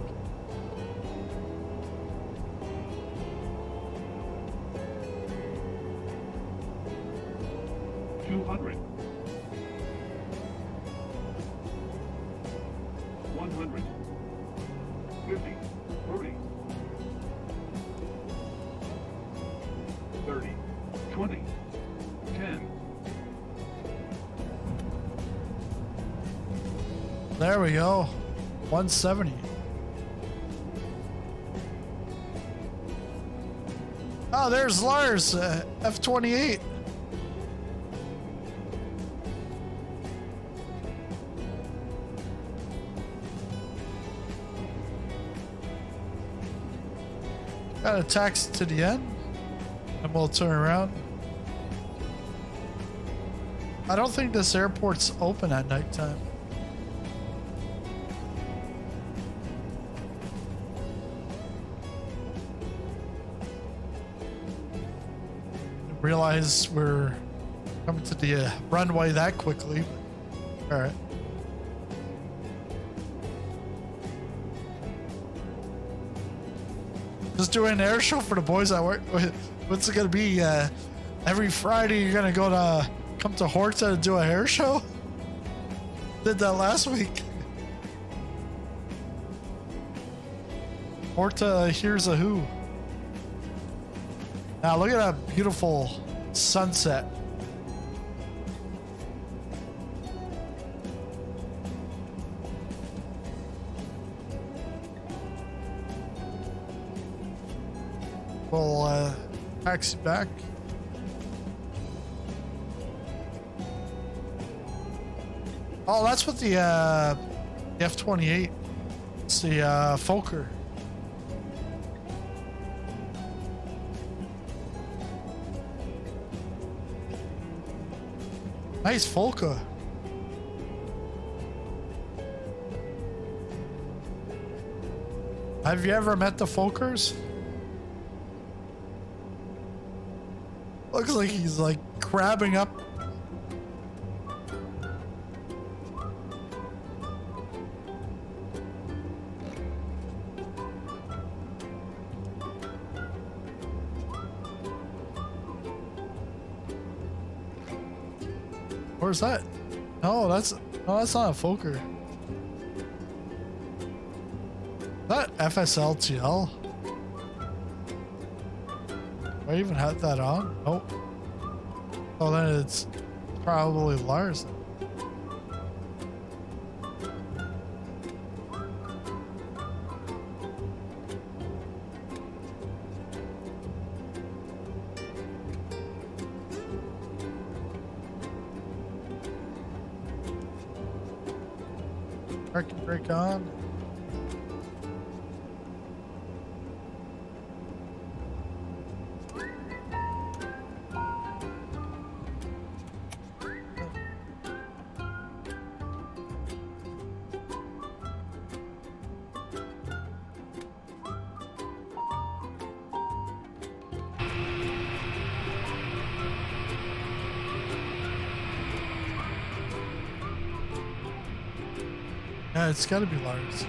There we go. 170. Oh, there's Lars, F-28. Got a taxi to the end, and we'll turn around. I don't think this airport's open at nighttime. Realize we're coming to the runway that quickly. All right. Just doing an air show for the boys at work. What's it gonna be? Every Friday you're gonna come to Horta and do a hair show? Did that last week. Horta, here's a who. Now look at that beautiful sunset. We'll taxi back. Oh, that's what the F-28. It's the Fokker. Nice Fokker. Have you ever met the Fokkers? Looks like he's like crabbing up. Where's that? No, that's not a Fokker. Is that FSLTL? Do I even have that on? Nope. Oh, then it's probably Lars. Parking brake on. Yeah, it's gotta be Lars.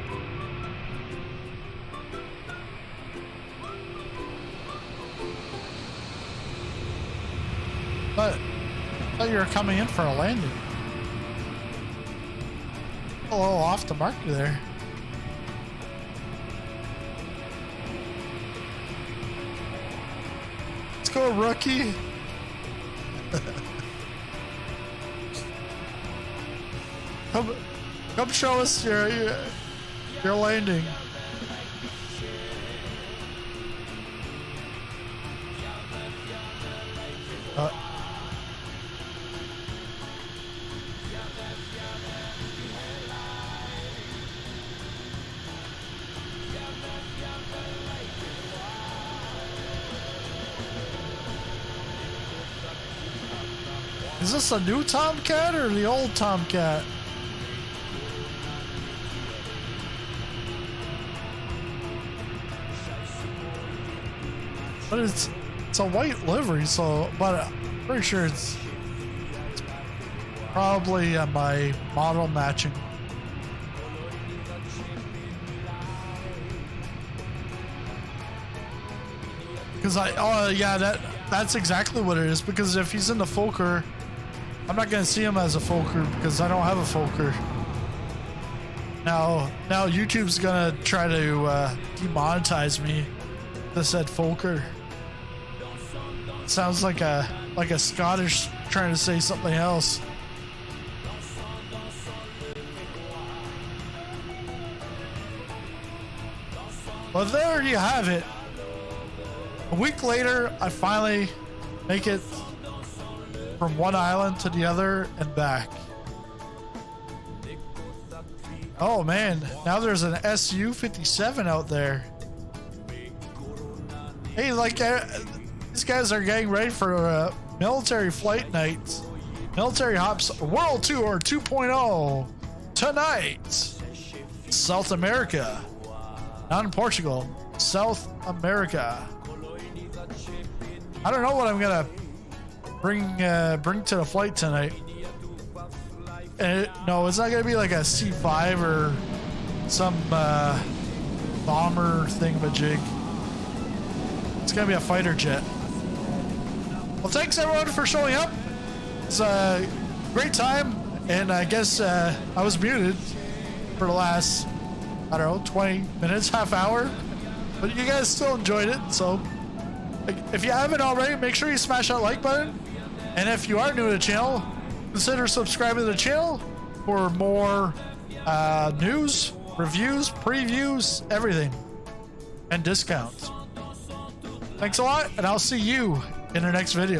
But I thought you were coming in for a landing. A little off the mark there. Let's go, rookie. Come show us your landing. Is this a new Tomcat or the old Tomcat? But it's a white livery, so, but I'm pretty sure it's probably my model matching. Because oh yeah, that's exactly what it is. Because if he's in the Fokker, I'm not gonna see him as a Fokker because I don't have a Fokker. Now YouTube's gonna try to demonetize me. That said Fokker. Sounds like a Scottish trying to say something else. Well, there you have it. A week later, I finally make it from one island to the other and back. Oh man, now there's an Su-57 out there. Hey, like these guys are getting ready for military flight night. Military Hops World Tour 2.0 tonight. South America. Not in Portugal. South America. I don't know what I'm gonna bring to the flight tonight. No, it's not gonna be like a C5 or some bomber thingamajig. It's gonna be a fighter jet. Well, thanks everyone for showing up. It's a great time, and I guess I was muted for the last, I don't know, 20 minutes, half hour, but you guys still enjoyed it. So if you haven't already, make sure you smash that like button, and if you are new to the channel, consider subscribing to the channel for more news, reviews, previews, everything, and discounts. Thanks a lot, and I'll see you in the next video.